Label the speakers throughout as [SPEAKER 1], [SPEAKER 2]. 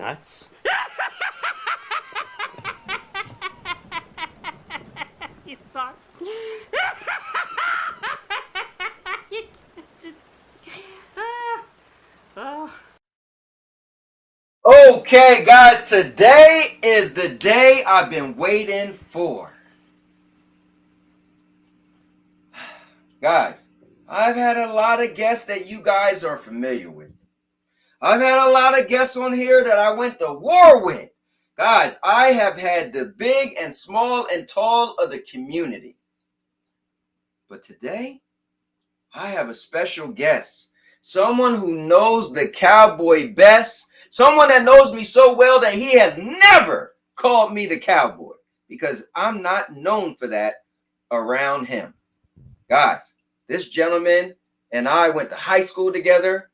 [SPEAKER 1] Nuts. You thought?
[SPEAKER 2] Okay, guys, today is the day I've been waiting for. Guys, I've had a lot of guests that you guys are familiar with. I've had a lot of guests on here that I went to war with. Guys, I have had the big and small and tall of the community. But today, I have a special guest. Someone who knows the cowboy best. Someone that knows me so well that he has never called me the cowboy. Because I'm not known for that around him. Guys, this gentleman and I went to high school together.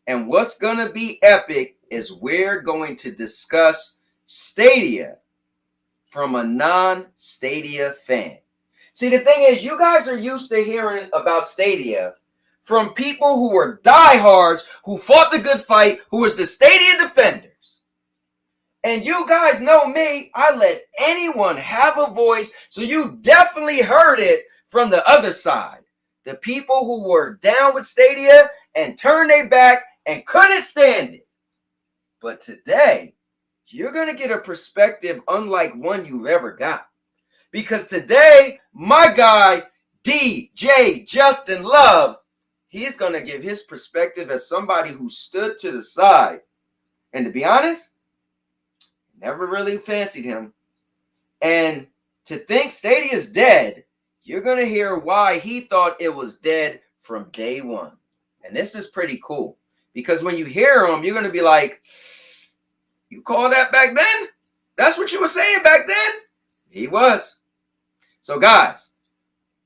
[SPEAKER 2] And what's going to be epic is we're going to discuss Stadia from a non-Stadia fan. See, the thing is, you guys are used to hearing about Stadia from people who were diehards, who fought the good fight, who was the Stadia defenders. And you guys know me, I let anyone have a voice, so you definitely heard it from the other side. The people who were down with Stadia and turned their back and couldn't stand it. But today, you're going to get a perspective unlike one you've ever got. Because today, my guy, DJ Justin Love, he's going to give his perspective as somebody who stood to the side. And to be honest, never really fancied him. And to think Stadia's dead, you're going to hear why he thought it was dead from day one. And this is pretty cool. Because when you hear him, you're going to be like, you called that back then? That's what you were saying back then? He was. So guys,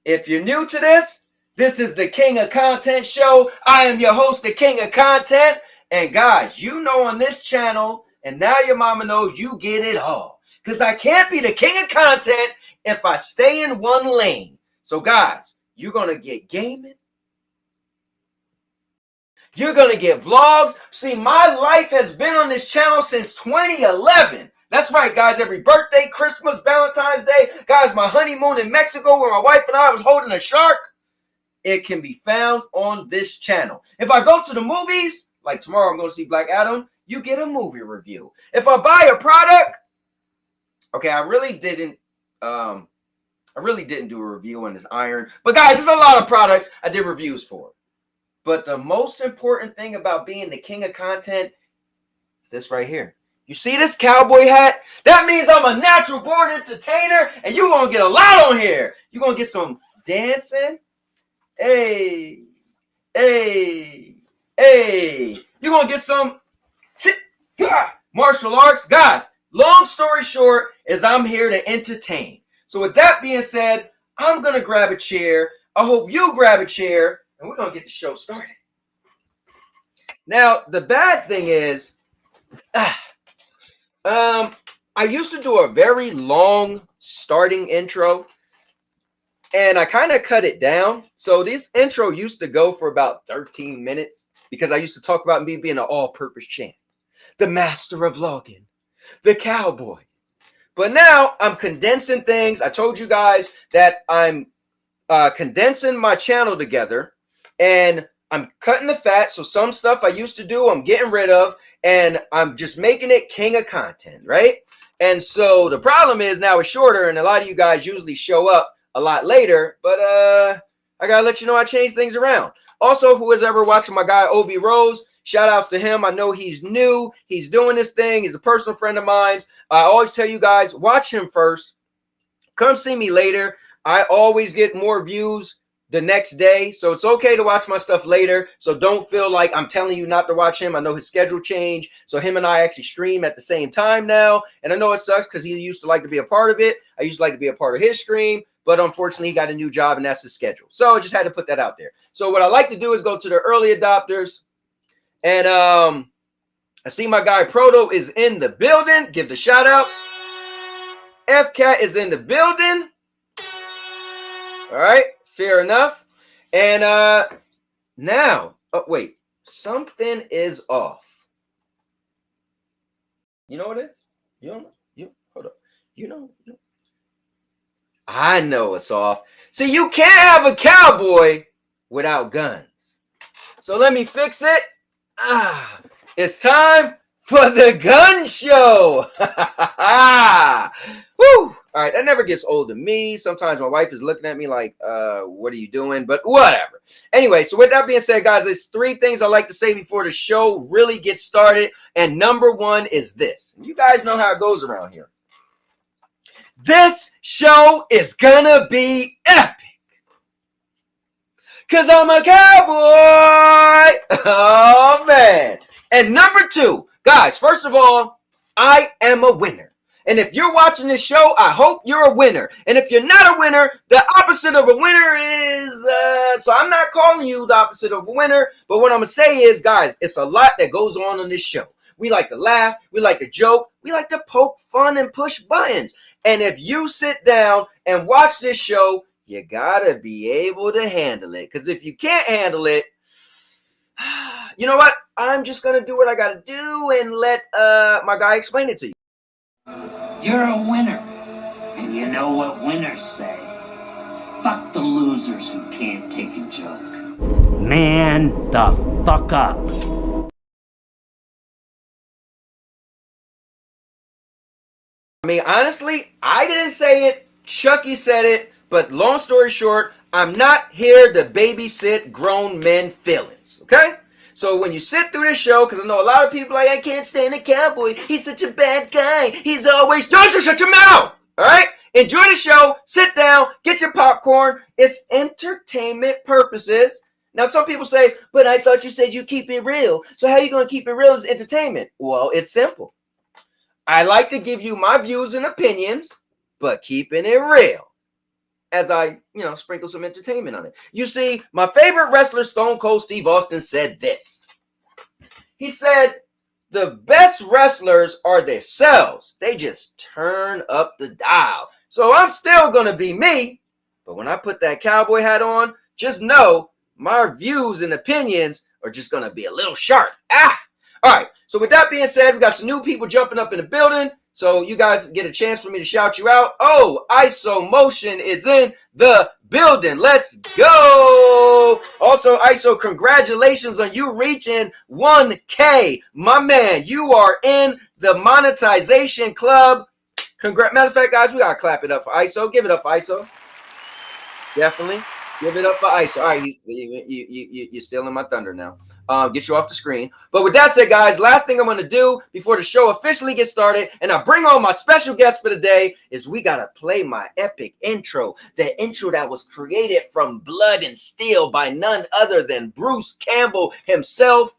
[SPEAKER 2] if you're new to this, this is the King of Content show. I am your host, the King of Content. And guys, you know on this channel, and now your mama knows, you get it all. Because I can't be the King of Content if I stay in one lane. So guys, you're going to get gaming. You're going to get vlogs. See, my life has been on this channel since 2011. That's right, guys. Every birthday, Christmas, Valentine's Day. Guys, my honeymoon in Mexico where my wife and I was holding a shark. It can be found on this channel. If I go to the movies, like tomorrow I'm going to see Black Adam, you get a movie review. If I buy a product, okay, I really didn't do a review on this iron. But guys, there's a lot of products I did reviews for. But the most important thing about being the king of content is this right here. You see this cowboy hat? That means I'm a natural born entertainer, and you're going to get a lot on here. You're going to get some dancing. Hey, hey, hey. You're going to get some martial arts. Guys, long story short is I'm here to entertain. So with that being said, I'm going to grab a chair. I hope you grab a chair, and we're going to get the show started. Now, the bad thing is, I used to do a very long starting intro, and I kind of cut it down. So this intro used to go for about 13 minutes because I used to talk about me being an all-purpose champ, the master of vlogging, the cowboy. But now I'm condensing things. I told you guys that I'm condensing my channel together, and I'm cutting the fat. So some stuff I used to do, I'm getting rid of, and I'm just making it king of content, right? And so the problem is now it's shorter, and a lot of you guys usually show up a lot later, but I gotta let you know I changed things around. Also, who is ever watching my guy Obi Rose, shout outs to him. I know he's new. He's doing this thing. He's a personal friend of mine. I always tell you guys, watch him first. Come see me later. I always get more views the next day. So it's okay to watch my stuff later. So don't feel like I'm telling you not to watch him. I know his schedule changed. So him and I actually stream at the same time now. And I know it sucks because he used to like to be a part of it. I used to like to be a part of his stream. But unfortunately, he got a new job and that's his schedule. So I just had to put that out there. So what I like to do is go to the early adopters. And I see my guy Proto is in the building. Give the shout out. FCat is in the building. All right, fair enough. And now, oh wait, something is off. You know what it is? You don't know? You hold up. You know. I know it's off. See, you can't have a cowboy without guns. So let me fix it. It's time for the gun show. Woo! All right, that never gets old to me. Sometimes my wife is looking at me like, what are you doing? But whatever. Anyway, so with that being said, guys, there's 3 things I like to say before the show really gets started. And number 1 is this. You guys know how it goes around here. This show is gonna be epic. Cause I'm a cowboy. Oh, man. And number 2, guys, first of all, I am a winner. And if you're watching this show, I hope you're a winner. And if you're not a winner, the opposite of a winner is, so I'm not calling you the opposite of a winner. But what I'm going to say is, guys, it's a lot that goes on this show. We like to laugh. We like to joke. We like to poke fun and push buttons. And if you sit down and watch this show, you got to be able to handle it. Because if you can't handle it, you know what? I'm just going to do what I got to do and let my guy explain it to you.
[SPEAKER 1] You're a winner. And you know what winners say. Fuck the losers who can't take a joke. Man the fuck up.
[SPEAKER 2] I mean, honestly, I didn't say it. Chucky said it. But long story short, I'm not here to babysit grown men feelings. Okay? So when you sit through this show, because I know a lot of people are like, I can't stand a cowboy. He's such a bad guy. He's always, don't you shut your mouth. All right? Enjoy the show. Sit down. Get your popcorn. It's entertainment purposes. Now, some people say, but I thought you said you keep it real. So how are you going to keep it real as entertainment? Well, it's simple. I like to give you my views and opinions, but keeping it real. As I, sprinkle some entertainment on it. You see, my favorite wrestler, Stone Cold Steve Austin, said this. He said, the best wrestlers are themselves. They just turn up the dial. So I'm still going to be me. But when I put that cowboy hat on, just know my views and opinions or just going to be a little sharp? All right. So with that being said, we got some new people jumping up in the building. So you guys get a chance for me to shout you out. Oh, ISO Motion is in the building. Let's go. Also, ISO, congratulations on you reaching 1K. My man, you are in the monetization club. Matter of fact, guys, we got to clap it up for ISO. Give it up for ISO. Definitely. Give it up for ISO. All right, you're stealing my thunder now. Get you off the screen. But with that said, guys, last thing I'm going to do before the show officially gets started, and I bring on my special guest for the day, is we got to play my epic intro. The intro that was created from blood and steel by none other than Bruce Campbell himself.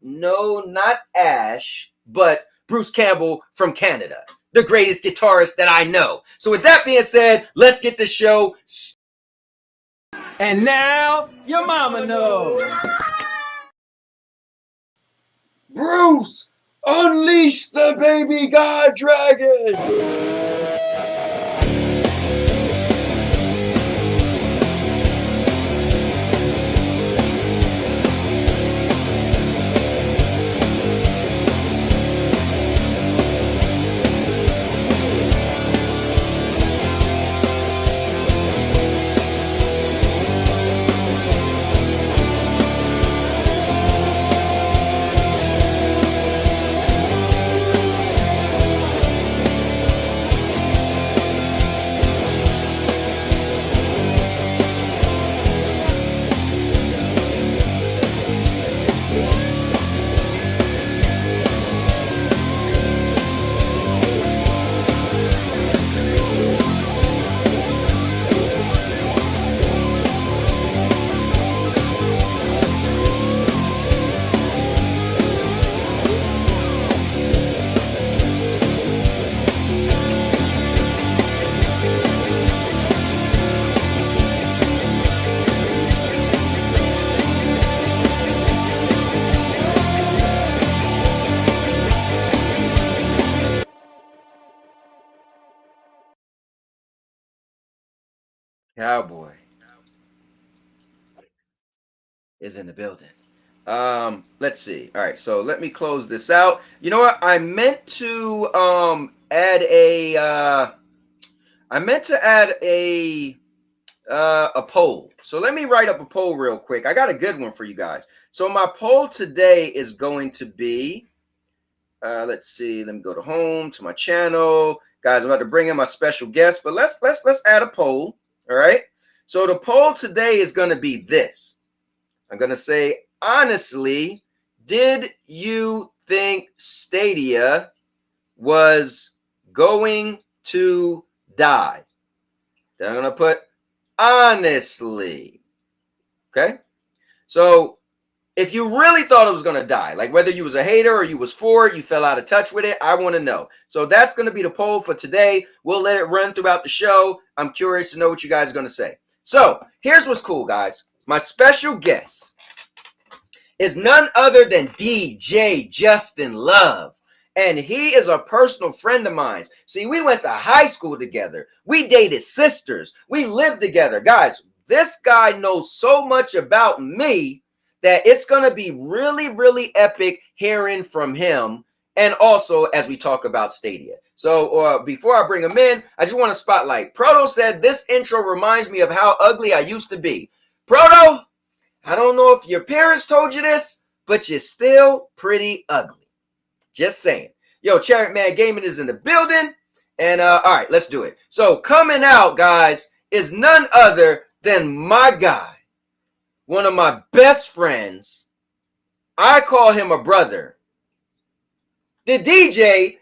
[SPEAKER 2] No, not Ash, but Bruce Campbell from Canada, the greatest guitarist that I know. So with that being said, let's get the show started.
[SPEAKER 3] And now, your mama knows.
[SPEAKER 2] Bruce, unleash the baby god dragon! Cowboy is in the building. Let's see. All right, so let me close this out. You know what? I meant to add a poll. So let me write up a poll real quick. I got a good one for you guys. So my poll today is going to be let's see. Let me go to home to my channel. Guys, I'm about to bring in my special guest, but let's add a poll. All right. So the poll today is going to be this. I'm going to say, honestly, did you think Stadia was going to die? Then I'm going to put honestly. Okay. So if you really thought it was going to die, like whether you was a hater or you was for it, you fell out of touch with it, I want to know. So that's going to be the poll for today. We'll let it run throughout the show. I'm curious to know what you guys are going to say. So here's what's cool, guys. My special guest is none other than DJ Justin Love. And he is a personal friend of mine. See, we went to high school together. We dated sisters. We lived together. Guys, this guy knows so much about me that it's going to be really, really epic hearing from him. And also as we talk about Stadia. So before I bring him in, I just want to spotlight. Proto said, this intro reminds me of how ugly I used to be. Proto, I don't know if your parents told you this, but you're still pretty ugly. Just saying. Yo, Chariot Man Gaming is in the building. And all right, let's do it. So coming out, guys, is none other than my guy. One of my best friends. I call him a brother. The DJ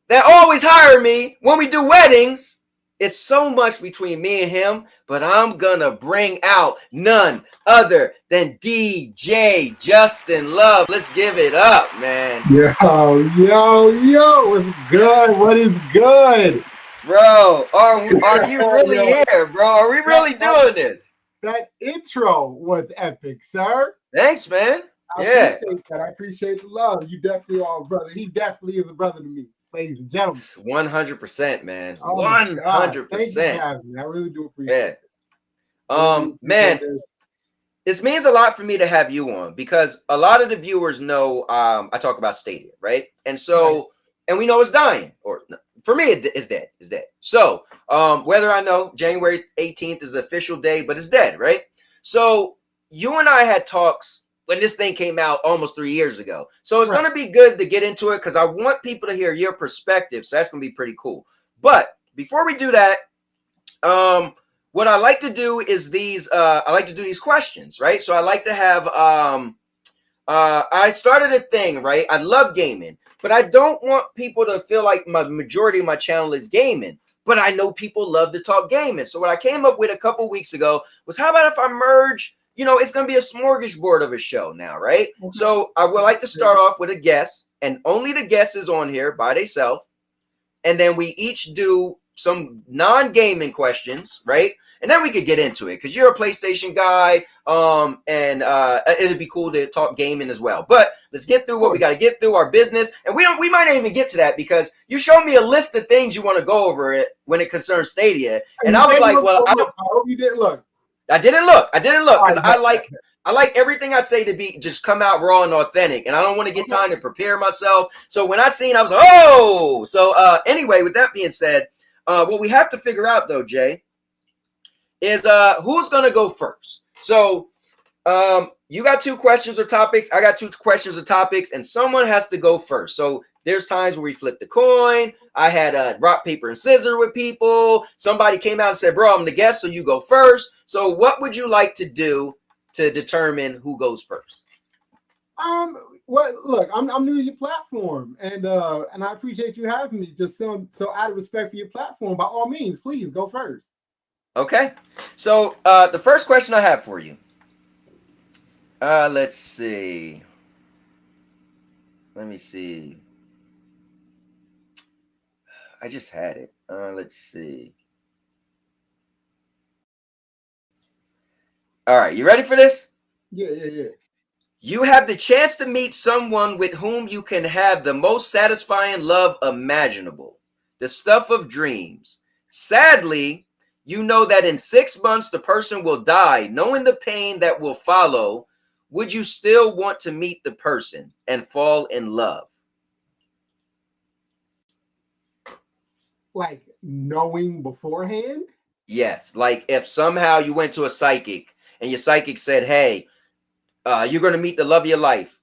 [SPEAKER 2] that always hire me when we do weddings. It's so much between me and him, but I'm gonna bring out none other than DJ Justin Love. Let's give it up, man.
[SPEAKER 4] Yo, what's good? What is good?
[SPEAKER 2] Bro, are you really here, bro? Are we really doing this?
[SPEAKER 4] That intro was epic, sir.
[SPEAKER 2] Thanks, man.
[SPEAKER 4] I appreciate that. I appreciate the love. You definitely are a brother. He definitely is a brother to me, ladies and gentlemen.
[SPEAKER 2] 100%, man.
[SPEAKER 4] Oh
[SPEAKER 2] 100%.
[SPEAKER 4] Thank you for having me. I really do appreciate it.
[SPEAKER 2] Man. This means a lot for me to have you on because a lot of the viewers know I talk about Stadia, right? And so, right. And we know it's dying, or for me, it's dead. It's dead. So whether I know January 18th is the official day, but it's dead, right? So you and I had talks when this thing came out almost 3 years ago. So it's going to be good to get into it because I want people to hear your perspective. So that's going to be pretty cool. But before we do that, what I like to do is I like to do these questions, right? So I like to have, I started a thing, right? I love gaming, but I don't want people to feel like my majority of my channel is gaming, but I know people love to talk gaming. So what I came up with a couple weeks ago was, how about if I merge, it's going to be a smorgasbord of a show now, right? Okay. So I would like to start off with a guest, and only the guest is on here by themselves. And then we each do some non-gaming questions, right? And then we could get into it because you're a PlayStation guy, and it'd be cool to talk gaming as well. But let's get through what we got to get through, our business, and we might not even get to that because you showed me a list of things you want to go over it when it concerns Stadia, and I was like, well, I hope you didn't look. I didn't look because I like everything I say to be just come out raw and authentic, and I don't want to get time to prepare myself. So when I seen, I was like, oh. So anyway, with that being said, what we have to figure out though, Jay, is who's gonna go first. So you got 2 questions or topics, I got 2 questions or topics, and someone has to go first. So there's times where we flip the coin. I had rock, paper, and scissors with people. Somebody came out and said, bro, I'm the guest, so you go first. So what would you like to do to determine who goes first?
[SPEAKER 4] Well, look, I'm new to your platform, and I appreciate you having me. Just so out of respect for your platform, by all means, please go first.
[SPEAKER 2] Okay. So the first question I have for you. Let's see. Let me see. I just had it. Let's see. All right, you ready for this?
[SPEAKER 4] Yeah.
[SPEAKER 2] You have the chance to meet someone with whom you can have the most satisfying love imaginable, the stuff of dreams. Sadly, you know that in 6 months the person will die, knowing the pain that will follow. Would you still want to meet the person and fall in love?
[SPEAKER 4] Like knowing beforehand?
[SPEAKER 2] Yes. Like if somehow you went to a psychic and your psychic said, hey, you're going to meet the love of your life.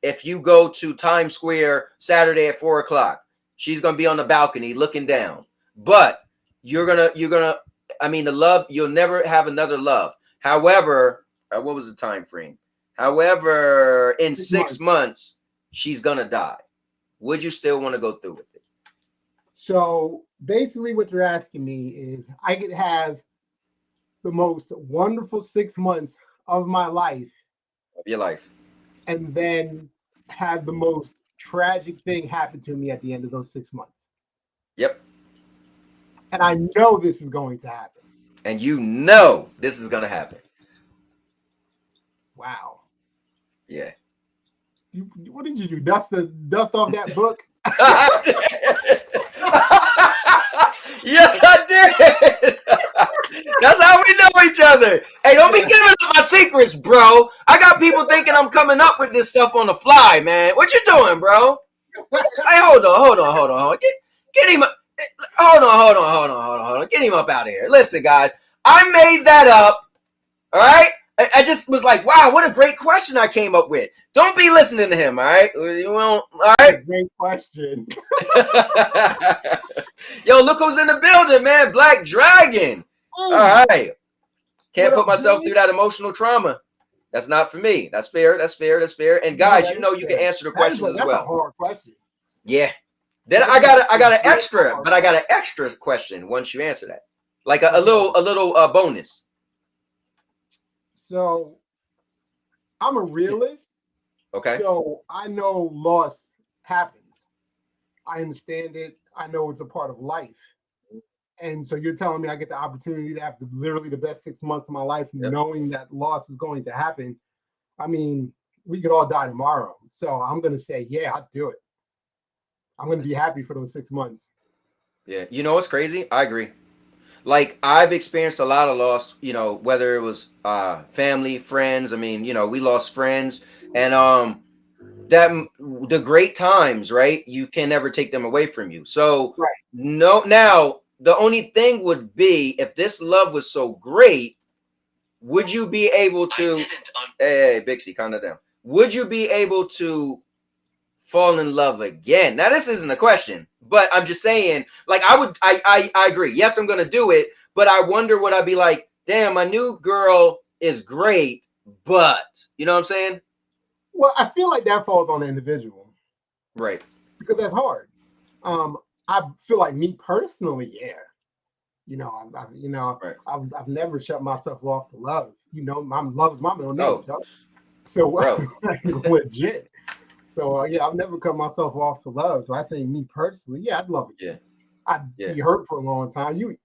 [SPEAKER 2] If you go to Times Square Saturday at 4 o'clock, she's going to be on the balcony looking down. But the love, you'll never have another love. However, what was the time frame? However, in 6 months, she's going to die. Would you still want to go through with it?
[SPEAKER 4] So basically what you're asking me is I could have the most wonderful 6 months of my life.
[SPEAKER 2] Of your life.
[SPEAKER 4] And then have the most tragic thing happen to me at the end of those 6 months.
[SPEAKER 2] Yep.
[SPEAKER 4] And I know this is going to happen.
[SPEAKER 2] And you know this is going to happen.
[SPEAKER 4] Wow.
[SPEAKER 2] Yeah.
[SPEAKER 4] What did you do? Dust off that book?
[SPEAKER 2] Yes, I did. That's how we know each other. Hey, don't be giving up my secrets, bro. I got people thinking I'm coming up with this stuff on the fly, man. What you doing, bro? Hey, hold on. Get him. Hold on. Get him up out of here. Listen, guys, I made that up. All right. I just was like, wow, what a great question I came up with. Don't be listening to him, all right? You won't, all right?
[SPEAKER 4] Great question.
[SPEAKER 2] Yo, look who's in the building, man. Black Dragon. All right. Can't put myself through that emotional trauma. That's not for me. That's fair. And guys, you know you can answer the questions as well.
[SPEAKER 4] That's a hard question.
[SPEAKER 2] Yeah. Then I got an extra question once you answer that. Like a little bonus.
[SPEAKER 4] So I'm a realist.
[SPEAKER 2] Okay.
[SPEAKER 4] So I know loss happens. I understand it. I know it's a part of life. And so you're telling me I get the opportunity to have literally the best 6 months of my life, knowing that loss is going to happen. I mean, we could all die tomorrow. So I'm going to say, yeah, I'd do it. I'm going to be happy for those 6 months.
[SPEAKER 2] Yeah. You know what's crazy? I agree. like I've experienced a lot of loss, you know, whether it was family, friends. I mean, you know, we lost friends, and that the great times, right? You can never take them away from you. So
[SPEAKER 4] Right.
[SPEAKER 2] no, now the only thing would be if this love was so great, would you be able to? Hey, Bixie, calm that down. Would you be able to fall in love again? Now, this isn't a question, but I'm just saying, like, I agree. Yes, I'm gonna do it, but I wonder would I be like, damn, my new girl is great, but you know what I'm saying?
[SPEAKER 4] Well, I feel like that falls on the individual.
[SPEAKER 2] Right.
[SPEAKER 4] Because that's hard. I feel like me personally, yeah. You know,
[SPEAKER 2] Right.
[SPEAKER 4] I've never shut myself off to love. You know, my love is my middle name.
[SPEAKER 2] Oh,
[SPEAKER 4] So
[SPEAKER 2] bro.
[SPEAKER 4] legit. So yeah, I've never cut myself off to love. So I think me personally, yeah, I'd love it.
[SPEAKER 2] Yeah.
[SPEAKER 4] I'd
[SPEAKER 2] Yeah.
[SPEAKER 4] be hurt for a long time. You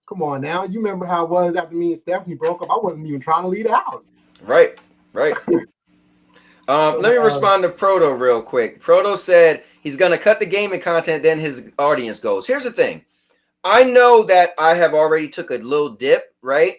[SPEAKER 4] come on now. You remember how it was after me and Stephanie broke up? I wasn't even trying to leave the house.
[SPEAKER 2] Right. Right. Let me respond to Proto real quick. Proto said he's gonna cut the gaming content, then his audience goes. Here's the thing. I know that I have already took a little dip, right?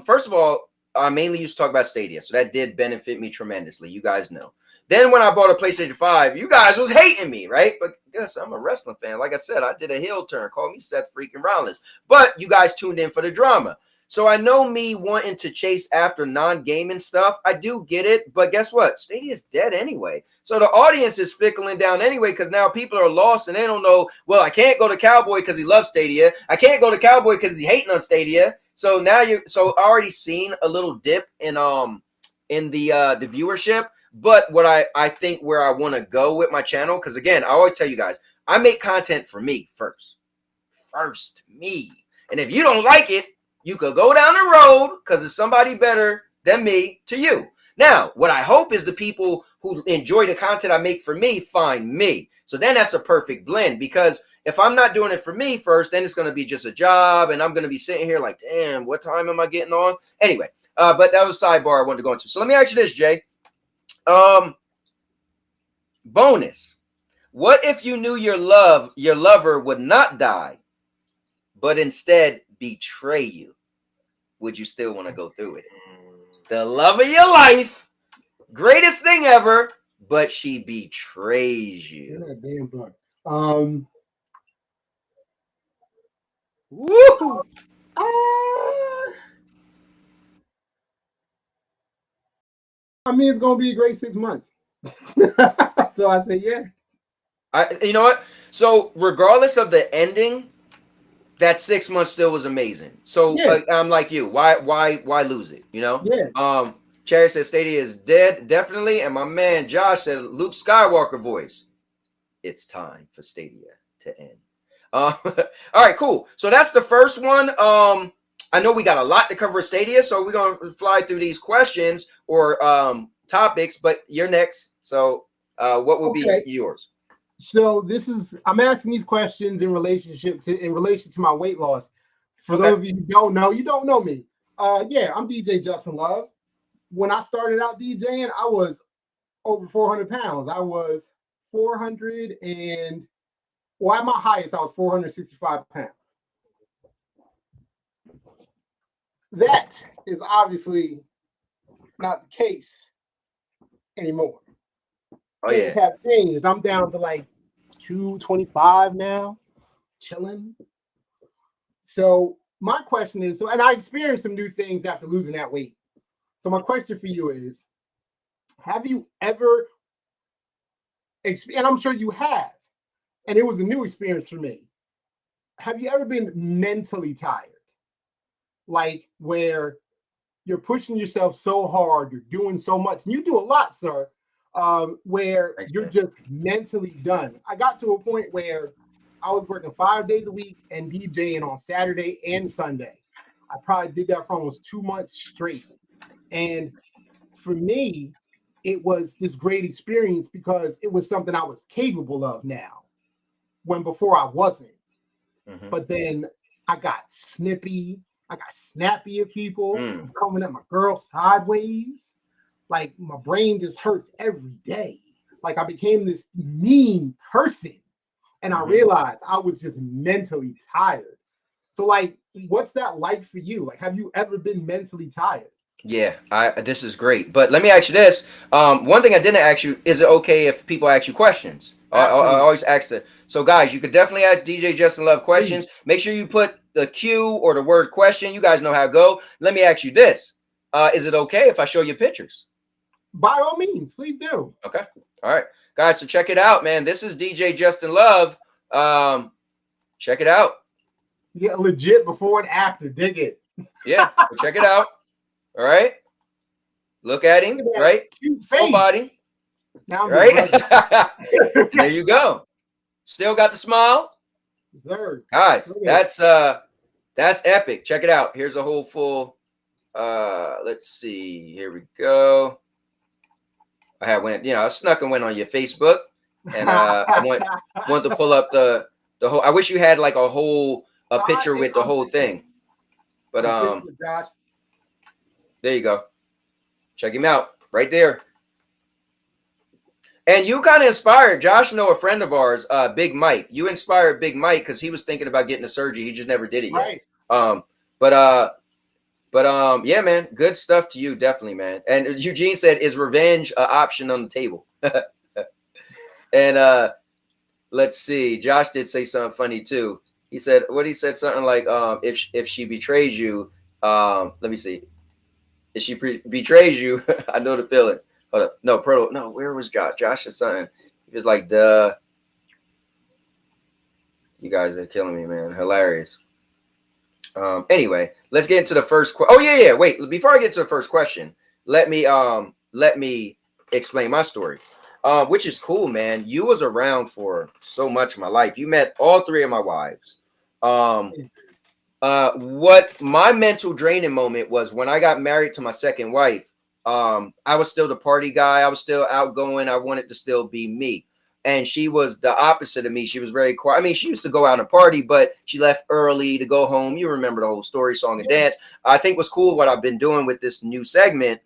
[SPEAKER 2] First of all, I mainly used to talk about Stadia, so that did benefit me tremendously. You guys know. Then when I bought a PlayStation 5, you guys was hating me, right? But guess I'm a wrestling fan. Like I said, I did a heel turn. Call me Seth freaking Rollins. But you guys tuned in for the drama. So I know me wanting to chase after non-gaming stuff. I do get it. But guess what? Stadia is dead anyway. So the audience is fickling down anyway because now people are lost and they don't know, well, I can't go to Cowboy because he loves Stadia. I can't go to Cowboy because he's hating on Stadia. So now so already seen a little dip in the viewership. But what I think where I want to go with my channel, because again, I always tell you guys, I make content for me first. First, me. And if you don't like it, you could go down the road because it's somebody better than me to you. Now, what I hope is the people who enjoy the content I make for me find me. So then that's a perfect blend, because if I'm not doing it for me first, then it's going to be just a job and I'm going to be sitting here like, damn, what time am I getting on? Anyway, but that was a sidebar I wanted to go into. So let me ask you this, Jay. Bonus. What if you knew your lover would not die, but instead betray you? Would you still want to go through it? The love of your life, greatest thing ever, but she betrays you.
[SPEAKER 4] Yeah, damn blunt.
[SPEAKER 2] Woo!
[SPEAKER 4] I mean, it's gonna be a great 6 months. So I say, yeah.
[SPEAKER 2] You know what? So regardless of the ending, that 6 months still was amazing. So
[SPEAKER 4] Yeah.
[SPEAKER 2] I'm like you. Why lose it? You know?
[SPEAKER 4] Yeah.
[SPEAKER 2] Cherry said Stadia is dead, definitely. And my man Josh said Luke Skywalker voice. It's time for Stadia to end. All right, cool. So that's the first one. I know we got a lot to cover with Stadia, so we're gonna fly through these questions or topics. But you're next. So what will be yours?
[SPEAKER 4] So I'm asking these questions in relation to my weight loss. For those of you who don't know, you don't know me. Yeah, I'm DJ Justin Love. When I started out DJing, I was over 400 pounds. I was 400 and, well, at my highest, I was 465 pounds. That is obviously not the case anymore.
[SPEAKER 2] Oh yeah,
[SPEAKER 4] things have changed. I'm down to like 225 now, chilling. So my question is, and I experienced some new things after losing that weight. So my question for you is, have you ever, and I'm sure you have, and it was a new experience for me. Have you ever been mentally tired? Like where you're pushing yourself so hard, you're doing so much, and you do a lot, sir, where you're just mentally done. I got to a point where I was working 5 days a week and DJing on Saturday and Sunday. I probably did that for almost 2 months straight. And for me, it was this great experience because it was something I was capable of now, when before I wasn't.
[SPEAKER 2] Mm-hmm.
[SPEAKER 4] But then I got snippy. I got snappy at people. I'm coming at my girl sideways. Like my brain just hurts every day. Like I became this mean person. And I realized I was just mentally tired. So like what's that like for you? Like, have you ever been mentally tired?
[SPEAKER 2] Yeah, this is great. But let me ask you this. One thing I didn't ask you, is it okay if people ask you questions? I always ask that. So guys, you could definitely ask DJ Justin Love questions. Please. Make sure you put the Q or the word question. You guys know how to go. Let me ask you this. Is it okay if I show you pictures?
[SPEAKER 4] By all means, please do.
[SPEAKER 2] Okay. All right. Guys, so check it out, man. This is DJ Justin Love. Check it out.
[SPEAKER 4] Yeah, legit before and after. Dig it.
[SPEAKER 2] Yeah, check it out. All right. Look at him, right?
[SPEAKER 4] Cute
[SPEAKER 2] face. Full body.
[SPEAKER 4] Now I'm
[SPEAKER 2] right. There you go. Still got the smile.
[SPEAKER 4] Sir.
[SPEAKER 2] Guys, that's epic. Check it out. Here's a whole full let's see. Here we go. I snuck and went on your Facebook, and I want to pull up the whole. I wish you had like a picture with the whole thing. But there you go. Check him out right there. And you kind of inspired Josh. Know a friend of ours, Big Mike. You inspired Big Mike because he was thinking about getting a surgery. He just never did it yet. Right. But yeah, man, good stuff to you, definitely, man. And Eugene said, "Is revenge an option on the table?" And let's see. Josh did say something funny too. He said, something like, if she betrays you, let me see. If she betrays you, I know the feeling. Hold up. No, where was Josh? Josh is something. He was like, duh. You guys are killing me, man. Hilarious. Anyway, let's get into the first question. Oh, yeah. Wait, before I get to the first question, let me explain my story. Which is cool, man. You was around for so much of my life. You met all three of my wives. What my mental draining moment was when I got married to my second wife. I was still the party guy. I was still outgoing. I wanted to still be me. And she was the opposite of me. She was very quiet. I mean, she used to go out and party, but she left early to go home. You remember the whole story, song and dance. I think what's cool, what I've been doing with this new segment,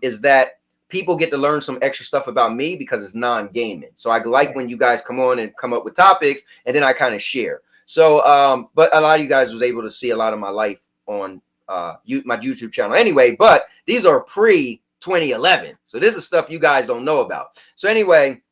[SPEAKER 2] is that people get to learn some extra stuff about me because it's non-gaming. So I like when you guys come on and come up with topics, and then I kind of share. So, but a lot of you guys was able to see a lot of my life on my YouTube channel anyway, but these are pre-2011. So this is stuff you guys don't know about. So anyway,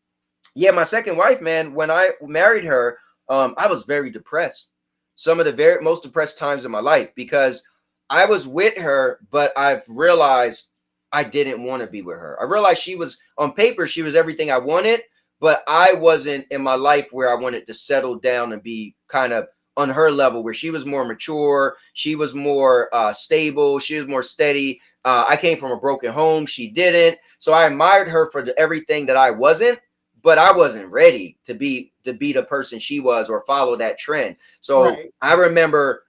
[SPEAKER 2] yeah, my second wife, man, when I married her, I was very depressed. Some of the most depressed times in my life because I was with her, but I've realized I didn't want to be with her. I realized she was, on paper, she was everything I wanted, but I wasn't in my life where I wanted to settle down and be kind of on her level, where she was more mature. She was more stable. She was more steady. I came from a broken home. She didn't. So I admired her for everything that I wasn't, but I wasn't ready to be the person she was or follow that trend. So I remember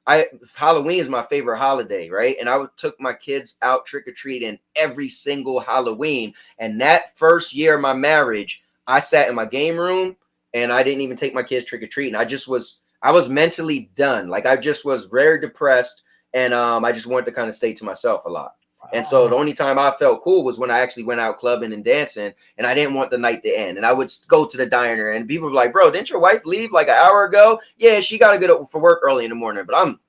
[SPEAKER 2] Halloween is my favorite holiday, right? And I took my kids out trick-or-treating every single Halloween. And that first year of my marriage, I sat in my game room and I didn't even take my kids trick-or-treating. I was mentally done. Like I just was very depressed, and I just wanted to kind of stay to myself a lot. And so the only time I felt cool was when I actually went out clubbing and dancing, and I didn't want the night to end. And I would go to the diner, and people were like, "Bro, didn't your wife leave like an hour ago?" Yeah, she got to get up for work early in the morning. But I'm.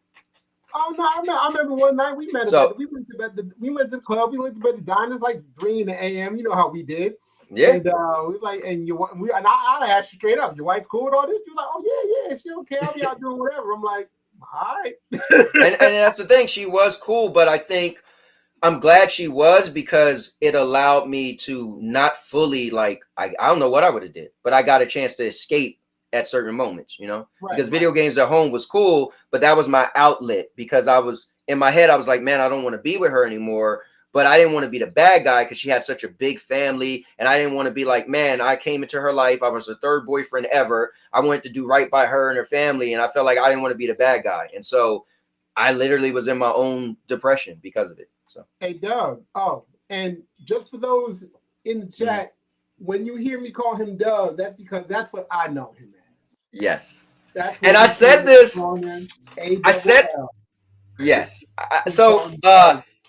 [SPEAKER 4] Oh no! I remember one night we met. We went to bed. We went to the club. We went to bed. The diners like 3 a.m. You know how we did. Yeah. And we was like, and I asked you straight up, your wife cool with all this? You was like, oh yeah, she don't care. I'll be out doing whatever. I'm like, all right.
[SPEAKER 2] and that's the thing. She was cool, but I think I'm glad she was, because it allowed me to not fully, like, I don't know what I would have did, but I got a chance to escape at certain moments, you know, because video games at home was cool, but that was my outlet, because I was in my head, I was like, man, I don't want to be with her anymore. But I didn't want to be the bad guy because she had such a big family. And I didn't want to be like, man, I came into her life. I was her third boyfriend ever. I wanted to do right by her and her family. And I felt like I didn't want to be the bad guy. And so I literally was in my own depression because of it. So,
[SPEAKER 4] hey, Doug. Oh, and just for those in the chat, when you hear me call him Doug, that's because that's what I know him as.
[SPEAKER 2] Yes. And I said this. I said, yes.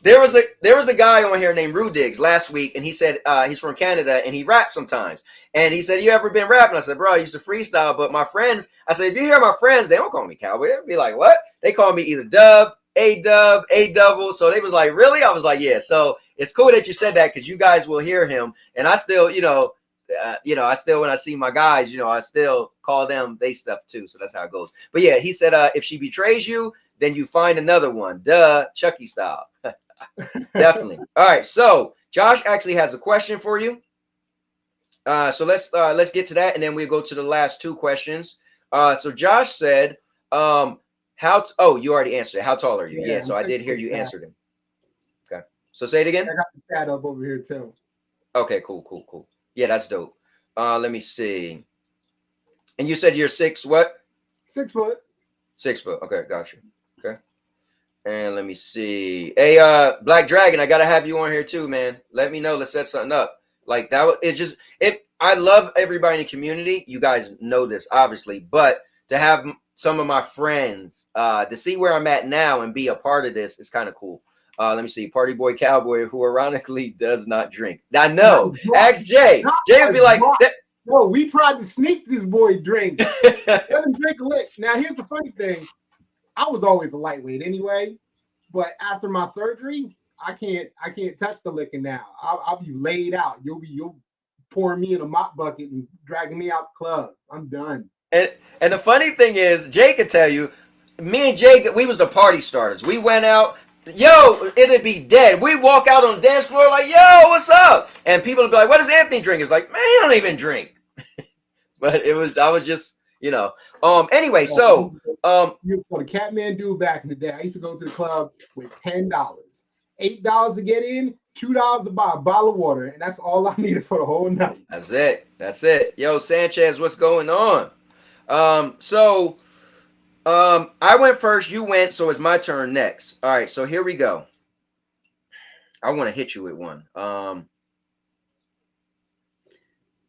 [SPEAKER 2] There was a guy on here named Rudigs last week, and he said he's from Canada and he raps sometimes. And he said, "You ever been rapping?" I said, "Bro, I used to freestyle, but my friends," I said, "if you hear my friends, they don't call me cowboy. They'll be like, what? They call me either Dub, A double." So they was like, "Really?" I was like, "Yeah." So it's cool that you said that because you guys will hear him, and I still, I still when I see my guys, I still call them they stuff too. So that's how it goes. But yeah, he said, if she betrays you, then you find another one. Duh, Chucky style. Definitely. All right. So Josh actually has a question for you. So let's get to that, and then we'll go to the last two questions. So Josh said, oh, you already answered it. How tall are you? Yeah. So I did hear you answered him. Okay. So say it again.
[SPEAKER 4] I got the chat up over here too.
[SPEAKER 2] Okay. Cool. Yeah, that's dope. Let me see. And you said you're 6 what?
[SPEAKER 4] 6 foot.
[SPEAKER 2] 6 foot. Okay, gotcha. Okay. And let me see. Hey, Black Dragon, I gotta have you on here too, man. Let me know. Let's set something up. Like that. I love everybody in the community. You guys know this, obviously, but to have some of my friends to see where I'm at now and be a part of this is kind of cool. Let me see. Party Boy Cowboy, who ironically does not drink. I know. Ask Jay. Jay would be like,
[SPEAKER 4] no, we tried to sneak this boy drink. Let him drink a lick. Now, here's the funny thing. I was always a lightweight anyway, but after my surgery, I can't touch the liquor now. I'll be laid out. You'll pour me in a mop bucket and dragging me out the club. I'm done.
[SPEAKER 2] And the funny thing is, Jay could tell you, me and Jay, we was the party starters. We went out. Yo, it'd be dead. We walk out on the dance floor like, yo, what's up? And people would be like, what does Anthony drink? It's like, man, he don't even drink. But I was just, anyway, so.
[SPEAKER 4] For the Catman dude back in the day, I used to go to the club with $10, $8 to get in, $2 to buy a bottle of water, and that's all I needed for the whole night.
[SPEAKER 2] That's it. Yo, Sanchez, what's going on? I went first, you went, so it's my turn next. All right, so here we go. I want to hit you with one.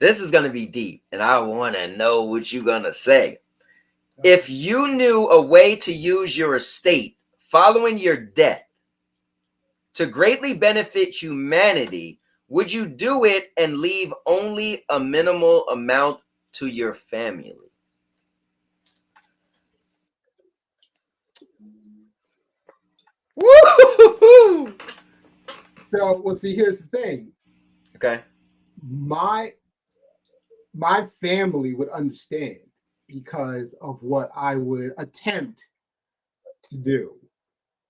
[SPEAKER 2] This is going to be deep, and I want to know what you're going to say. If you knew a way to use your estate following your death to greatly benefit humanity, would you do it and leave only a minimal amount to your family? Woo!
[SPEAKER 4] So, well, see, here's the thing.
[SPEAKER 2] Okay.
[SPEAKER 4] My family would understand because of what I would attempt to do.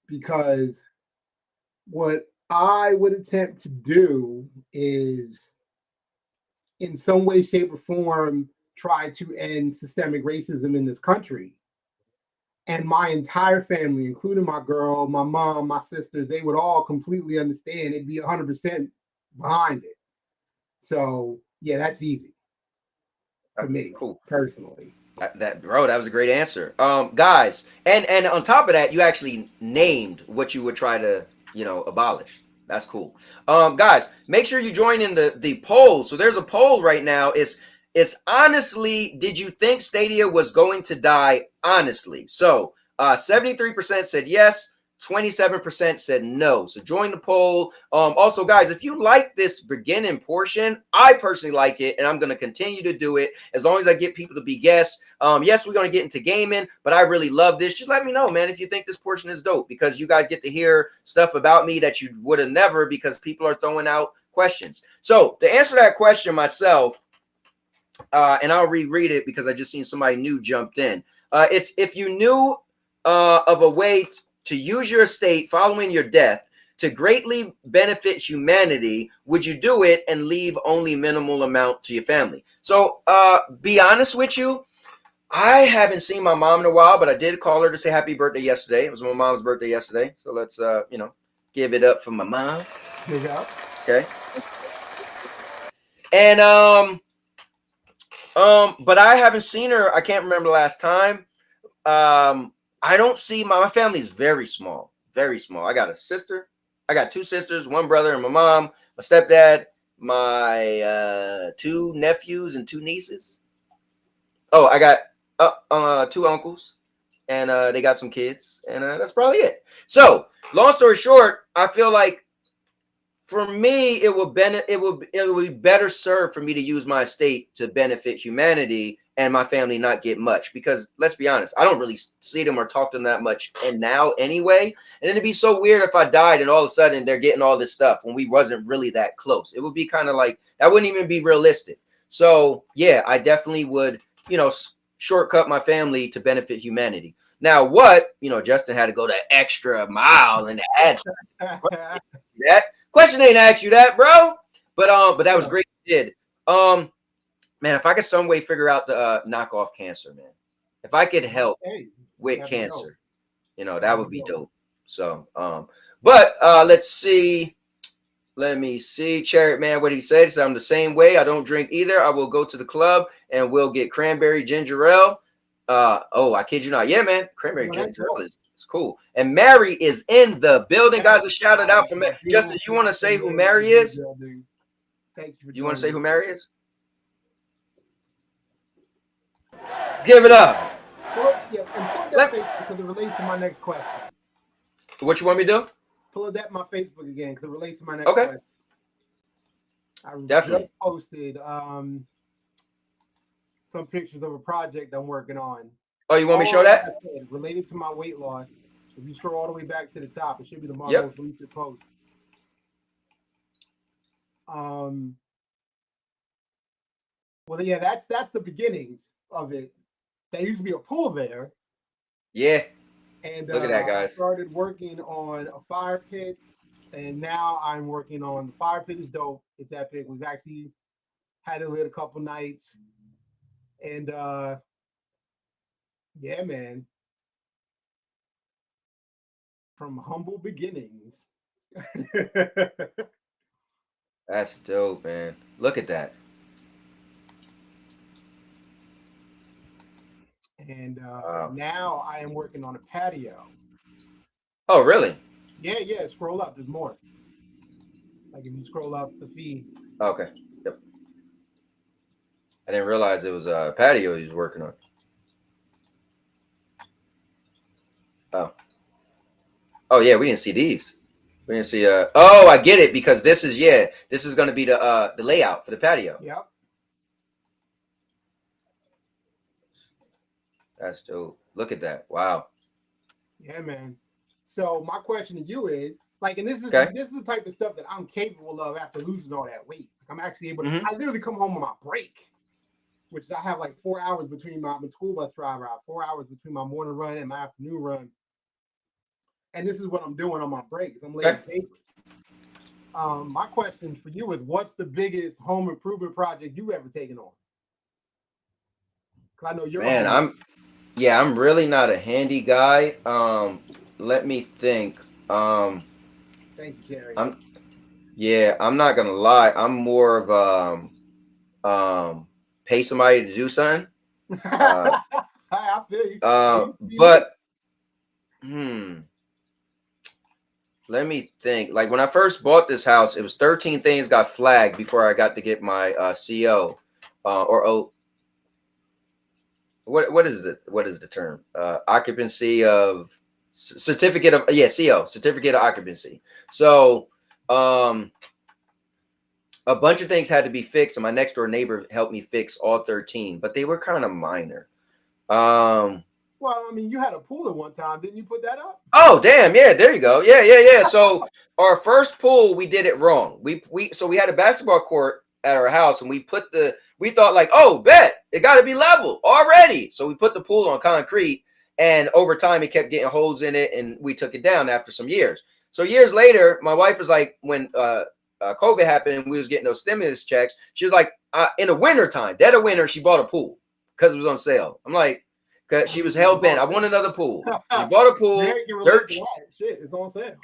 [SPEAKER 4] Because what I would attempt to do is, in some way, shape, or form, try to end systemic racism in this country. And my entire family, including my girl, my mom, my sisters, they would all completely understand. It'd be 100% behind it. So, yeah, that's easy for me,
[SPEAKER 2] cool,
[SPEAKER 4] personally.
[SPEAKER 2] That was a great answer. Guys, and on top of that, you actually named what you would try to, abolish. That's cool. Guys, make sure you join in the poll. So there's a poll right now. It's honestly, did you think Stadia was going to die? Honestly. So 73% said yes, 27% said no. So join the poll. Also, guys, if you like this beginning portion, I personally like it, and I'm going to continue to do it as long as I get people to be guests. Yes, we're going to get into gaming, but I really love this. Just let me know, man, if you think this portion is dope, because you guys get to hear stuff about me that you would have never, because people are throwing out questions. So to answer that question myself, and I'll reread it because I just seen somebody new jumped in. It's if you knew of a way to use your estate following your death to greatly benefit humanity, would you do it and leave only minimal amount to your family? So be honest with you, I haven't seen my mom in a while, but I did call her to say happy birthday yesterday. It was my mom's birthday yesterday. So let's, give it up for my mom.
[SPEAKER 4] Big up.
[SPEAKER 2] Okay. And, but I haven't seen her. I can't remember the last time. I don't see my family is very small, very small. I got a sister. I got 2 sisters, 1 brother, and my mom, my stepdad, my 2 nephews and 2 nieces. Oh, I got 2 uncles. and they got some kids, and that's probably it. So, long story short, I feel like for me, it would be better served for me to use my estate to benefit humanity and my family not get much, because let's be honest, I don't really see them or talk to them that much and now anyway. And it'd be so weird if I died and all of a sudden they're getting all this stuff when we wasn't really that close. It would be kind of like, that wouldn't even be realistic. So yeah, I definitely would, shortcut my family to benefit humanity. Now, what, Justin had to go that extra mile and add that question ain't asked you that, bro. But that was great. You did. Man, if I could some way figure out the knock off cancer, man. If I could help with cancer, that would be dope. So, but let's see. Let me see. Chariot man, what he said is, I'm the same way. I don't drink either. I will go to the club and we'll get cranberry ginger ale. I kid you not. Yeah, man. Cranberry ginger ale is cool. And Mary is in the building, guys. A shout it out from Mary. Justin, you want to say who Mary is? You want to say who Mary is? Let's give it up.
[SPEAKER 4] Well, yeah, and pull up that Facebook because it relates to my next question.
[SPEAKER 2] What you want me to do?
[SPEAKER 4] Pull up that my Facebook again because it relates to my next question. I
[SPEAKER 2] Definitely
[SPEAKER 4] just posted some pictures of a project I'm working on.
[SPEAKER 2] Oh, you want me to show that?
[SPEAKER 4] Related to my weight loss. If you scroll all the way back to the top, it should be the most recent post. Well, yeah, that's the beginnings of it. There used to be a pool there.
[SPEAKER 2] Yeah.
[SPEAKER 4] And
[SPEAKER 2] look at that, guys.
[SPEAKER 4] I started working on a fire pit, and now I'm working on the fire pit. Is dope. It's epic. We've actually had it lit a couple nights, and yeah, man. From humble beginnings.
[SPEAKER 2] That's dope, man. Look at that.
[SPEAKER 4] And now I am working on a patio.
[SPEAKER 2] Oh, really?
[SPEAKER 4] Yeah. Scroll up. There's more. Like if you scroll up the feed.
[SPEAKER 2] Okay. Yep. I didn't realize it was a patio he was working on. Oh yeah, we didn't see these. We didn't see oh, I get it, because this is going to be the layout for the patio.
[SPEAKER 4] Yep.
[SPEAKER 2] That's dope. Look at that. Wow.
[SPEAKER 4] Yeah, man. So my question to you is, like, and this is the type of stuff that I'm capable of after losing all that weight. Like, I'm actually able to, I literally come home on my break, which I have like 4 hours between I'm a school bus driver. I have 4 hours between my morning run and my afternoon run. And this is what I'm doing on my breaks. I'm laying paper. My question for you is, what's the biggest home improvement project you ever taken on? Because I know you're
[SPEAKER 2] I'm really not a handy guy. Let me think.
[SPEAKER 4] Thank you, Jerry.
[SPEAKER 2] I'm not gonna lie. I'm more of pay somebody to do something.
[SPEAKER 4] I feel you.
[SPEAKER 2] But let me think. Like when I first bought this house, it was 13 things got flagged before I got to get my CO what is the term? Occupancy of certificate of CO, certificate of occupancy. So a bunch of things had to be fixed, and my next door neighbor helped me fix all 13, but they were kind of minor.
[SPEAKER 4] Well, I mean, you had a pool at one time, didn't you put that up?
[SPEAKER 2] Oh, damn. Yeah, there you go. Yeah. So our first pool, we did it wrong. We had a basketball court at our house, and we thought like, oh, bet it got to be level already. So we put the pool on concrete, and over time it kept getting holes in it, and we took it down after some years. So years later, my wife was like, when COVID happened and we was getting those stimulus checks, she was like, in the winter time, dead of winter, she bought a pool because it was on sale. I'm like, because she was hell bent. I want another pool. She bought a pool. Dirt
[SPEAKER 4] shit, it's on sale.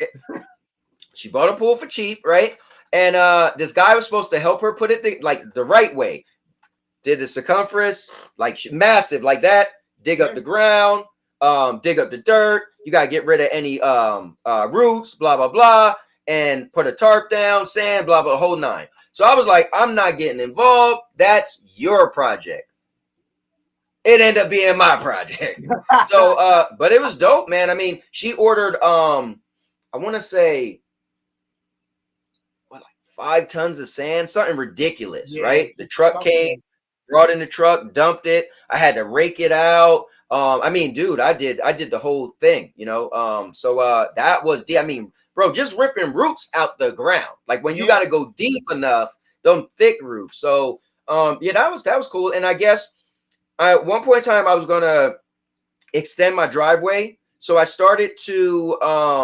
[SPEAKER 2] She bought a pool for cheap, right? And this guy was supposed to help her put it the right way. Did the circumference like massive like that. Dig up the ground. Dig up the dirt. You gotta get rid of any roots. Blah blah blah. And put a tarp down. Sand. Blah blah. Whole nine. So I was like, I'm not getting involved. That's your project. it ended up being my project. So, but it was dope, man. I mean, she ordered, I want to say, what, like 5 tons of sand, something ridiculous, right? The truck came, brought in the truck, dumped it. I had to rake it out. I mean, dude, I did the whole thing, you know. That was I mean, bro, just ripping roots out the ground. Like when you got to go deep enough, them thick roots. So, yeah, that was cool. And I guess at one point in time, I was gonna extend my driveway, so I started to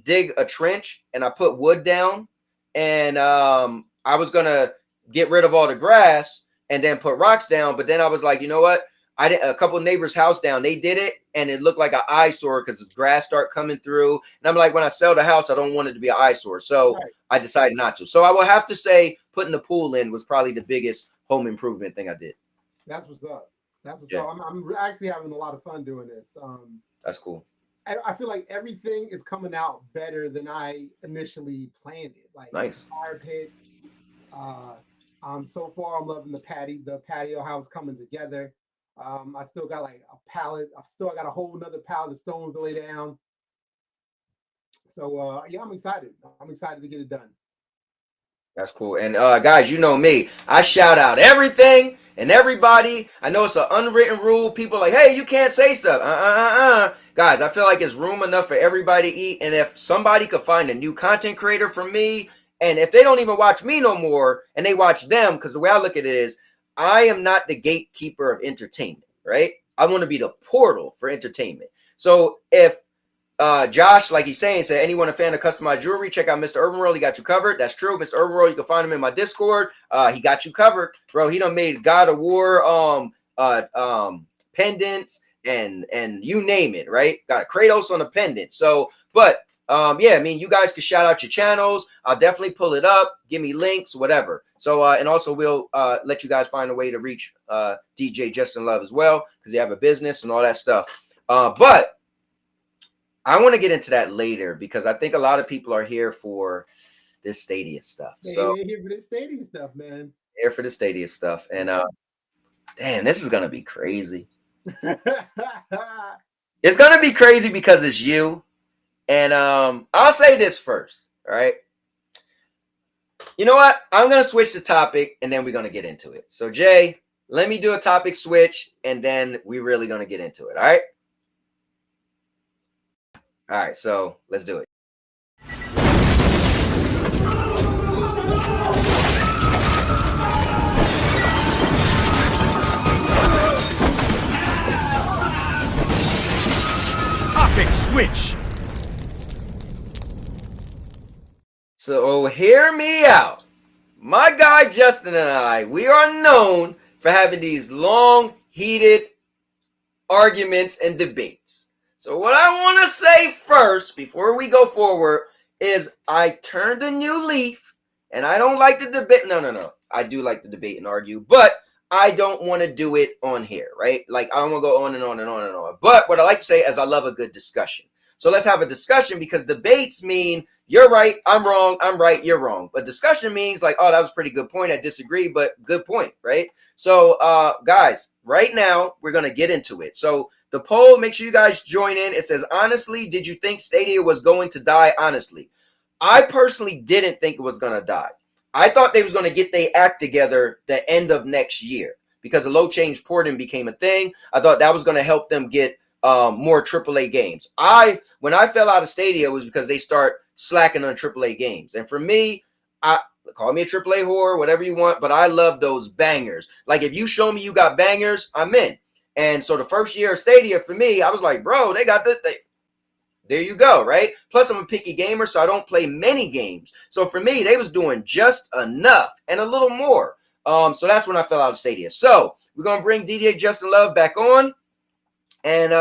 [SPEAKER 2] dig a trench, and I put wood down, and I was gonna get rid of all the grass and then put rocks down. But then I was like, you know what? I did a couple neighbors' house down. They did it, and it looked like an eyesore because the grass started coming through. And I'm like, when I sell the house, I don't want it to be an eyesore. So I decided not to. So I will have to say putting the pool in was probably the biggest home improvement thing I did.
[SPEAKER 4] That's what's up. That's what's up. I'm actually having a lot of fun doing this.
[SPEAKER 2] That's cool.
[SPEAKER 4] I feel like everything is coming out better than I initially planned it. Like
[SPEAKER 2] nice
[SPEAKER 4] fire pit. So far I'm loving the patio house coming together. I still got like a pallet. I got a whole nother pallet of stones to lay down. So yeah, I'm excited. I'm excited to get it done.
[SPEAKER 2] That's cool. And guys, you know me. I shout out everything and everybody. I know it's an unwritten rule. People are like, hey, you can't say stuff. Guys, I feel like it's room enough for everybody to eat. And if somebody could find a new content creator for me, and if they don't even watch me no more and they watch them, because the way I look at it is, I am not the gatekeeper of entertainment, right? I want to be the portal for entertainment. So if Josh, like he's saying, said anyone a fan of customized jewelry, check out Mr. Urban World. He got you covered. That's true. Mr. Urban World, you can find him in my Discord. He got you covered, bro. He done made God of War pendants and you name it, right? Got a Kratos on a pendant. So, but yeah, I mean, you guys can shout out your channels. I'll definitely pull it up. Give me links, whatever. So, and also we'll let you guys find a way to reach DJ Justin Love as well, because they have a business and all that stuff. But I want to get into that later, because I think a lot of people are here for this Stadia stuff. So
[SPEAKER 4] here for this Stadia stuff, man.
[SPEAKER 2] Here for the Stadia stuff. And damn, this is gonna be crazy. It's gonna be crazy because it's you. And I'll say this first, all right? You know what? I'm gonna switch the topic and then we're gonna get into it. So Jay, let me do a topic switch and then we're really gonna get into it. All right. All right, so let's do it.
[SPEAKER 5] Topic switch.
[SPEAKER 2] So hear me out. My guy Justin and I, we are known for having these long, heated arguments and debates. So what I want to say first, before we go forward, is I turned a new leaf, and I don't like the debate. No. I do like to debate and argue, but I don't want to do it on here, right? Like, I don't want to go on and on and on and on. But what I like to say is I love a good discussion. So let's have a discussion, because debates mean you're right, I'm wrong, I'm right, you're wrong. But discussion means like, oh, that was a pretty good point. I disagree, but good point, right? So guys, right now, we're going to get into it. So the poll, make sure you guys join in. It says, honestly, did you think Stadia was going to die? Honestly, I personally didn't think it was going to die. I thought they was going to get their act together the end of next year, because the low change porting became a thing. I thought that was going to help them get more AAA games. When I fell out of Stadia, it was because they start slacking on AAA games. And for me, call me a AAA whore, whatever you want, but I love those bangers. Like, if you show me you got bangers, I'm in. And so the first year of Stadia for me, I was like, bro, they got there you go, right? Plus, I'm a picky gamer, so I don't play many games. So for me, they was doing just enough and a little more. So that's when I fell out of Stadia. So we're going to bring DJ Justin Love back on. And,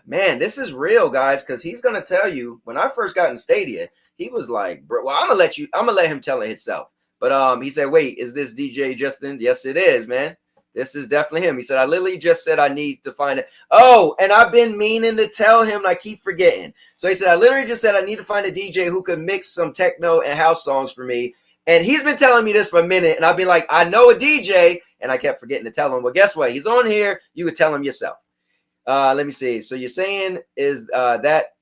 [SPEAKER 2] man, this is real, guys, because he's going to tell you, when I first got in Stadia, he was like, bro, well, I'm going to let him tell it himself. But he said, wait, is this DJ Justin? Yes, it is, man. This is definitely him. He said, I literally just said I need to find it. Oh, and I've been meaning to tell him, and I keep forgetting. So he said, I literally just said I need to find a DJ who could mix some techno and house songs for me. And he's been telling me this for a minute, and I've been like, I know a DJ. and I kept forgetting to tell him. Well, guess what? He's on here. You could tell him yourself. Let me see. So you're saying is that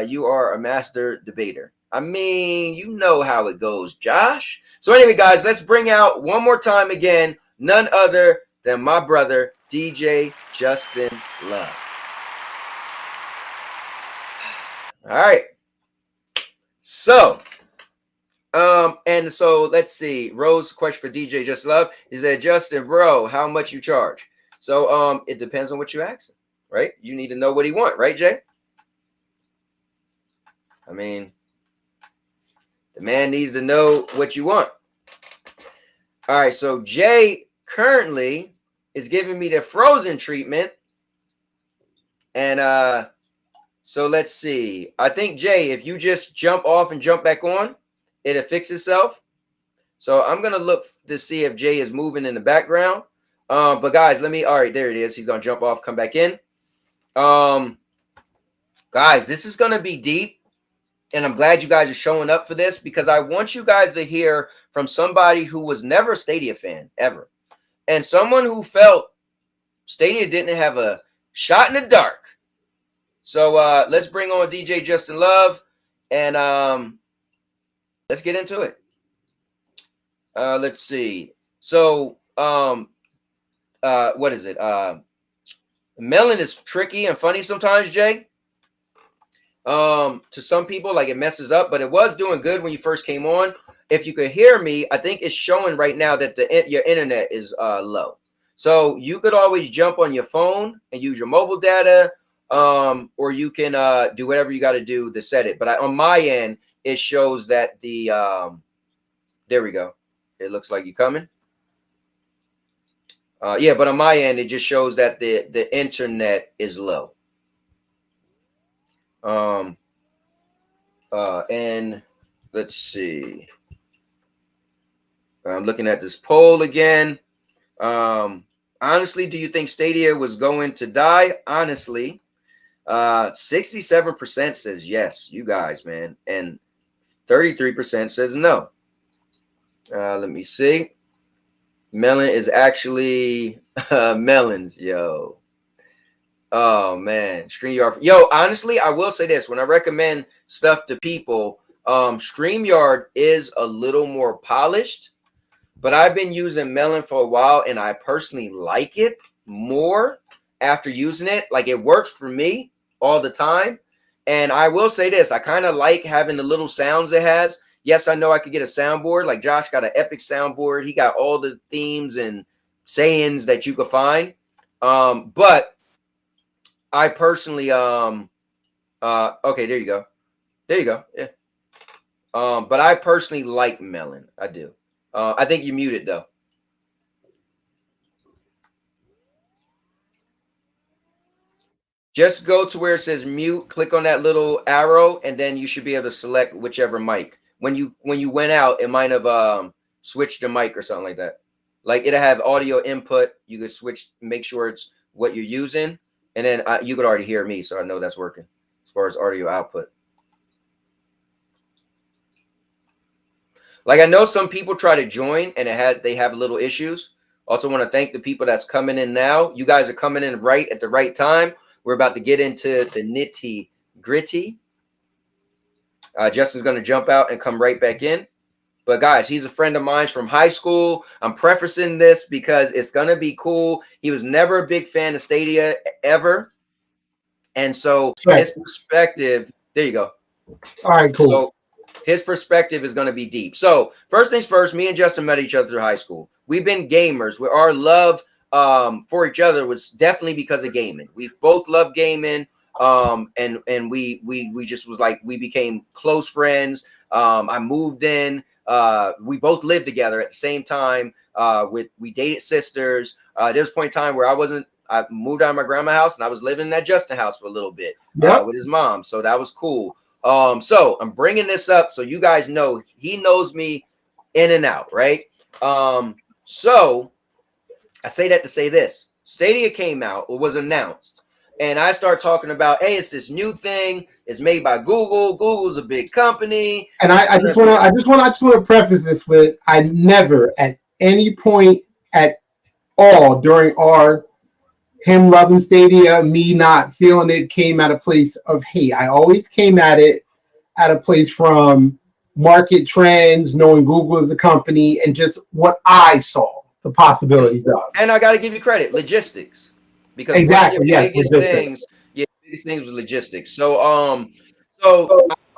[SPEAKER 2] you are a master debater. I mean, you know how it goes, Josh. So anyway, guys, let's bring out one more time again, none other than my brother, DJ Justin Love. All right. So, and so let's see. Rose question for DJ Just Love is that Justin, bro, how much you charge? So, it depends on what you ask him, right? You need to know what he want, right, Jay? I mean, the man needs to know what you want. All right. So Jay currently is giving me the frozen treatment, and so let's see. I think, Jay, if you just jump off and jump back on, it'll fix itself. So I'm going to look to see if Jay is moving in the background. But guys, all right, there it is. He's going to jump off, come back in. Guys, this is going to be deep. And I'm glad you guys are showing up for this because I want you guys to hear from somebody who was never a Stadia fan, ever. And someone who felt Stadia didn't have a shot in the dark. So let's bring on DJ Justin Love and let's get into it. Let's see. So what is it? Melon is tricky and funny sometimes, Jay. To some people, like it messes up, but it was doing good when you first came on. If you could hear me, I think it's showing right now that your internet is low. So you could always jump on your phone and use your mobile data. Or you can do whatever you got to do to set it. But on my end, it shows that the there we go. It looks like you're coming. Yeah, but on my end, it just shows that the internet is low. And let's see. I'm looking at this poll again. Honestly, do you think Stadia was going to die? Honestly. 67% says yes, you guys, man, and 33% says no. Let me see. Melon is actually melons, yo. Oh man, StreamYard. Yo, honestly, I will say this: when I recommend stuff to people, StreamYard is a little more polished, but I've been using Melon for a while, and I personally like it more after using it. Like it works for me all the time. And I will say this, I kind of like having the little sounds it has. Yes, I know I could get a soundboard. Like Josh got an epic soundboard. He got all the themes and sayings that you could find. But I personally, okay, there you go. There you go. Yeah. But I personally like Melon. I do. I think you muted though. Just go to where it says mute, click on that little arrow, and then you should be able to select whichever mic. When you went out, it might have switched the mic or something like that. Like it'll have audio input. You could switch, make sure it's what you're using, and then you could already hear me, so I know that's working as far as audio output. Like I know some people try to join and they have little issues. Also want to thank the people that's coming in now. You guys are coming in right at the right time. We're about to get into the nitty gritty. Justin's going to jump out and come right back in. But guys, he's a friend of mine from high school. I'm prefacing this because it's going to be cool. He was never a big fan of Stadia ever. And so his perspective, there you go.
[SPEAKER 4] All right, cool.
[SPEAKER 2] So his perspective is going to be deep. So first things first, me and Justin met each other through high school. We've been gamers. Our love for each other was definitely because of gaming. We've both loved gaming. And we just was like, we became close friends. I moved in, we both lived together at the same time. We dated sisters. There was a point in time where I moved out of my grandma's house and I was living in that Justin house for a little bit with his mom. So that was cool. So I'm bringing this up so you guys know he knows me in and out, right? So I say that to say this. Stadia came out or was announced. And I start talking about, hey, it's this new thing. It's made by Google. Google's a big company.
[SPEAKER 4] And I just want to preface this with, I never at any point at all during him loving Stadia, me not feeling it, came at a place of hate. I always came at it at a place from market trends, knowing Google as a company, and just what I saw the possibilities of.
[SPEAKER 2] And I got to give you credit, logistics, because
[SPEAKER 4] Exactly.
[SPEAKER 2] one of your biggest things was logistics. So I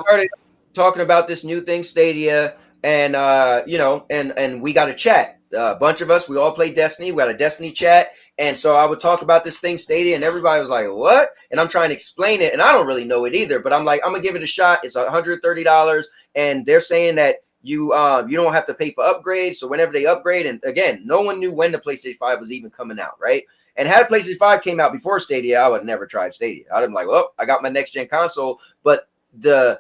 [SPEAKER 2] started talking about this new thing, Stadia, and and we got a chat. A bunch of us, we all play Destiny. We got a Destiny chat, and so I would talk about this thing, Stadia, and everybody was like, "What?" And I'm trying to explain it, and I don't really know it either. But I'm like, I'm gonna give it a shot. It's $130, and they're saying that you don't have to pay for upgrades. So whenever they upgrade, and again, no one knew when the PlayStation 5 was even coming out, right? And had PlayStation 5 came out before Stadia, I would never try Stadia. I'd have been like, well, I got my next gen console, but I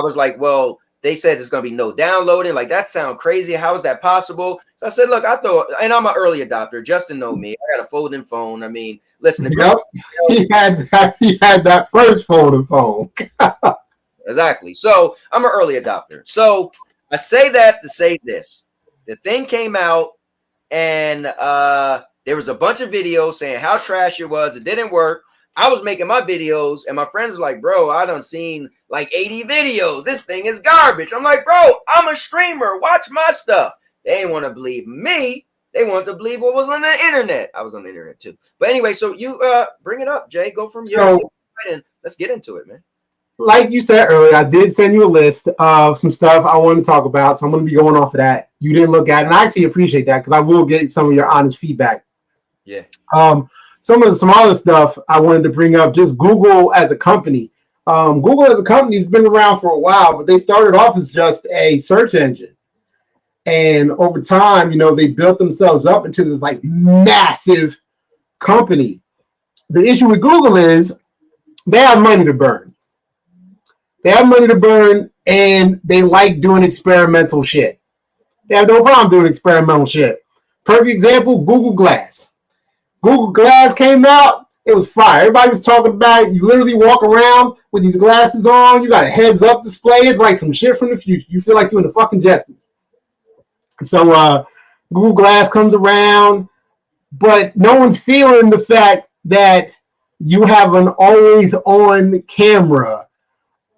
[SPEAKER 2] was like, well, they said there's gonna be no downloading. Like, that sounds crazy. How is that possible? So I said, look, and I'm an early adopter. Justin know me. I got a folding phone. I mean, listen,
[SPEAKER 4] he had that first folding phone.
[SPEAKER 2] Exactly. So I'm an early adopter. So I say that to say this: the thing came out, and there was a bunch of videos saying how trash it was. It didn't work. I was making my videos, and my friends were like, bro, I done seen like 80 videos. This thing is garbage. I'm like, bro, I'm a streamer. Watch my stuff. They didn't want to believe me. They wanted to believe what was on the internet. I was on the internet too. But anyway, so you bring it up, Jay. Go from here and let's get into it, man.
[SPEAKER 4] Like you said earlier, I did send you a list of some stuff I want to talk about, so I'm going to be going off of that. You didn't look at it, and I actually appreciate that because I will get some of your honest feedback.
[SPEAKER 2] Yeah.
[SPEAKER 4] Some other stuff I wanted to bring up, just Google as a company. Google as a company has been around for a while, but they started off as just a search engine. And over time, they built themselves up into this like massive company. The issue with Google is they have money to burn. They have money to burn, and they like doing experimental shit. They have no problem doing experimental shit. Perfect example, Google Glass. Google Glass came out. It was fire. Everybody was talking about it. You literally walk around with these glasses on. You got a heads-up display. It's like some shit from the future. You feel like you're in the fucking Jetsons. So Google Glass comes around, but no one's feeling the fact that you have an always-on camera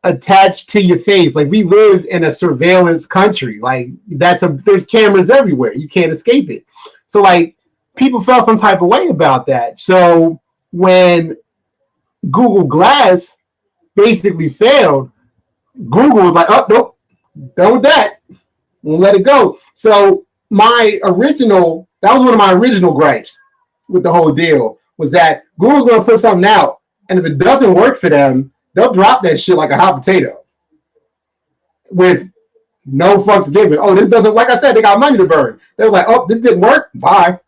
[SPEAKER 4] attached to your face. Like, we live in a surveillance country. Like, there's cameras everywhere. You can't escape it. So, like, people felt some type of way about that. So when Google Glass basically failed, Google was like, oh, nope, done with that. We'll let it go. So that was one of my original gripes with the whole deal, was that Google's going to put something out, and if it doesn't work for them, they'll drop that shit like a hot potato with no fucks given. Oh, this doesn't, like I said, they got money to burn. They were like, oh, this didn't work. Bye.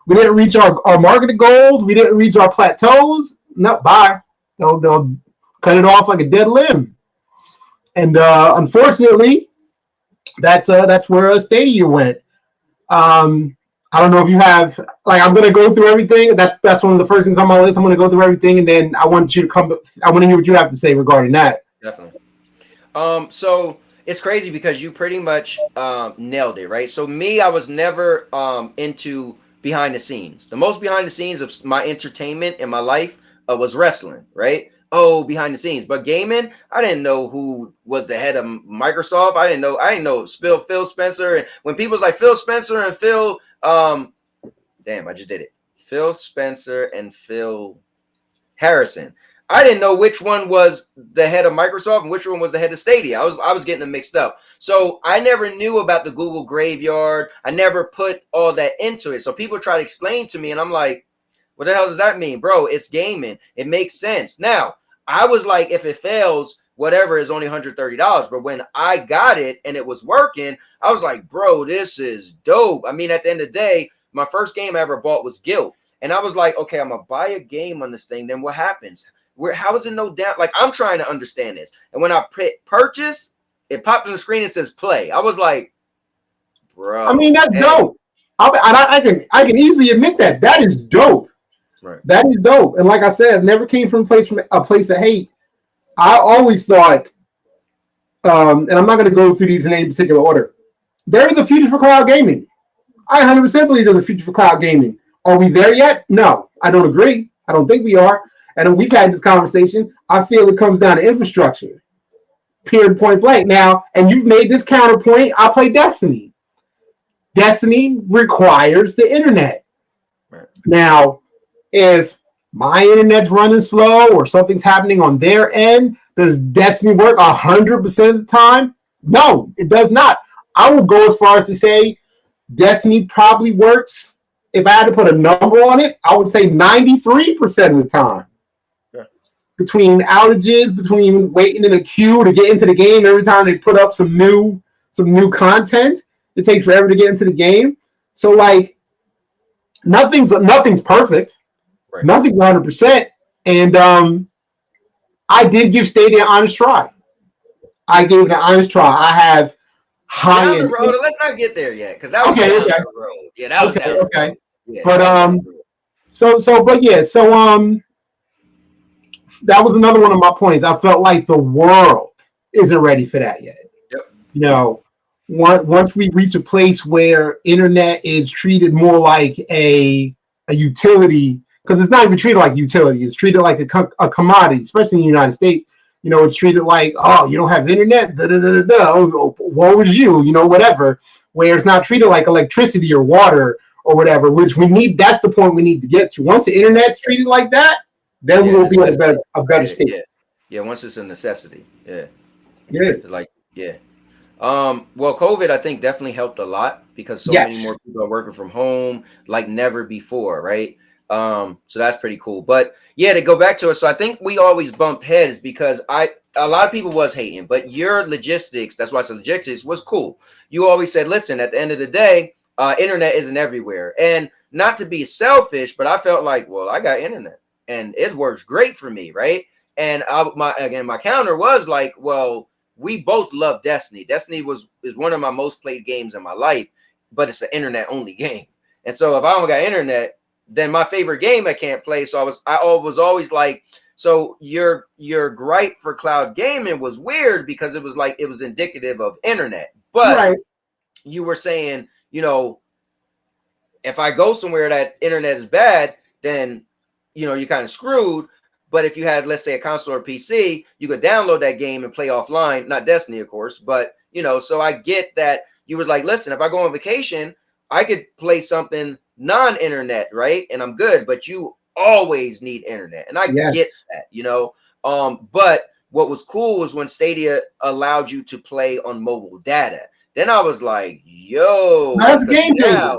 [SPEAKER 4] We didn't reach our marketing goals. We didn't reach our plateaus. No, bye. They'll cut it off like a dead limb. And unfortunately, that's where Stadia went. I don't know if you have, like, I'm gonna go through everything. That's one of the first things on my list. I'm gonna go through everything, and then I want to hear what you have to say regarding that.
[SPEAKER 2] Definitely. So it's crazy because you pretty much nailed it, right? So me, I was never into behind the scenes. The most behind the scenes of my entertainment in my life was wrestling, right? Oh, behind the scenes. But gaming, I didn't know who was the head of Microsoft. I didn't know Phil Spencer. And when people was like Phil Spencer and Phil, damn, I just did it. Phil Spencer and Phil Harrison. I didn't know which one was the head of Microsoft and which one was the head of Stadia. I was getting them mixed up. So I never knew about the Google graveyard. I never put all that into it. So people try to explain to me, and I'm like, what the hell does that mean? Bro, it's gaming. It makes sense. Now, I was like, if it fails, whatever, is only $130. But when I got it and it was working, I was like, bro, this is dope. I mean, at the end of the day, my first game I ever bought was Guild. And I was like, okay, I'm going to buy a game on this thing. Then what happens? How is it no down? Like, I'm trying to understand this. And when I purchase, it popped on the screen and says play. I was like, bro.
[SPEAKER 4] I mean, that's dope. I can easily admit that. That is dope.
[SPEAKER 2] Right.
[SPEAKER 4] That is dope. And like I said, it never came from a place of hate. I always thought, and I'm not going to go through these in any particular order, there is a future for cloud gaming. I 100% believe there's a future for cloud gaming. Are we there yet? No, I don't agree. I don't think we are. And we've had this conversation. I feel it comes down to infrastructure. Period, point blank. Now, and you've made this counterpoint. I play Destiny. Destiny requires the internet.
[SPEAKER 2] Right.
[SPEAKER 4] Now, if my internet's running slow or something's happening on their end, does Destiny work 100% of the time? No, it does not. I will go as far as to say Destiny probably works. If I had to put a number on it, I would say 93% of the time.
[SPEAKER 2] Yeah.
[SPEAKER 4] Between outages, between waiting in a queue to get into the game every time they put up some new content, it takes forever to get into the game. So like nothing's perfect.
[SPEAKER 2] Right.
[SPEAKER 4] Nothing's 100%. And I did give Stadia an honest try. I gave it an honest try. I have high
[SPEAKER 2] end. Let's not get there yet, because that was down the road. Yeah, that was down the road. Yeah,
[SPEAKER 4] but that was another one of my points. I felt like the world isn't ready for that yet.
[SPEAKER 2] Yep.
[SPEAKER 4] You know, once we reach a place where internet is treated more like a utility, because it's not even treated like a utility, it's treated like a commodity, especially in the United States. You know, it's treated like, oh, you don't have internet, woe is you, you know, whatever. Where it's not treated like electricity or water or whatever, which we need. That's the point we need to get to. Once the internet's treated like that, then we will be in a better state.
[SPEAKER 2] Yeah, once it's a necessity. Yeah.
[SPEAKER 4] Well,
[SPEAKER 2] COVID, I think, definitely helped a lot because so many more people are working from home like never before, right? So that's pretty cool. But yeah, to go back to it, so I think we always bumped heads because a lot of people was hating, but your logistics, that's why I said logistics was cool. You always said, listen, at the end of the day, internet isn't everywhere. And not to be selfish, but I felt like, well, I got internet and it works great for me, right? And my counter was like, well, we both love Destiny. Destiny is one of my most played games in my life, but it's an internet only game. And so if I don't got internet, then my favorite game I can't play. So I was always like, so your gripe for cloud gaming was weird because it was like it was indicative of internet. But you were saying, you know, if I go somewhere that internet is bad, then you know you're kind of screwed. But if you had, let's say, a console or PC, you could download that game and play offline. Not Destiny, of course, but you know. So I get that you was like, listen, if I go on vacation, I could play something non-internet, right? And I'm good, but you always need internet. And I get that, you know. But what was cool was when Stadia allowed you to play on mobile data. Then I was like, yo,
[SPEAKER 4] that's a game changer.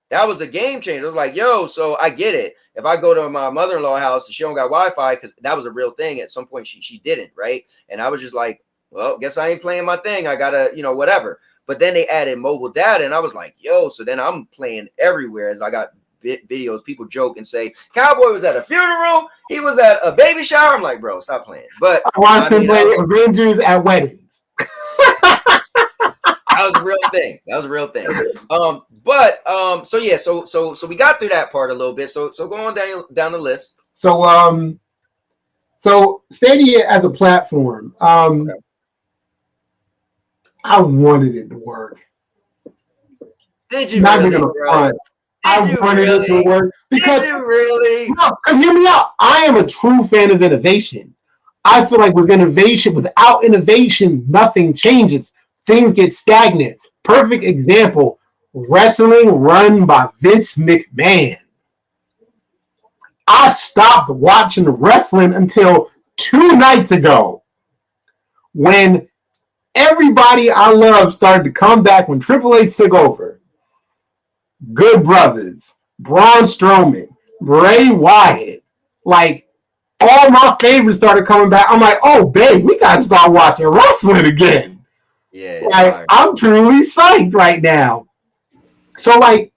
[SPEAKER 2] That was a game changer. I was like, yo, so I get it. If I go to my mother-in-law house and she don't got Wi-Fi, because that was a real thing. At some point she didn't, right? And I was just like, well, guess I ain't playing my thing. I gotta, you know, whatever. But then they added mobile data, and I was like, yo, so then I'm playing everywhere as I got videos. People joke and say, Cowboy was at a funeral. He was at a baby shower. I'm like, bro, stop playing. But
[SPEAKER 4] I watched him play Avengers at weddings.
[SPEAKER 2] That was a real thing. That was a real thing. So yeah, so we got through that part a little bit. So go on down the list.
[SPEAKER 4] So Stadia as a platform, I wanted it to work.
[SPEAKER 2] Did you really, bro?
[SPEAKER 4] I wanted it to work because
[SPEAKER 2] did you really?
[SPEAKER 4] No, because hear me out. I am a true fan of innovation. I feel like with innovation, without innovation, nothing changes. Things get stagnant. Perfect example, wrestling run by Vince McMahon. I stopped watching wrestling until 2 nights ago when everybody I love started to come back when Triple H took over. Good Brothers, Braun Strowman, Bray Wyatt, like all my favorites started coming back. I'm like, oh, babe, we got to start watching wrestling again.
[SPEAKER 2] Yeah,
[SPEAKER 4] like I'm truly psyched right now. So like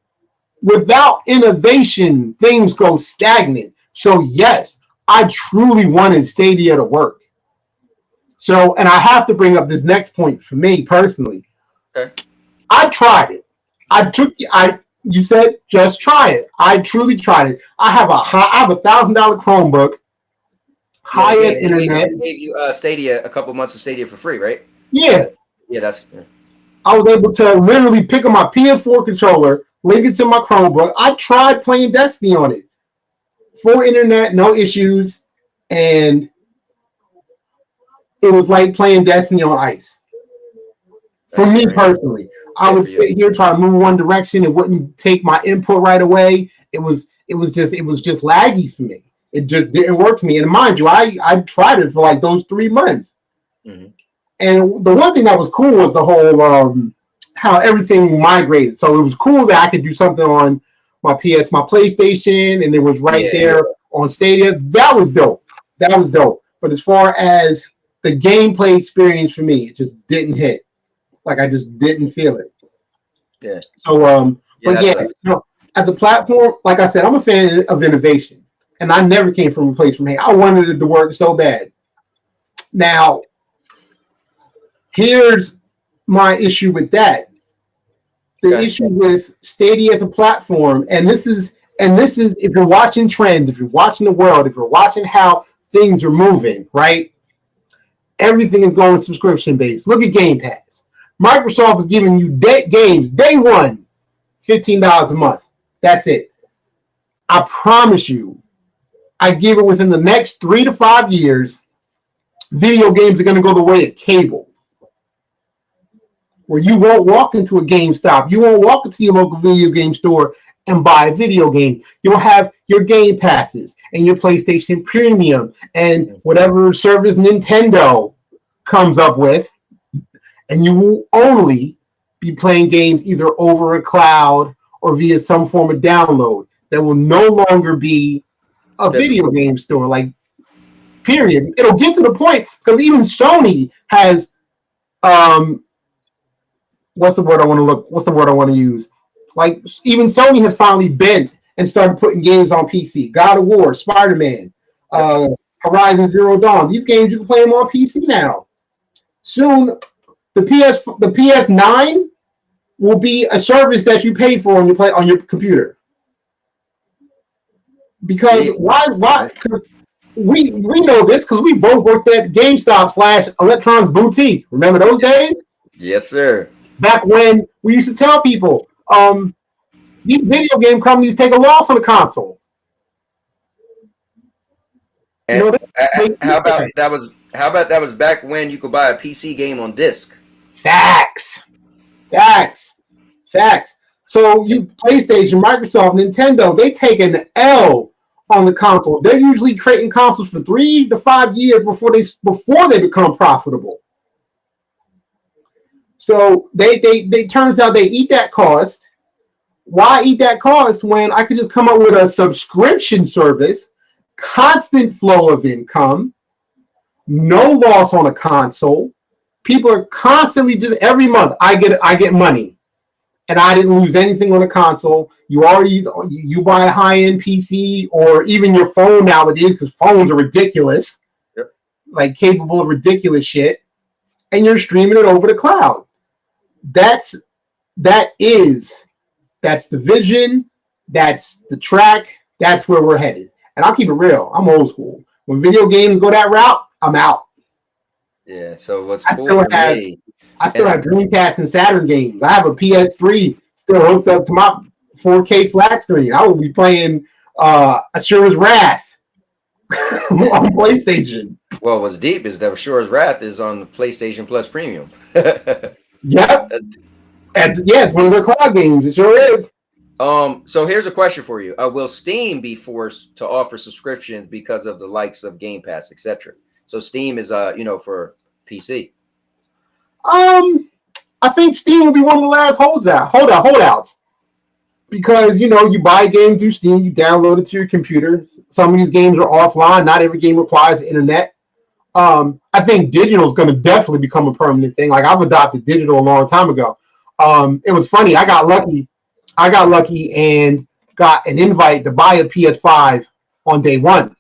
[SPEAKER 4] without innovation, things go stagnant. So yes, I truly wanted Stadia to work. So, and I have to bring up this next point for me personally.
[SPEAKER 2] Okay.
[SPEAKER 4] I tried it. You said just try it. I truly tried it. I have $1,000 Chromebook, high-end internet.
[SPEAKER 2] They gave you Stadia, a couple months of Stadia for free, right?
[SPEAKER 4] Yeah.
[SPEAKER 2] Yeah, that's.
[SPEAKER 4] I was able to literally pick up my PS4 controller, link it to my Chromebook. I tried playing Destiny on it. Full internet, no issues, and it was like playing Destiny on ice. For me personally, I would sit here, try to move one direction, it wouldn't take my input right away. It was just laggy for me. It just didn't work for me. And mind you, I tried it for like those 3 months. Mm-hmm. And the one thing that was cool was the whole how everything migrated. So it was cool that I could do something on my PlayStation, and it was right there on Stadia. That was dope. But as far as the gameplay experience for me, it just didn't hit. Like I just didn't feel it.
[SPEAKER 2] Yeah.
[SPEAKER 4] So as a platform, like I said, I'm a fan of innovation, and I never came from a place from here. I wanted it to work so bad. Now, here's my issue with that. The issue with Stadia as a platform, and this is if you're watching trends, if you're watching the world, if you're watching how things are moving, right? Everything is going subscription based. Look at Game Pass. Microsoft is giving you games day one, $15 a month. That's it. I promise you, I give it within the next 3 to 5 years, video games are going to go the way of cable. Where you won't walk into a GameStop, you won't walk into your local video game store and buy a video game. You'll have your Game Passes and your PlayStation Premium and whatever service Nintendo comes up with, and you will only be playing games either over a cloud or via some form of download. There will no longer be a video game store, like, period. It'll get to the point, because even Sony has what's the word I want to use? Like, even Sony has finally bent and started putting games on PC. God of War, Spider-Man, Horizon Zero Dawn. These games, you can play them on PC now. Soon, the PS9 will be a service that you pay for when you play on your computer. Because why? Because we know this because we both worked at GameStop / Electronics Boutique. Remember those days?
[SPEAKER 2] Yes, sir. Back
[SPEAKER 4] when we used to tell people, these video game companies take a loss on the console.
[SPEAKER 2] And how about that was back when you could buy a PC game on disc?
[SPEAKER 4] Facts. So you PlayStation, Microsoft, Nintendo, they take an L on the console. They're usually creating consoles for 3 to 5 years before they become profitable. So they turns out they eat that cost. Why eat that cost when I could just come up with a subscription service, constant flow of income, no loss on a console. People are constantly just every month I get money, and I didn't lose anything on a console. You buy a high-end PC or even your phone nowadays, because phones are ridiculous, like capable of ridiculous shit, and you're streaming it over the cloud. That's the vision. That's the track. That's where we're headed. And I'll keep it real. I'm old school. When video games go that route, I'm out.
[SPEAKER 2] Yeah. So what's
[SPEAKER 4] I
[SPEAKER 2] cool
[SPEAKER 4] still
[SPEAKER 2] for me?
[SPEAKER 4] I still have Dreamcast and Saturn games. I have a PS3 still hooked up to my 4K flat screen. I will be playing Asura's Wrath on PlayStation.
[SPEAKER 2] Well, what's deep is that Asura's Wrath is on the PlayStation Plus Premium.
[SPEAKER 4] Yep. It's one of their cloud games. It sure is.
[SPEAKER 2] So here's a question for you. Will Steam be forced to offer subscriptions because of the likes of Game Pass, etc.? So Steam is for PC.
[SPEAKER 4] I think Steam will be one of the last holdouts. Because you buy a game through Steam, you download it to your computer. Some of these games are offline. Not every game requires the internet. I think digital is going to definitely become a permanent thing. Like, I've adopted digital a long time ago. It was funny. I got lucky and got an invite to buy a PS5 on day one.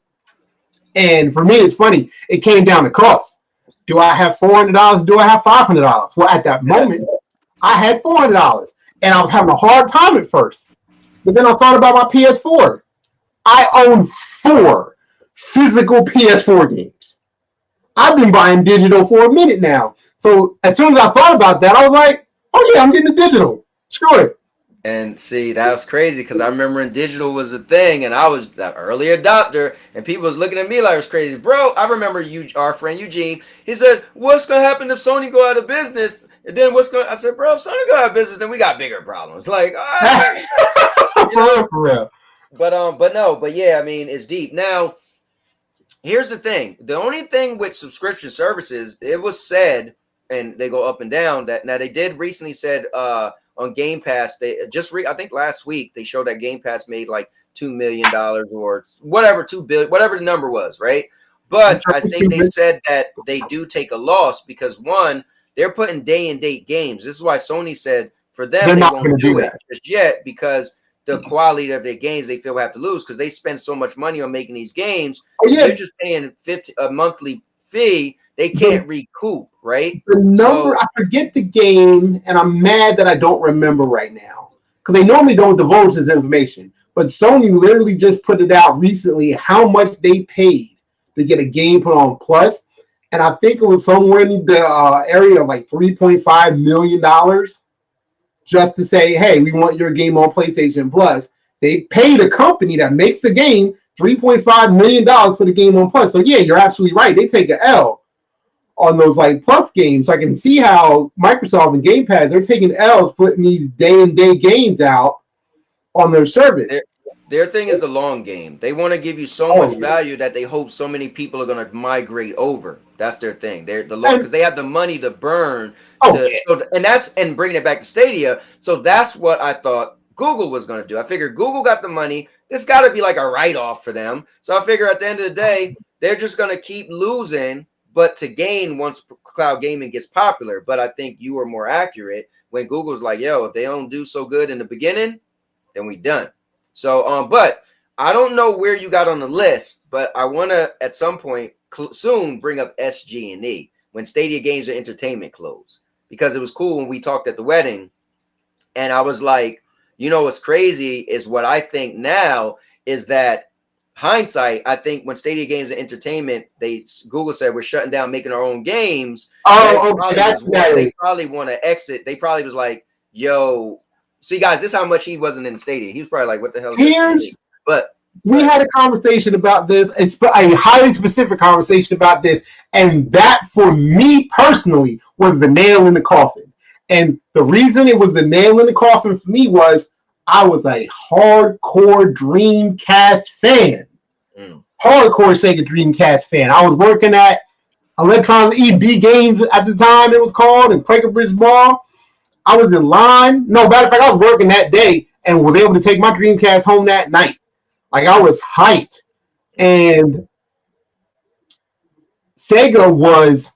[SPEAKER 4] And for me, it's funny. It came down to cost. Do I have $400? Do I have $500? Well, at that moment, I had $400, and I was having a hard time at first. But then I thought about my PS4. I own 4 physical PS4 games. I've been buying digital for a minute now. So as soon as I thought about that, I was like, oh yeah, I'm getting the digital. Screw it.
[SPEAKER 2] And see, that was crazy because I remember when digital was a thing, and I was the early adopter, and people was looking at me like I was crazy, bro. I remember you, our friend Eugene. He said, "What's gonna happen if Sony go out of business?" And then what's going? I said, "Bro, if Sony go out of business, then we got bigger problems." Like, all right,
[SPEAKER 4] For real.
[SPEAKER 2] but yeah, I mean, it's deep. Now, here's the thing: the only thing with subscription services, it was said, and they go up and down. That now they did recently said, on Game Pass, they just I think last week they showed that Game Pass made like $2 million or whatever, 2 billion, whatever the number was, right? But I think they said that they do take a loss because one, they're putting day and date games. This is why Sony said for them they won't do it just yet because the quality of their games they feel have to lose because they spend so much money on making these games. They're just paying a monthly fee. They can't recoup, right?
[SPEAKER 4] The number, I forget the game, and I'm mad that I don't remember right now because they normally don't divulge this information. But Sony literally just put it out recently how much they paid to get a game put on Plus, and I think it was somewhere in the area of like $3.5 million just to say, hey, we want your game on PlayStation Plus. They paid a company that makes the game $3.5 million for the game on Plus. So yeah, you're absolutely right. They take an L on those like Plus games. So I can see how Microsoft and Game Pass, they're taking L's putting these day and day games out on their service.
[SPEAKER 2] Their thing is the long game. They want to give you so much value that they hope so many people are going to migrate over. That's their thing. They're the long because they have the money to burn. And bringing it back to Stadia. So that's what I thought Google was going to do. I figured Google got the money. This got to be like a write-off for them. So I figure at the end of the day, they're just going to keep losing, but to gain once cloud gaming gets popular. But I think you were more accurate when Google's like, yo, if they don't do so good in the beginning, then we done. So, but I don't know where you got on the list, but I want to at some point soon bring up SG&E when Stadia Games and Entertainment closed because it was cool when we talked at the wedding. And I was like, you know, what's crazy is what I think now is that hindsight, I think when Stadia Games and Entertainment, Google said we're shutting down making our own games. They probably want to exit. They probably was like, yo, see, guys, this is how much he wasn't in the Stadia. He was probably like, what the hell is this?
[SPEAKER 4] We had a conversation about this. It's a highly specific conversation about this. And that, for me personally, was the nail in the coffin. And the reason it was the nail in the coffin for me was I was a hardcore Dreamcast fan. Hardcore Sega Dreamcast fan. I was working at Electronic EB Games at the time it was called, in Quaker Bridge Mall. I was in line. No, matter of fact, I was working that day and was able to take my Dreamcast home that night. Like, I was hyped. And Sega was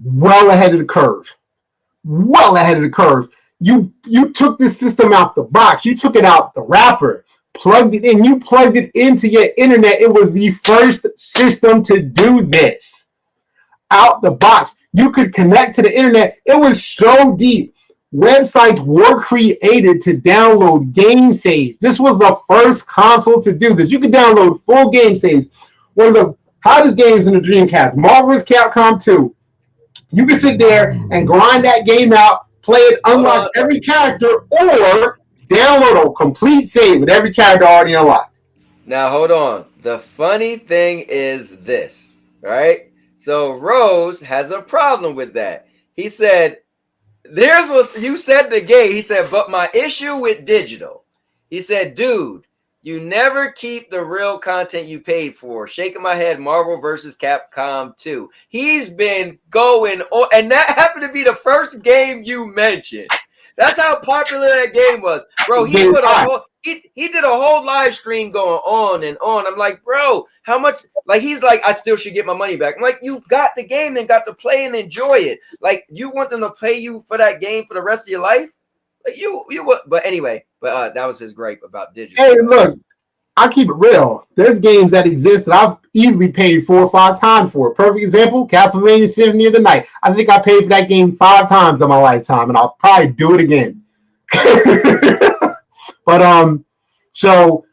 [SPEAKER 4] well ahead of the curve. Well ahead of the curve. You took this system out the box. You took it out the wrapper, plugged it in. You plugged it into your internet. It was the first system to do this. Out the box. You could connect to the internet. It was so deep. Websites were created to download game saves. This was the first console to do this. You could download full game saves. One of the hottest games in the Dreamcast, Marvel vs. Capcom 2. You can sit there and grind that game out, play it, unlock every character, or download a complete save with every character already unlocked.
[SPEAKER 2] Now, hold on. The funny thing is this, right? So Rose has a problem with that. He said, there's what you said the game. He said, but my issue with digital, he said, dude, you never keep the real content you paid for. Shaking my head, Marvel versus Capcom 2. He's been going on, and that happened to be the first game you mentioned. That's how popular that game was. Bro, he did a whole live stream going on and on. I'm like, bro, how much? Like, he's like, I still should get my money back. I'm like, you got the game and got to play and enjoy it. Like, you want them to pay you for that game for the rest of your life? Like, you would. But anyway, that was his gripe about digital.
[SPEAKER 4] Hey, look, I'll keep it real. There's games that exist that I've easily paid 4 or 5 times for. Perfect example, Castlevania Symphony of the Night. I think I paid for that game 5 times in my lifetime, and I'll probably do it again. But so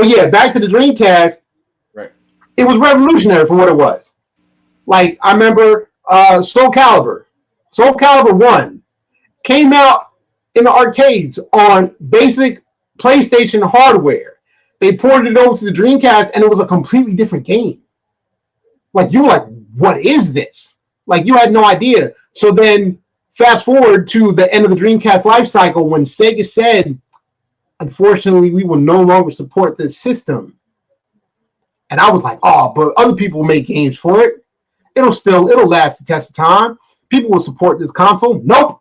[SPEAKER 4] yeah, back to the Dreamcast.
[SPEAKER 2] Right.
[SPEAKER 4] It was revolutionary for what it was. Like, I remember Soul Calibur. Soul Calibur 1 came out in the arcades on basic PlayStation hardware. They ported it over to the Dreamcast, and it was a completely different game. Like, you were like, what is this? Like, you had no idea. So then, fast forward to the end of the Dreamcast life cycle when Sega said, unfortunately, we will no longer support this system. And I was like, oh, but other people make games for it. It'll last the test of time. People will support this console. Nope.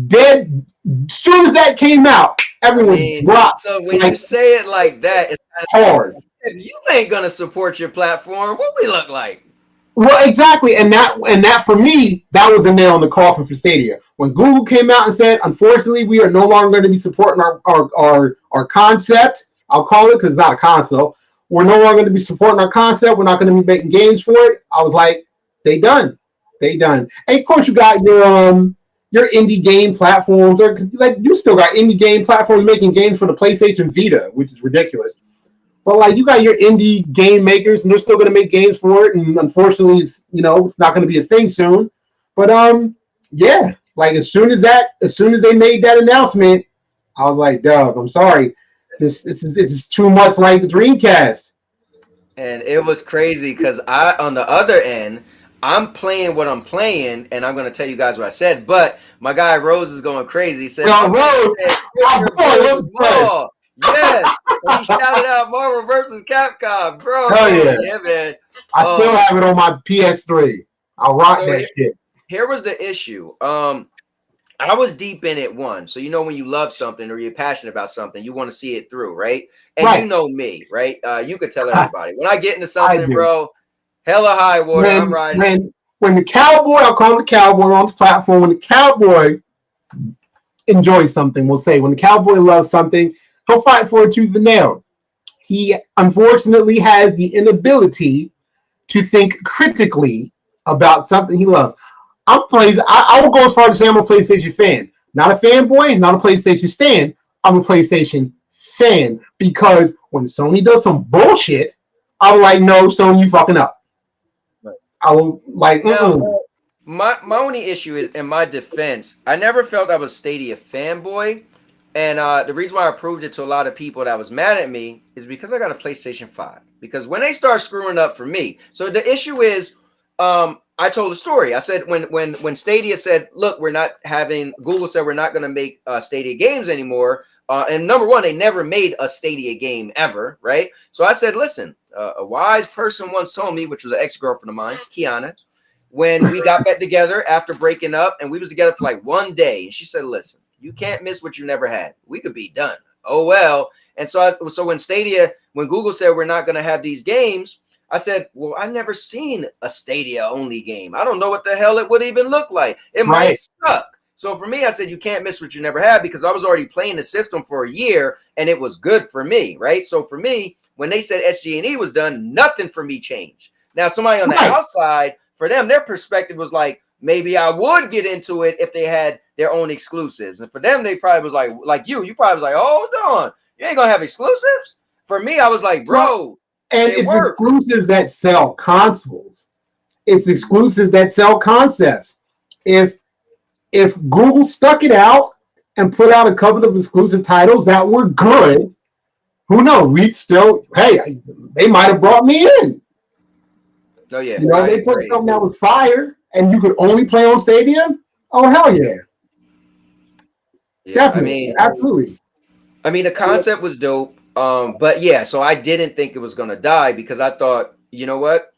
[SPEAKER 4] Dead. As soon as that came out, everyone dropped.
[SPEAKER 2] So when you say it like that, it's kind of
[SPEAKER 4] hard.
[SPEAKER 2] If you ain't gonna support your platform, what we look like?
[SPEAKER 4] Well, exactly, and that for me, that was the nail in the coffin for Stadia. When Google came out and said, unfortunately, we are no longer going to be supporting our concept. I'll call it, because it's not a console. We're no longer going to be supporting our concept. We're not going to be making games for it. I was like, they done. And of course, you got your indie game platforms. Like, you still got indie game platforms making games for the PlayStation Vita, which is ridiculous. But like, you got your indie game makers, and they're still going to make games for it. And unfortunately, it's not going to be a thing soon. But yeah, like as soon as they made that announcement, I was like, Doug, I'm sorry, this is too much like the Dreamcast.
[SPEAKER 2] And it was crazy because on the other end, I'm playing what I'm playing, and I'm going to tell you guys what I said. But my guy Rose is going crazy. He said,
[SPEAKER 4] Rose,
[SPEAKER 2] yes, and he shouted out Marvel versus Capcom, bro.
[SPEAKER 4] Hell
[SPEAKER 2] yeah, man.
[SPEAKER 4] I still have it on my PS3. I'll rock that shit.
[SPEAKER 2] Here was the issue. I was deep in it once. So when you love something or you're passionate about something, you want to see it through, right? And you know me, right? You could tell everybody. When I get into something, bro, hella high water, I'm riding.
[SPEAKER 4] When the cowboy, I'll call him the cowboy on the platform, when the cowboy enjoys something, we'll say, when the cowboy loves something, he'll fight for it tooth and nail. He unfortunately has the inability to think critically about something he loves. I will go as far as to say I'm a PlayStation fan. Not a fanboy, not a PlayStation stan. I'm a PlayStation fan because when Sony does some bullshit, I'm like, no, Sony, you fucking up. Right. I will like.
[SPEAKER 2] My only issue is, in my defense, I never felt I was Stadia fanboy. And the reason why I proved it to a lot of people that was mad at me is because I got a PlayStation 5. Because when they start screwing up for me, so the issue is, I told a story. I said when Stadia said, look, Google said we're not going to make Stadia games anymore. And number one, they never made a Stadia game ever, right? So I said, listen, a wise person once told me, which was an ex-girlfriend of mine, Kiana, when we got back together after breaking up, and we was together for like one day, and she said, listen, you can't miss what you never had. We could be done. Oh, well. And so when Google said we're not going to have these games, I said, well, I've never seen a Stadia only game. I don't know what the hell it would even look like. It might suck. So for me, I said, you can't miss what you never had, because I was already playing the system for a year and it was good for me. Right. So for me, when they said SG&E was done, nothing for me changed. Now, somebody on the outside, for them, their perspective was like, maybe I would get into it if they had their own exclusives. And for them, they probably was like you probably was like, hold on, you ain't gonna have exclusives? For me, I was like, bro.
[SPEAKER 4] And it's exclusives that sell consoles. It's exclusives that sell concepts. If Google stuck it out and put out a couple of exclusive titles that were good, who knows? We'd still, they might have brought me in.
[SPEAKER 2] Oh yeah,
[SPEAKER 4] they put something that was fire and you could only play on Stadia. Oh hell yeah, definitely, absolutely.
[SPEAKER 2] I mean, the concept was dope. But yeah, so I didn't think it was gonna die because I thought, you know what?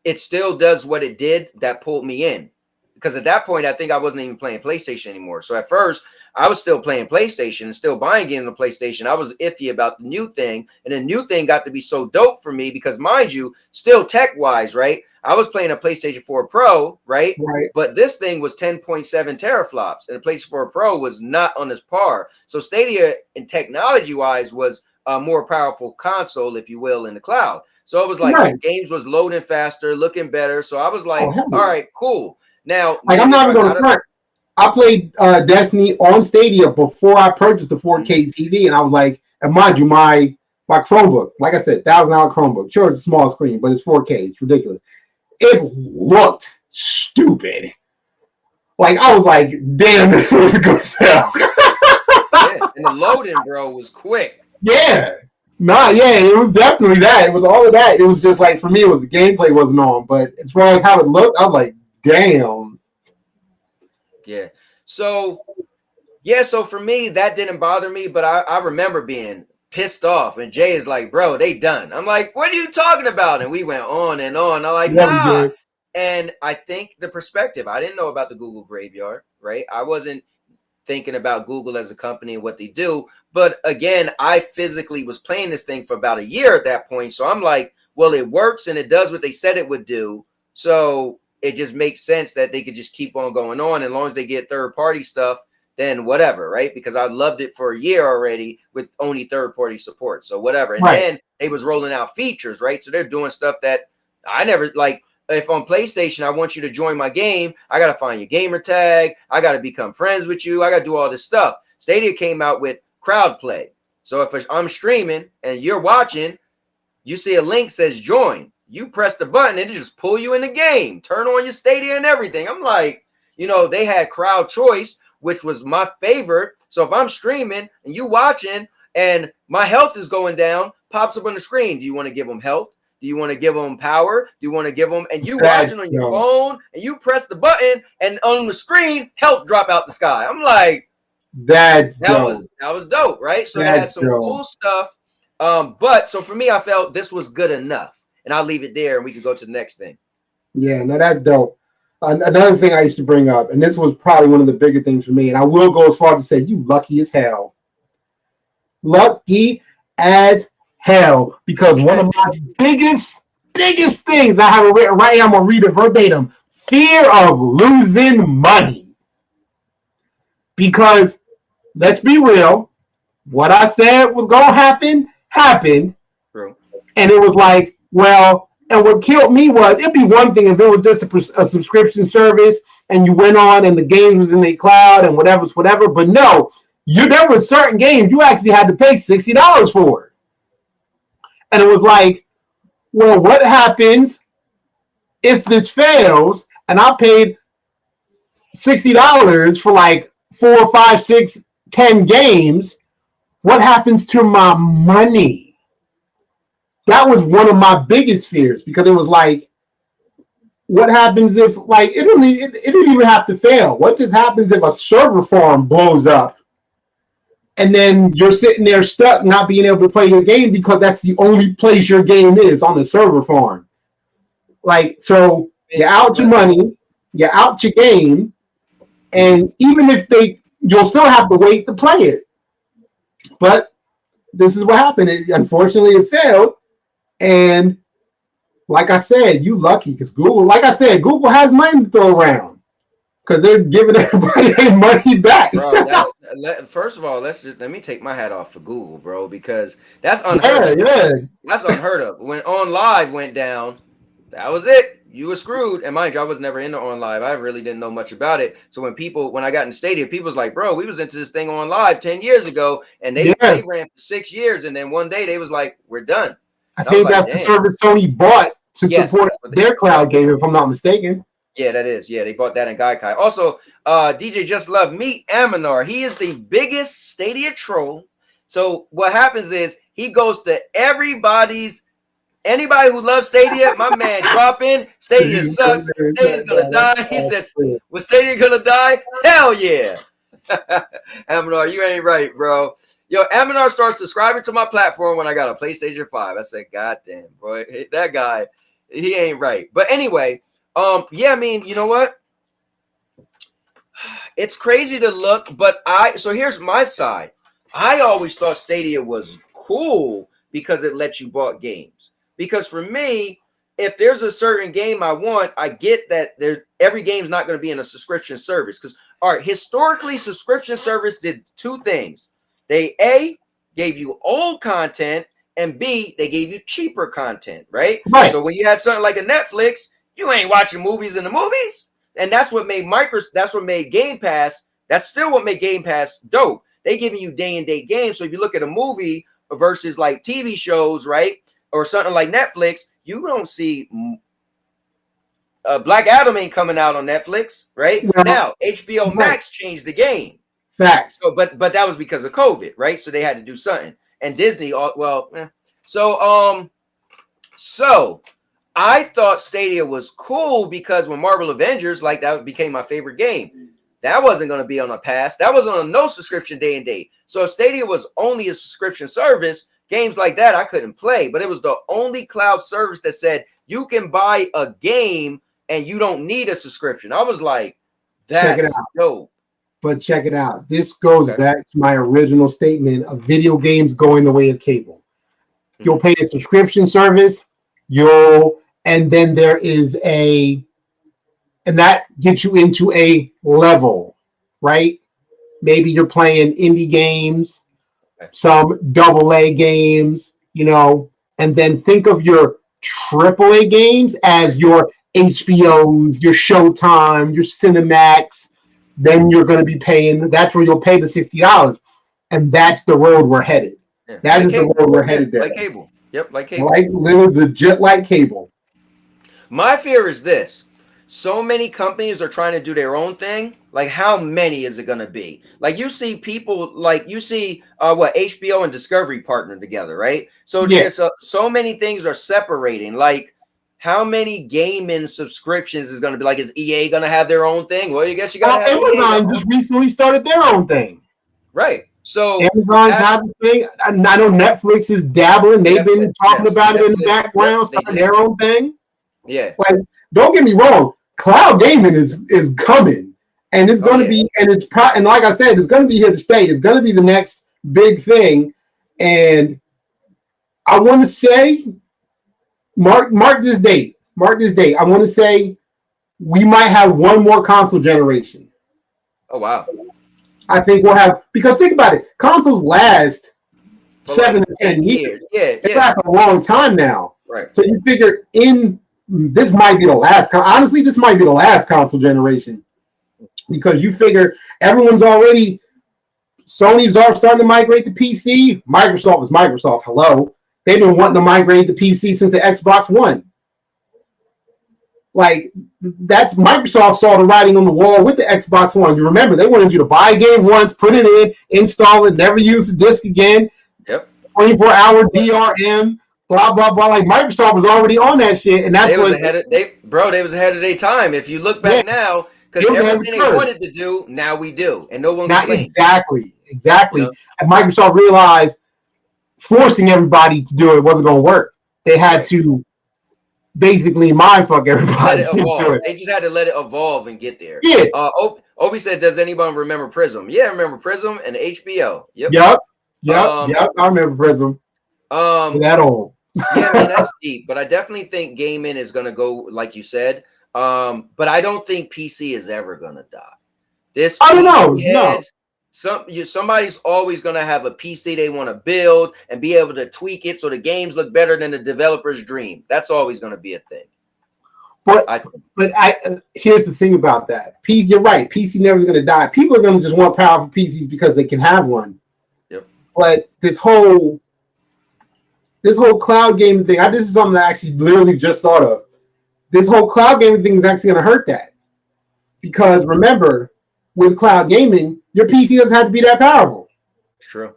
[SPEAKER 2] It still does what it did that pulled me in. Because at that point, I think I wasn't even playing PlayStation anymore. So at first, I was still playing PlayStation and still buying games on PlayStation. I was iffy about the new thing. And the new thing got to be so dope for me because, mind you, still tech-wise, right? I was playing a PlayStation 4 Pro, right? But this thing was 10.7 teraflops. And the PlayStation 4 Pro was not on this par. So Stadia, in technology-wise, was a more powerful console, if you will, in the cloud. So it was like games was loading faster, looking better. So I was like, all right, cool. Now,
[SPEAKER 4] like, I'm not even going to front. I played Destiny on Stadia before I purchased the 4K TV, and I was like, and mind you, my Chromebook, like I said, $1,000 Chromebook. Sure, it's a small screen, but it's 4K. It's ridiculous. It looked stupid. Like I was like, damn, this was a good sell.
[SPEAKER 2] Yeah, and the loading, bro, was quick.
[SPEAKER 4] Yeah. Nah, yeah, it was definitely that. It was all of that. It was just like for me, it was the gameplay wasn't on, but as far as how it looked, I was like, damn.
[SPEAKER 2] Yeah. So yeah, so for me, that didn't bother me, but I remember being pissed off. And Jay is like, bro, they done. I'm like, what are you talking about? And we went on and on. I'm like,
[SPEAKER 4] Yeah, we
[SPEAKER 2] nah.
[SPEAKER 4] did.
[SPEAKER 2] And I think the perspective, I didn't know about the Google graveyard, right? I wasn't thinking about Google as a company and what they do. But again, I physically was playing this thing for about a year at that point. So I'm like, well, it works and it does what they said it would do. So it just makes sense that they could just keep on going on. As long as they get third party stuff, then whatever, right? Because I loved it for a year already with only third party support. So whatever. And then they was rolling out features, right? So they're doing stuff that I never like. If on PlayStation, I want you to join my game, I got to find your gamer tag. I got to become friends with you. I got to do all this stuff. Stadia came out with crowd play. So if I'm streaming and you're watching, you see a link says join. You press the button, it just pull you in the game. Turn on your Stadia and everything. I'm like, they had crowd choice, which was my favorite. So if I'm streaming and you watching and my health is going down, pops up on the screen. Do you want to give them health? Do you want to give them power? Do you want to give them, and you watching on your phone and you press the button and on the screen, health drop out the sky. I'm like, that was dope, right? So they had some cool stuff. But so for me, I felt this was good enough, and I'll leave it there and we can go to the next thing.
[SPEAKER 4] Yeah, no, that's dope. Another thing I used to bring up, and this was probably one of the bigger things for me, and I will go as far as to say, you lucky as hell. Lucky as hell, because one of my biggest things I have written right here, I'm gonna read it verbatim: fear of losing money. Because let's be real, what I said was gonna happen happened.
[SPEAKER 2] True.
[SPEAKER 4] And it was like, well, and what killed me was it'd be one thing if it was just a subscription service and you went on and the game was in the cloud and whatever, but no, there were certain games you actually had to pay $60 for. And it was like, well, what happens if this fails and I paid $60 for like 4, 5, 6, 10 games? What happens to my money? That was one of my biggest fears, because it was like, what happens if, like, it didn't even have to fail. What just happens if a server farm blows up and then you're sitting there stuck not being able to play your game because that's the only place your game is, on the server farm? Like, so you're out your money, you're out your game, and even if you'll still have to wait to play it. But this is what happened. Unfortunately, it failed. And like I said, you lucky, because Google has money to throw around, because they're giving everybody their money back.
[SPEAKER 2] Bro, first of all, let me take my hat off for Google, bro, because that's unheard of.
[SPEAKER 4] Yeah.
[SPEAKER 2] That's unheard of. When On Live went down, that was it. You were screwed. And mind you, I was never into On Live. I really didn't know much about it. So when I got in Stadia, people was like, bro, we was into this thing On Live 10 years ago, and they ran for 6 years, and then one day they was like, we're done.
[SPEAKER 4] I think that's the service Sony bought to support their cloud game, if I'm not mistaken.
[SPEAKER 2] Yeah, that is. Yeah, they bought that in Gaikai. Also, DJ Just Love, meet Aminar. He is the biggest Stadia troll. So what happens is he goes to anybody who loves Stadia, my man, drop in. Stadia sucks. Stadia's gonna die. He says, was Stadia gonna die? Hell yeah. Aminar, you ain't right, bro. Yo, Aminar starts subscribing to my platform when I got a PlayStation 5. I said, God damn, bro. That guy, he ain't right. But anyway, yeah, I mean, you know what? It's crazy to look, but so here's my side. I always thought Stadia was cool because it lets you bought games. Because for me, if there's a certain game I want, I get that every game's not going to be in a subscription service. Because, all right, historically, subscription service did two things. They, A, gave you old content, and B, they gave you cheaper content, right? So when you had something like a Netflix, you ain't watching movies in the movies. And that's what made Game Pass. That's still what made Game Pass dope. They giving you day and date games. So if you look at a movie versus like TV shows, right, or something like Netflix, you don't see Black Adam ain't coming out on Netflix, right?
[SPEAKER 4] Well,
[SPEAKER 2] Now HBO Max changed the game.
[SPEAKER 4] Facts.
[SPEAKER 2] So, but that was because of COVID, right? So they had to do something. And Disney, So I thought Stadia was cool because when Marvel Avengers, like that became my favorite game. That wasn't going to be on a pass. That was on a no subscription day and date. So if Stadia was only a subscription service, games like that I couldn't play. But it was the only cloud service that said you can buy a game and you don't need a subscription. I was like, that's dope.
[SPEAKER 4] But check it out. This goes back to my original statement of video games going the way of cable. You'll pay a subscription service, and then there is and that gets you into a level, right? Maybe you're playing indie games, some AA games, and then think of your AAA games as your HBOs, your Showtime, your Cinemax. Then you're going to be paying, that's where you'll pay the $60. And that's the road we're headed.
[SPEAKER 2] Yeah.
[SPEAKER 4] That is the road we're headed there.
[SPEAKER 2] Like cable. Yep, like cable.
[SPEAKER 4] Like legit like cable.
[SPEAKER 2] My fear is this. So many companies are trying to do their own thing. Like, how many is it going to be? Like, you see people, HBO and Discovery partner together, right? So there's so many things are separating. Like, how many gaming subscriptions is going to be? Like, is EA going to have their own thing? Well, I guess you got to have
[SPEAKER 4] Amazon just recently started their own thing.
[SPEAKER 2] Right. So
[SPEAKER 4] Amazon's having a thing. I know Netflix is dabbling. They've been talking about it in the background, starting their own thing.
[SPEAKER 2] Yeah.
[SPEAKER 4] Like, don't get me wrong. Cloud gaming is coming, and it's going to be, and like I said, it's going to be here to stay. It's going to be the next big thing, and I want to say, mark this date. Mark this date. I want to say we might have one more console generation.
[SPEAKER 2] Oh wow!
[SPEAKER 4] I think we'll have, because think about it, consoles last 7 to 10 years.
[SPEAKER 2] Yeah,
[SPEAKER 4] they last a long time now.
[SPEAKER 2] Right.
[SPEAKER 4] So you figure this might be the last. Honestly, this might be the last console generation, because you figure everyone's already. Sony's are starting to migrate to PC. Microsoft is Microsoft. Hello, they've been wanting to migrate to PC since the Xbox One. Like, that's Microsoft saw the writing on the wall with the Xbox One. You remember they wanted you to buy a game once, put it in, install it, never use the disc again.
[SPEAKER 2] Yep.
[SPEAKER 4] 24-hour DRM. Blah blah blah. Like, Microsoft was already on that shit, and that's
[SPEAKER 2] they was ahead of their time. If you look back now, because everything they wanted to do, now we do, and no one complains.
[SPEAKER 4] Exactly. And Microsoft realized forcing everybody to do it wasn't going to work. They had to basically mindfuck everybody.
[SPEAKER 2] Let it evolve. They just had to let it evolve and get there.
[SPEAKER 4] Yeah.
[SPEAKER 2] Obi said, "Does anyone remember Prism?" Yeah, I remember Prism and HBO. Yep.
[SPEAKER 4] I remember Prism. That old.
[SPEAKER 2] Yeah, man, that's deep. But I definitely think gaming is gonna go like you said. But I don't think PC is ever gonna die.
[SPEAKER 4] I don't know. No.
[SPEAKER 2] Somebody's always gonna have a PC they want to build and be able to tweak it so the games look better than the developer's dream. That's always gonna be a thing.
[SPEAKER 4] But here's the thing about that. You're right. PC never is gonna die. People are gonna just want powerful PCs because they can have one.
[SPEAKER 2] Yep.
[SPEAKER 4] But this whole cloud gaming thing, this is something I actually literally just thought of. This whole cloud gaming thing is actually going to hurt that. Because remember, with cloud gaming, your PC doesn't have to be that powerful.
[SPEAKER 2] True.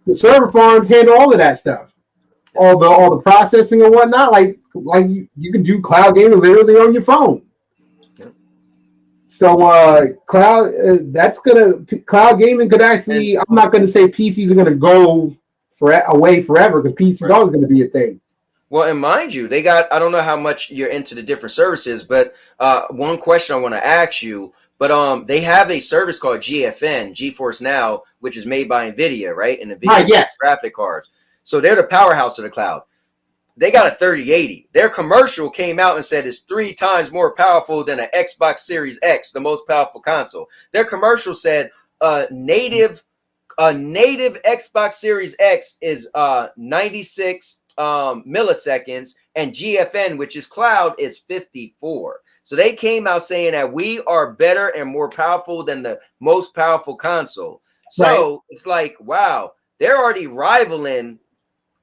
[SPEAKER 4] The server farms handle all of that stuff. All the processing and whatnot. Like you can do cloud gaming literally on your phone. Yep. So cloud gaming could actually, I'm not going to say PCs are going to go away forever, because PC is always going to be a thing.
[SPEAKER 2] Well, and mind you, I don't know how much you're into the different services, but one question I want to ask you, but they have a service called GFN, GeForce Now, which is made by NVIDIA, right? And NVIDIA graphic cards. So they're the powerhouse of the cloud. They got a 3080. Their commercial came out and said it's 3 times more powerful than an Xbox Series X, the most powerful console. Their commercial said native Xbox Series X is 96 milliseconds, and GFN, which is cloud, is 54. So they came out saying that we are better and more powerful than the most powerful console. So It's like, wow, they're already rivaling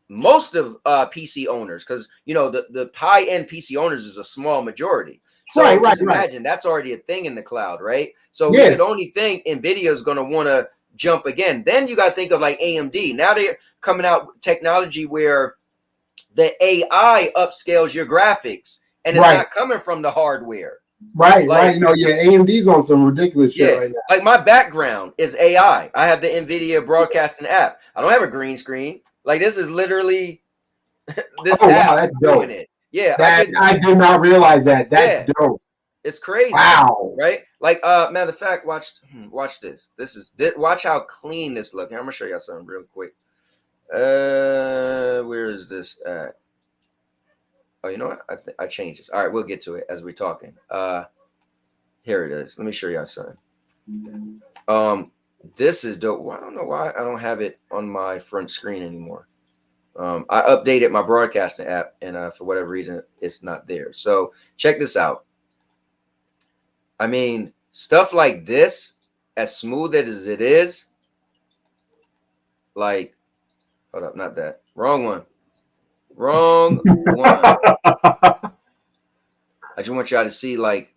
[SPEAKER 2] most of PC owners, because the high-end PC owners is a small majority. So just imagine that's already a thing in the cloud, right? So we could only think NVIDIA is going to want to jump again. Then you got to think of like AMD. Now they're coming out with technology where the AI upscales your graphics, and it's not coming from the hardware.
[SPEAKER 4] Right. AMD's on some ridiculous shit right now.
[SPEAKER 2] Like my background is AI. I have the NVIDIA broadcasting app. I don't have a green screen. Like this is literally this app
[SPEAKER 4] that's
[SPEAKER 2] doing
[SPEAKER 4] dope.
[SPEAKER 2] it. Yeah,
[SPEAKER 4] I did not realize that. That's dope.
[SPEAKER 2] It's crazy.
[SPEAKER 4] Wow.
[SPEAKER 2] Right? Like matter of fact, watch this. Watch how clean this looks. I'm gonna show y'all something real quick. Where is this at? Oh, you know what? I changed this. All right, we'll get to it as we're talking. Here it is. Let me show y'all something. This is dope. Well, I don't know why I don't have it on my front screen anymore. I updated my broadcasting app, and for whatever reason, it's not there. So check this out. I mean, stuff like this, as smooth as it is, like, hold up, not that. Wrong one. I just want y'all to see like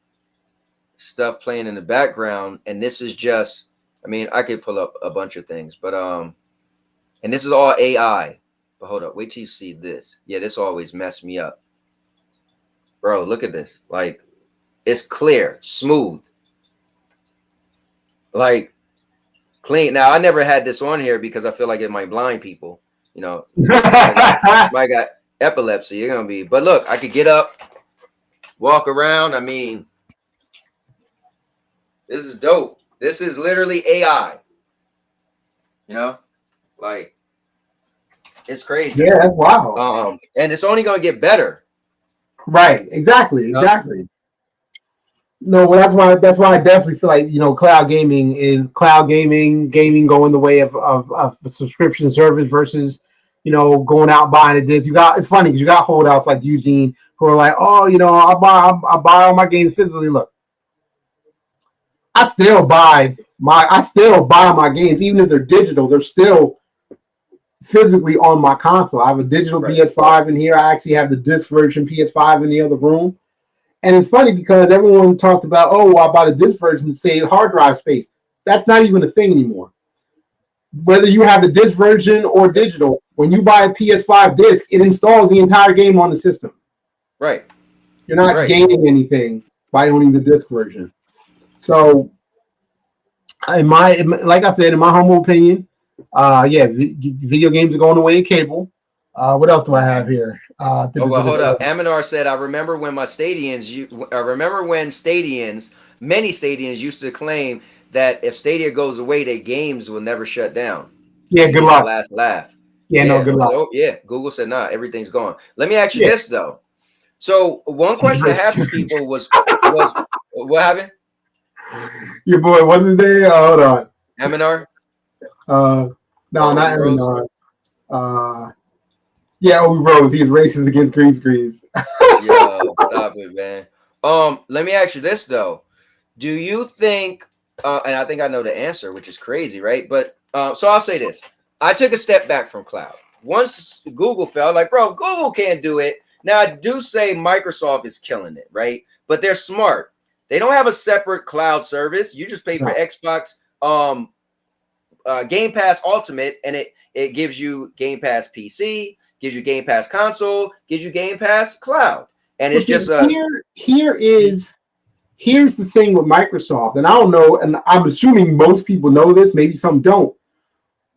[SPEAKER 2] stuff playing in the background, and this is just, I mean, I could pull up a bunch of things, but and this is all AI. But hold up, wait till you see this. Yeah, this always messed me up. Bro, look at this. Like, it's clear, smooth, like clean. Now, I never had this on here because I feel like it might blind people. You know, I got epilepsy. You're gonna be, but look, I could get up, walk around. I mean, this is dope. This is literally AI. You know, like it's crazy.
[SPEAKER 4] Yeah, that's wild.
[SPEAKER 2] And it's only gonna get better.
[SPEAKER 4] Right. Exactly. No, well, that's why I definitely feel like, you know, cloud gaming going the way of a subscription service versus, you know, going out buying a disc. It's funny because you got holdouts like Eugene who are like, oh, you know, I buy all my games physically. Look, I still buy my games, even if they're digital, they're still physically on my console. I have a digital PS5 in here. I actually have the disc version PS5 in the other room. And it's funny because everyone talked about, oh, well, I bought a disc version to save hard drive space. That's not even a thing anymore. Whether you have the disc version or digital, when you buy a PS5 disc, it installs the entire game on the system.
[SPEAKER 2] Right.
[SPEAKER 4] You're not gaining anything by owning the disc version. So, like I said, in my humble opinion, video games are going away in cable. What else do I have here?
[SPEAKER 2] Hold up. Aminar said, I remember when many Stadians used to claim that if Stadia goes away, their games will never shut down.
[SPEAKER 4] Yeah, good luck.
[SPEAKER 2] Last laugh.
[SPEAKER 4] Good luck.
[SPEAKER 2] So, Google said, nah, everything's gone. Let me ask you this, though. So one question I had for people was what happened?
[SPEAKER 4] Your boy wasn't there? Hold on.
[SPEAKER 2] Aminar?
[SPEAKER 4] No, not Aminar. Yeah, Obi Rose. He's racist against green screens.
[SPEAKER 2] Yo, stop it, man. Let me ask you this though. Do you think, and I think I know the answer, which is crazy, right? But so I'll say this. I took a step back from cloud. Once Google fell, like, bro, Google can't do it. Now I do say Microsoft is killing it, right? But they're smart. They don't have a separate cloud service. You just pay for Xbox Game Pass Ultimate, and it gives you Game Pass PC, gives you Game Pass console, gives you Game Pass cloud, and it's just
[SPEAKER 4] here's the thing with Microsoft, and I don't know, and I'm assuming most people know this, maybe some don't,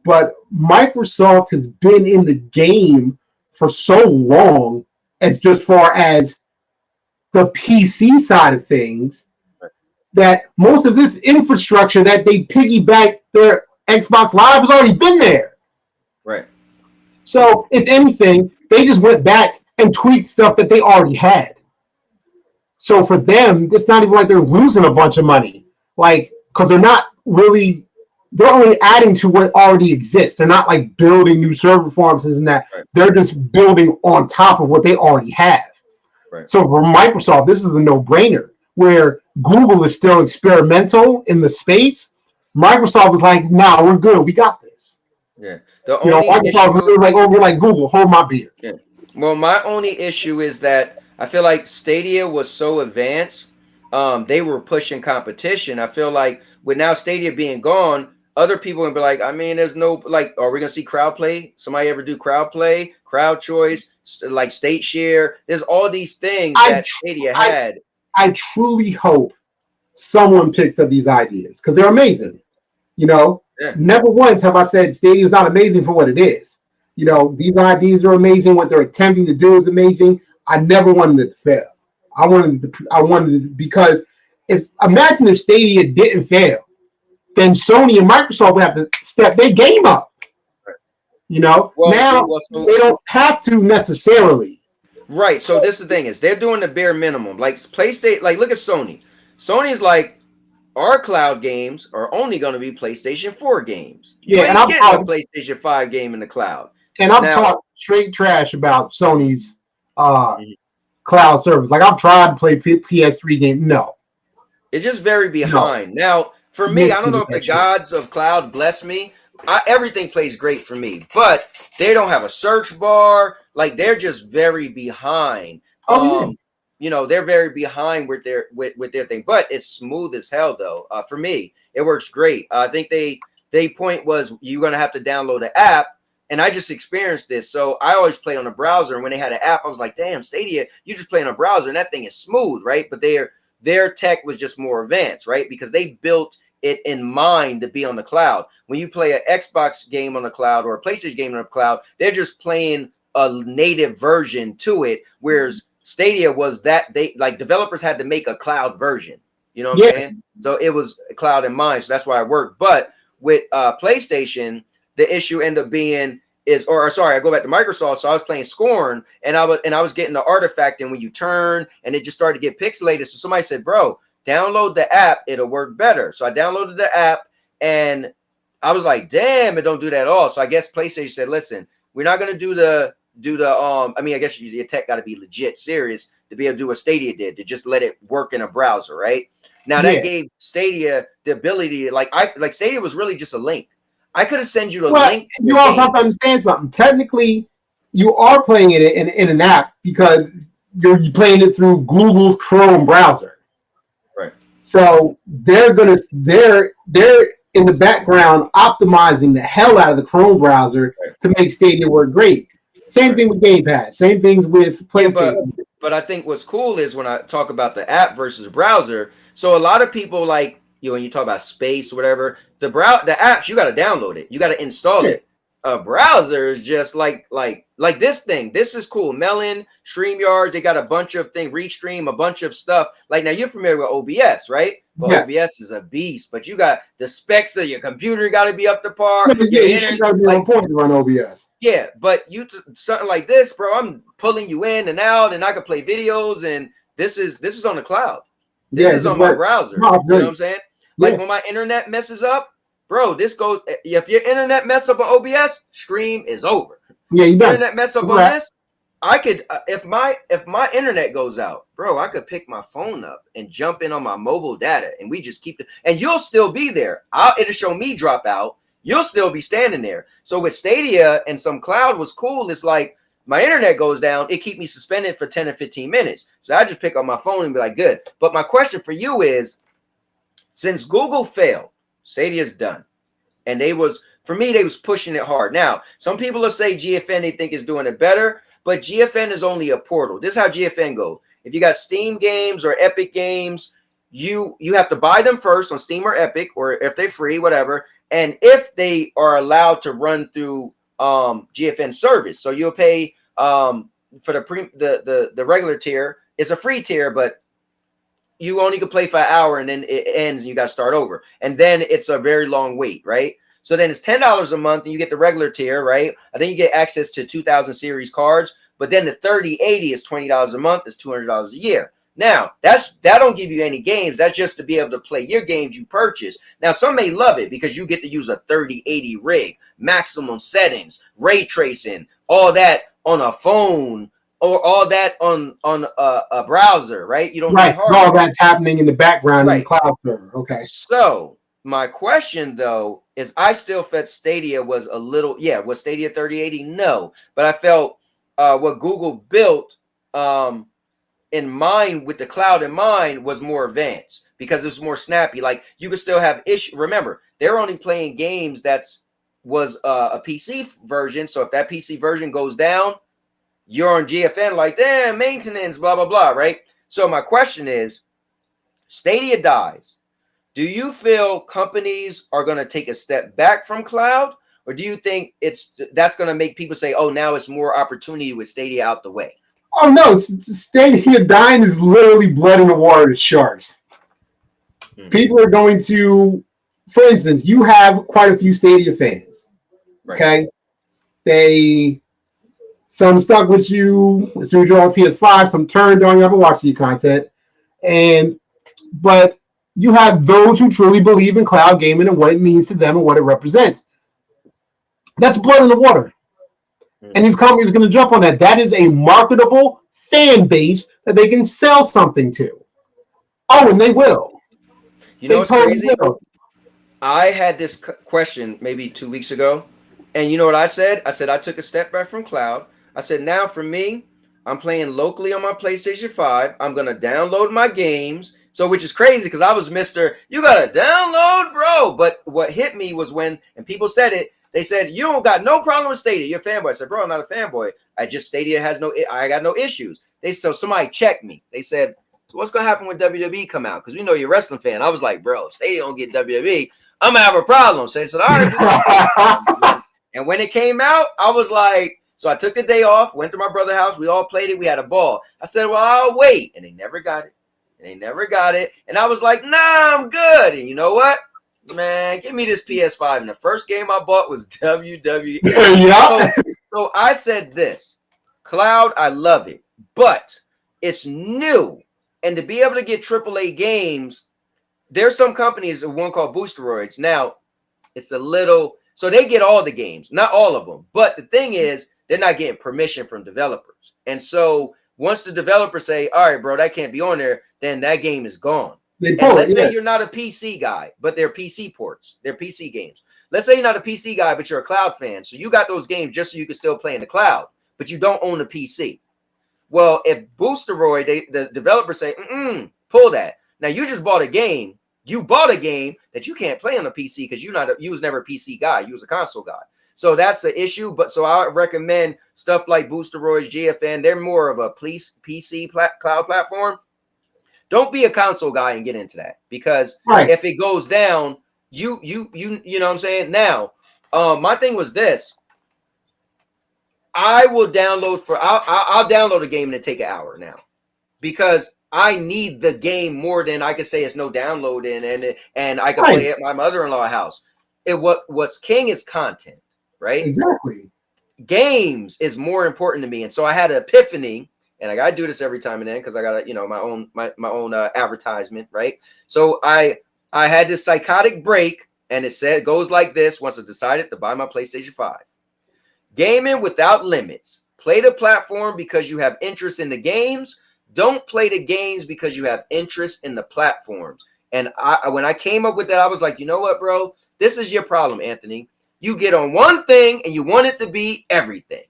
[SPEAKER 4] but Microsoft has been in the game for so long, as just far as the PC side of things, that most of this infrastructure that they piggyback their Xbox Live has already been there.
[SPEAKER 2] Right.
[SPEAKER 4] So, if anything, they just went back and tweaked stuff that they already had. So for them, it's not even like they're losing a bunch of money, like, because they're only adding to what already exists. They're not like building new server farms and that. Right. They're just building on top of what they already have. Right. So for Microsoft, this is a no-brainer. Where Google is still experimental in the space, Microsoft is like, nah, we're good. We got this.
[SPEAKER 2] Yeah.
[SPEAKER 4] Microsoft is like, oh, we're like Google, hold my beer.
[SPEAKER 2] Yeah. Well, my only issue is that I feel like Stadia was so advanced. They were pushing competition. I feel like with now Stadia being gone, other people will be like, I mean, there's no like, are we gonna see crowd play? Somebody ever do crowd play, crowd choice, like state share? There's all these things that Stadia had.
[SPEAKER 4] I truly hope someone picks up these ideas because they're amazing. You know, never once have I said Stadia is not amazing for what it is. You know, these ideas are amazing. What they're attempting to do is amazing. I never wanted it to fail. I wanted it because imagine if Stadia didn't fail, then Sony and Microsoft would have to step their game up. You know, now they don't have to necessarily.
[SPEAKER 2] Right. So this is the thing is they're doing the bare minimum. Like PlayStation, like look at Sony. Sony's like, our cloud games are only going to be PlayStation 4 games. You ain't getting a PlayStation 5 game in the cloud.
[SPEAKER 4] And I'm talking straight trash about Sony's cloud service. Like I've tried to play PS3 game. No.
[SPEAKER 2] It's just very behind. Now, for me, I don't know if the gods of cloud bless me. Everything plays great for me, but they don't have a search bar. Like they're just very behind. You know, they're very behind with their thing, but it's smooth as hell though. For me, it works great. I think they point was you're gonna have to download the app, and I just experienced this. So I always play on a browser, and when they had an app, I was like, damn, Stadia, you just play on a browser, and that thing is smooth, right? But their tech was just more advanced, right? Because they built it in mind to be on the cloud. When you play an Xbox game on the cloud or a PlayStation game on the cloud, they're just playing a native version to it, whereas Stadia was that they like developers had to make a cloud version. You know what I'm saying? So it was cloud in mind. So that's why it worked. But with PlayStation, the issue ended up being I go back to Microsoft. So I was playing Scorn and I was getting the artifact, and when you turn and it just started to get pixelated. So somebody said, bro, download the app, it'll work better. So I downloaded the app and I was like, damn, it don't do that at all. So I guess PlayStation said, listen, we're not gonna do the I mean, I guess your tech got to be legit serious to be able to do what Stadia did, to just let it work in a browser, right? Now that gave Stadia the ability to, like Stadia was really just a link. I could have sent you the link.
[SPEAKER 4] You also have to understand something. Technically, you are playing it in an app because you're playing it through Google's Chrome browser.
[SPEAKER 2] Right.
[SPEAKER 4] So they're in the background optimizing the hell out of the Chrome browser to make Stadia work great. Same thing with Game Pass. Same things with PlayStation.
[SPEAKER 2] But I think what's cool is when I talk about the app versus browser. So a lot of people like, you know, when you talk about space or whatever, the apps, you got to download it. You got to install it. A browser is just like this thing. This is cool. Melon, StreamYards, they got a bunch of things, Restream, a bunch of stuff. Like now you're familiar with OBS, right? Well, OBS is a beast, but you got the specs of your computer got to be up to par.
[SPEAKER 4] You should got to be on point to run OBS.
[SPEAKER 2] Yeah, but something like this, bro, I'm pulling you in and out, and I can play videos, and this is on the cloud. This is on my browser. You know what I'm saying? Like when my internet messes up, bro, this goes. If your internet mess up on OBS, stream is over.
[SPEAKER 4] Yeah, you done.
[SPEAKER 2] Internet mess up on this, I could if my internet goes out, bro, I could pick my phone up and jump in on my mobile data, and we just keep it, and you'll still be there. It'll show me drop out. You'll still be standing there. So with Stadia and some cloud was cool. It's like my internet goes down, it keep me suspended for 10 or 15 minutes. So I just pick up my phone and be like, good. But my question for you is, since Google failed, Stadia's done. And they was pushing it hard. Now, some people will say GFN, they think is doing it better, but GFN is only a portal. This is how GFN goes. If you got Steam games or Epic games, you have to buy them first on Steam or Epic, or if they're free, whatever. And if they are allowed to run through GFN service, so you'll pay for the regular tier. It's a free tier, but you only can play for an hour, and then it ends, and you got to start over. And then it's a very long wait, right? So then it's $10 a month, and you get the regular tier, right? And then you get access to 2000 series cards. But then the 3080 is $20 a month. It's $200 a year. Now, that don't give you any games. That's just to be able to play your games you purchase. Now, some may love it because you get to use a 3080 rig, maximum settings, ray tracing, all that on a phone, or all that on a browser, right? You don't need hardware.
[SPEAKER 4] All that's happening in the background in the cloud server. Okay.
[SPEAKER 2] So my question though is, I still felt Stadia was a little, was Stadia 3080? No, but I felt what Google built in mind with the cloud in mind was more advanced because it was more snappy. Like you could still have issue. Remember, they're only playing games was a PC version. So if that PC version goes down, you're on GFN like, damn, maintenance, blah, blah, blah, right? So my question is, Stadia dies. Do you feel companies are going to take a step back from cloud? Or do you think that's going to make people say, oh, now it's more opportunity with Stadia out the way?
[SPEAKER 4] Oh no, Stadia dying is literally blood in the water to sharks. People are going to, for instance, you have quite a few Stadia fans. Right. Okay. Some stuck with you as soon as you're on PS5, some turned on you ever watching your content. But you have those who truly believe in cloud gaming and what it means to them and what it represents. That's blood in the water. And these companies are going to jump on that. That is a marketable fan base that they can sell something to. Oh, and they will.
[SPEAKER 2] You know what's crazy? I had this question maybe 2 weeks ago. And you know what I said? I said I took a step back from cloud. I said, now for me, I'm playing locally on my PlayStation 5. I'm going to download my games. So which is crazy because I was Mr. You got to download, bro. But what hit me was when, and people said it, they said, you don't got no problem with Stadia. You're a fanboy. I said, bro, I'm not a fanboy. Stadia has I got no issues. So somebody checked me. They said, so what's going to happen when WWE come out? Because we know you're a wrestling fan. I was like, bro, if Stadia don't get WWE, I'm going to have a problem. So they said, all right. And when it came out, I was like, so I took the day off, went to my brother's house. We all played it. We had a ball. I said, well, I'll wait. And they never got it. And I was like, nah, I'm good. And you know what? Man, give me this PS5. And the first game I bought was WWE. Yeah. So I said this. Cloud, I love it. But it's new. And to be able to get AAA games, there's some companies, one called Boosteroids. Now, it's a little... So they get all the games, not all of them. But the thing is, they're not getting permission from developers. And so once the developers say, all right, bro, that can't be on there, then that game is gone. Let's say you're not a PC guy, but they're PC ports. They're PC games. Let's say you're not a PC guy, but you're a cloud fan. So you got those games just so you can still play in the cloud, but you don't own a PC. Well, if Boosteroid, the developers say, pull that. Now you just bought a game. You bought a game that you can't play on a PC because you was never a PC guy. You was a console guy. So that's the issue. But so I recommend stuff like Boosteroids, GFN. They're more of a PC cloud platform. Don't be a console guy and get into that because if it goes down, you know what I'm saying? Now, my thing was this. I will download I'll download a game and it take an hour now because I need the game more than I can say it's no downloading and I can play it at my mother-in-law's house. What's king is content, right? Exactly. Games is more important to me. And so I had an epiphany, and I gotta do this every time and then because I gotta, my own advertisement, right? So I had this psychotic break, and it goes like this once I decided to buy my PlayStation 5. Gaming without limits. Play the platform because you have interest in the games. Don't play the games because you have interest in the platforms. And when I came up with that, I was like, you know what, bro? This is your problem, Anthony. You get on one thing and you want it to be everything.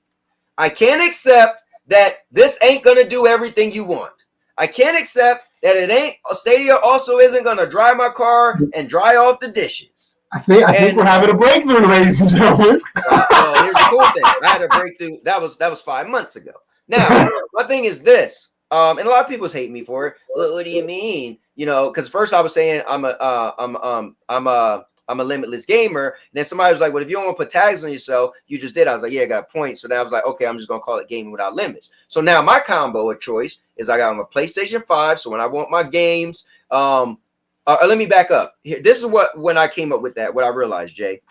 [SPEAKER 2] I can't accept that this ain't going to do everything you want. I can't accept that Stadia also isn't going to dry my car and dry off the dishes.
[SPEAKER 4] I think we're having a breakthrough, ladies and gentlemen.
[SPEAKER 2] Well, here's the cool thing. I had a breakthrough. That was 5 months ago. Now, my thing is this. And a lot of people hate me for it. What do you mean? Because first I was saying I'm a limitless gamer. And then somebody was like, well, if you don't want to put tags on yourself, you just did. I was like, yeah, I got a point. So then I was like, okay, I'm just going to call it gaming without limits. So now my combo of choice is I got my PlayStation 5. So when I want my games, let me back up. This is when I came up with that, what I realized, Jay,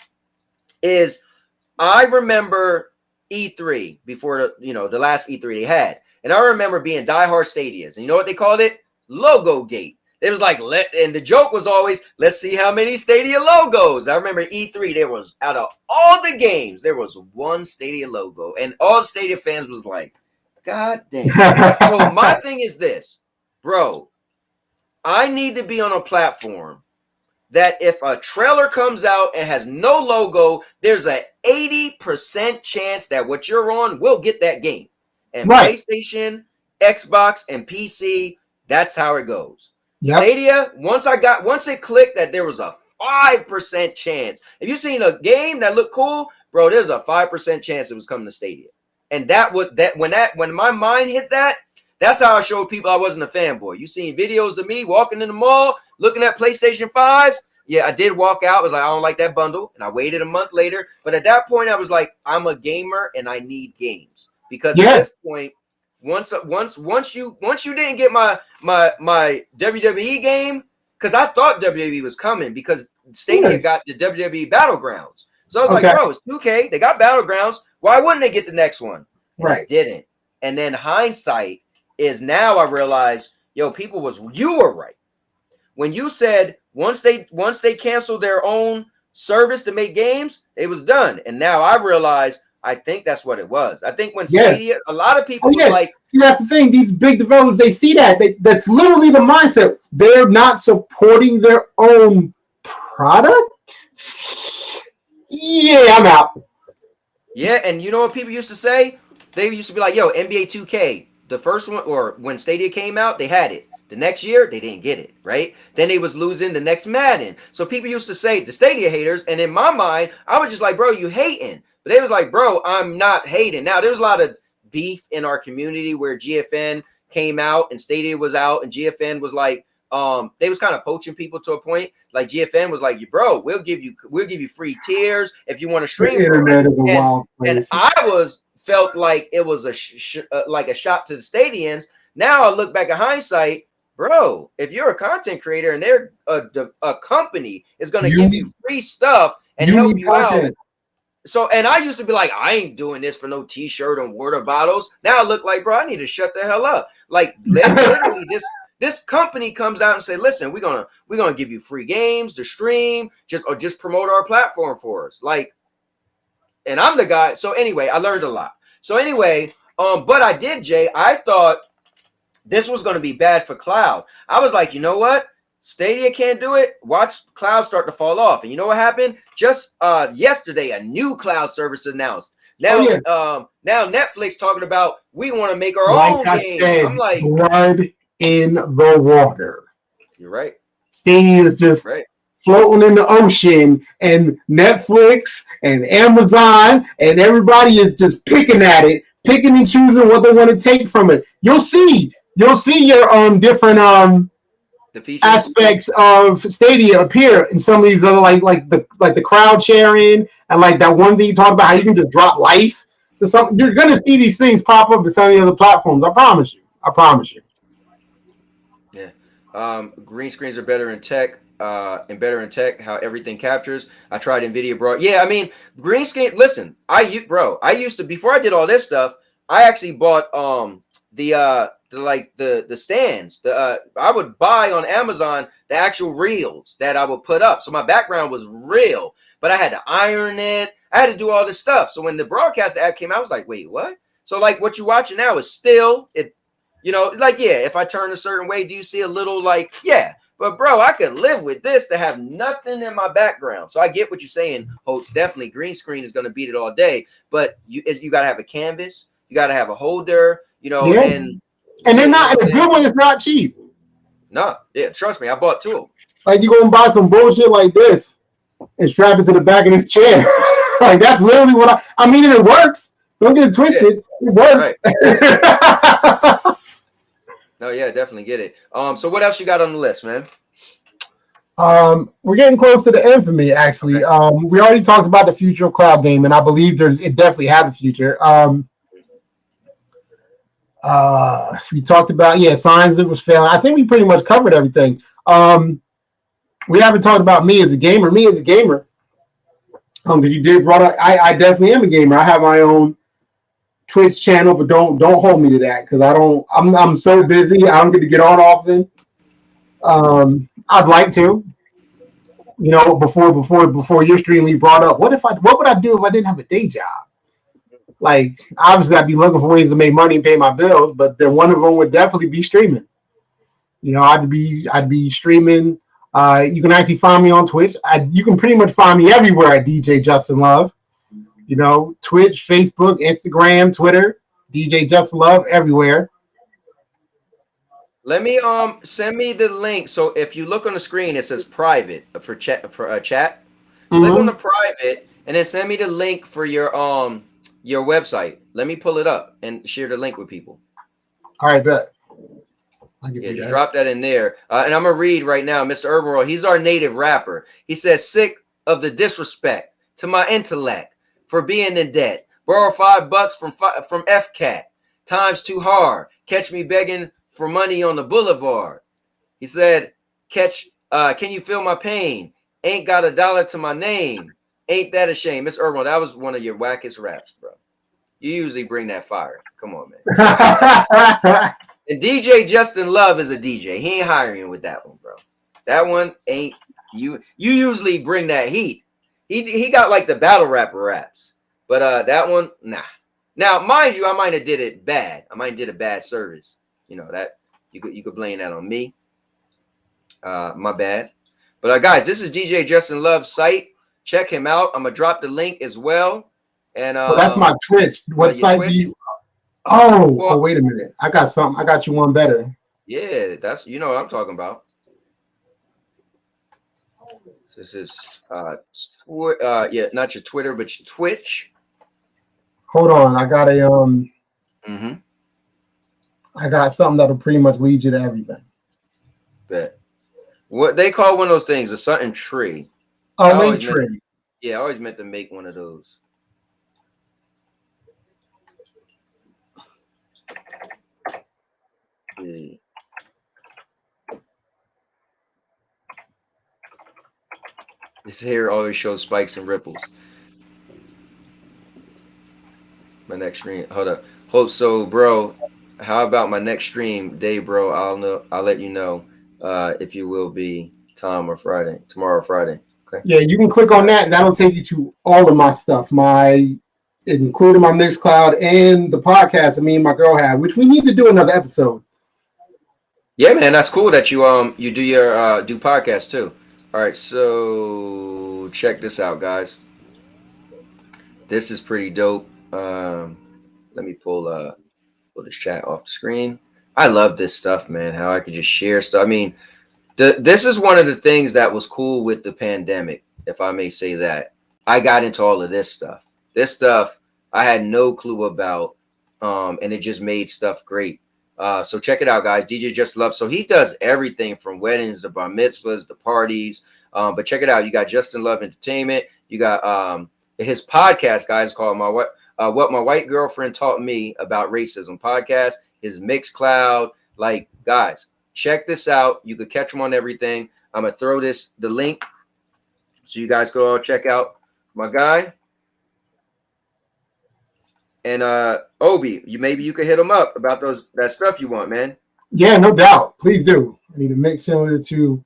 [SPEAKER 2] is I remember E3 before the last E3 they had. And I remember being diehard Stadias. And you know what they called it? Logo Gate. It was like, and the joke was always, let's see how many Stadia logos. I remember E3, there was, out of all the games, there was one Stadia logo. And all Stadia fans was like, God damn. So my thing is this, bro, I need to be on a platform that if a trailer comes out and has no logo, there's an 80% chance that what you're on will get that game. And PlayStation Xbox and PC. That's how it goes.
[SPEAKER 4] Yep.
[SPEAKER 2] Stadia, once it clicked that there was a 5% chance. If you seen a game that looked cool, bro, there's a 5% chance it was coming to Stadia. And when my mind hit that, that's how I showed people I wasn't a fanboy. You seen videos of me walking in the mall, looking at PlayStation 5s. Yeah, I did walk out. I was like, I don't like that bundle. And I waited a month later. But at that point, I was like, I'm a gamer and I need games. Because at this point, once you didn't get my WWE game, because I thought WWE was coming because Stadia got the WWE Battlegrounds. So I was like, bro, it's 2K. They got Battlegrounds. Why wouldn't they get the next one? And they didn't. And then hindsight is now I realize, yo, you were right. When you said once they canceled their own service to make games, it was done. And now I realize I think that's what it was. I think when Stadia, a lot of people was like,
[SPEAKER 4] see, that's the thing. These big developers, they see that. That's literally the mindset. They're not supporting their own product. Yeah, I'm out.
[SPEAKER 2] Yeah, and you know what people used to say? They used to be like, yo, NBA 2K, the first one, or when Stadia came out, they had it. The next year, they didn't get it, right? Then they was losing the next Madden. So people used to say, the Stadia haters, and in my mind, I was just like, bro, you hating. But they was like, bro, I'm not hating. Now, there was a lot of beef in our community where GFN came out and Stadia was out, and GFN was like, they was kind of poaching people to a point. Like GFN was like, bro, we'll give you free tiers if you want to stream.
[SPEAKER 4] The internet is a wild place.
[SPEAKER 2] And I felt like it was like a shot to the Stadians. Now I look back at hindsight, bro, if you're a content creator and they're a company is going to give you free stuff and help you out. So, and I used to be like, I ain't doing this for no t-shirt and water bottles. Now I look like, bro, I need to shut the hell up. Like literally this company comes out and say, listen, we're gonna give you free games to stream, just promote our platform for us. Like, and I'm the guy. So anyway, I learned a lot. So anyway, but I did, Jay. I thought this was gonna be bad for cloud. I was like, you know what? Stadia can't do it. Watch cloud start to fall off. And you know what happened? Just yesterday, a new cloud service announced. Now, now Netflix talking about we want to make our own game. I'm like,
[SPEAKER 4] blood in the water.
[SPEAKER 2] You're right.
[SPEAKER 4] Stadia is just floating in the ocean, and Netflix and Amazon and everybody is just picking at it, picking and choosing what they want to take from it. You'll see your different aspects of Stadia appear in some of these other like the crowd sharing and like that one thing you talked about how you can just drop life to something. You're gonna see these things pop up in some of the other platforms. I promise you.
[SPEAKER 2] Yeah. Green screens are better in tech. How everything captures. I tried NVIDIA, bro. Yeah, I mean green screen. Listen, I used to, before I did all this stuff, I actually bought the stands. I would buy on Amazon the actual reels that I would put up. So my background was real, but I had to iron it. I had to do all this stuff. So when the broadcast app came out, I was like, wait, what? So like what you're watching now is still it, if I turn a certain way, do you see a little but bro, I could live with this to have nothing in my background. So I get what you're saying, Holtz. Definitely green screen is going to beat it all day, but you got to have a canvas. You got to have a holder, and
[SPEAKER 4] they're not. A good one is not cheap.
[SPEAKER 2] No, yeah, trust me, I bought two of them.
[SPEAKER 4] Like you gonna buy some bullshit like this and strap it to the back of this chair. Like that's literally what I mean. It works. Don't get it twisted. Yeah. It works.
[SPEAKER 2] Right. No, yeah, definitely get it. So what else you got on the list, man?
[SPEAKER 4] We're getting close to the end for me, actually. Okay. We already talked about the future of cloud game, and I believe it definitely has a future. We talked about signs that was failing. I think we pretty much covered everything. We haven't talked about me as a gamer. Because you did brought up. I definitely am a gamer. I have my own Twitch channel, but don't hold me to that because I'm so busy. I don't get to get on often. I'd like to. Before your stream, we brought up what would I do if I didn't have a day job? Like, obviously, I'd be looking for ways to make money and pay my bills, but then one of them would definitely be streaming. I'd be streaming. You can actually find me on Twitch. You can pretty much find me everywhere at DJ Justin Love. Twitch, Facebook, Instagram, Twitter, DJ Justin Love, everywhere.
[SPEAKER 2] Let me send me the link. So if you look on the screen, it says private for chat chat. Click on the private and then send me the link for your website. Let me pull it up and share the link with people.
[SPEAKER 4] All right, bet.
[SPEAKER 2] Yeah, just drop that in there. And I'm gonna read right now, Mr. Urban World. He's our native rapper. He says, sick of the disrespect to my intellect for being in debt. Borrow $5 from FCAT. Times too hard. Catch me begging for money on the boulevard. He said, can you feel my pain? Ain't got a dollar to my name. Ain't that a shame? Miss Urban, that was one of your wackest raps, bro. You usually bring that fire. Come on, man. And DJ Justin Love is a DJ. He ain't hiring with that one, bro. That one ain't you. You usually bring that heat. He got like the battle rapper raps, but that one, nah. Now, mind you, I might have did it bad. I might have did a bad service. You know that you could blame that on me. My bad. But guys, this is DJ Justin Love's site. Check him out. I'm gonna drop the link as well. And
[SPEAKER 4] well, that's my Twitch. What site do you? Oh, wait a minute. I got something. I got you one better.
[SPEAKER 2] Yeah, that's what I'm talking about. This is not your Twitter, but your Twitch.
[SPEAKER 4] Hold on, I got I got something that'll pretty much lead you to everything.
[SPEAKER 2] Bet. What they call one of those things, a something tree.
[SPEAKER 4] A link tree.
[SPEAKER 2] I always meant to make one of those. This hair always shows spikes and ripples. My next stream. Hold up. So, bro, how about my next stream day, bro? I'll let you know if you will be tomorrow or Friday. Okay.
[SPEAKER 4] Yeah, you can click on that, and that'll take you to all of my stuff, including my Mixcloud and the podcast that me and my girl have, which we need to do another episode.
[SPEAKER 2] Yeah, man, that's cool that you do your do podcasts too. All right, so check this out, guys. This is pretty dope. Let me pull this chat off the screen. I love this stuff, man. How I could just share stuff. I mean, this is one of the things that was cool with the pandemic, if I may say that. I got into all of this stuff. This stuff I had no clue about, and it just made stuff great. So check it out, guys. DJ Just Love. So he does everything from weddings to bar mitzvahs, the parties. But check it out. You got Justin Love Entertainment. You got his podcast, guys, called What My White Girlfriend Taught Me About Racism podcast. His Mixcloud. Like, guys, check this out. You could catch him on everything. I'm gonna throw the link so you guys go all check out my guy. And Obi, maybe you could hit him up about that stuff you want, man.
[SPEAKER 4] Yeah, no doubt. Please do. I need to make sure to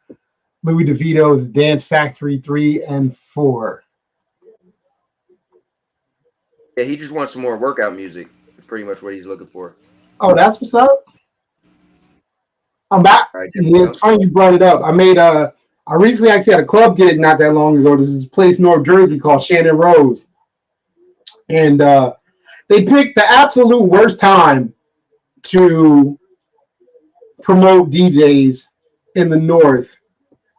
[SPEAKER 4] Louis DeVito's Dance Factory 3 and 4.
[SPEAKER 2] Yeah, he just wants some more workout music. That's pretty much what he's looking for.
[SPEAKER 4] Oh, that's what's up. I'm back. Right, it's funny you brought it up. I recently actually had a club gig not that long ago. There's this place in North Jersey called Shannon Rose. And they picked the absolute worst time to promote DJs in the North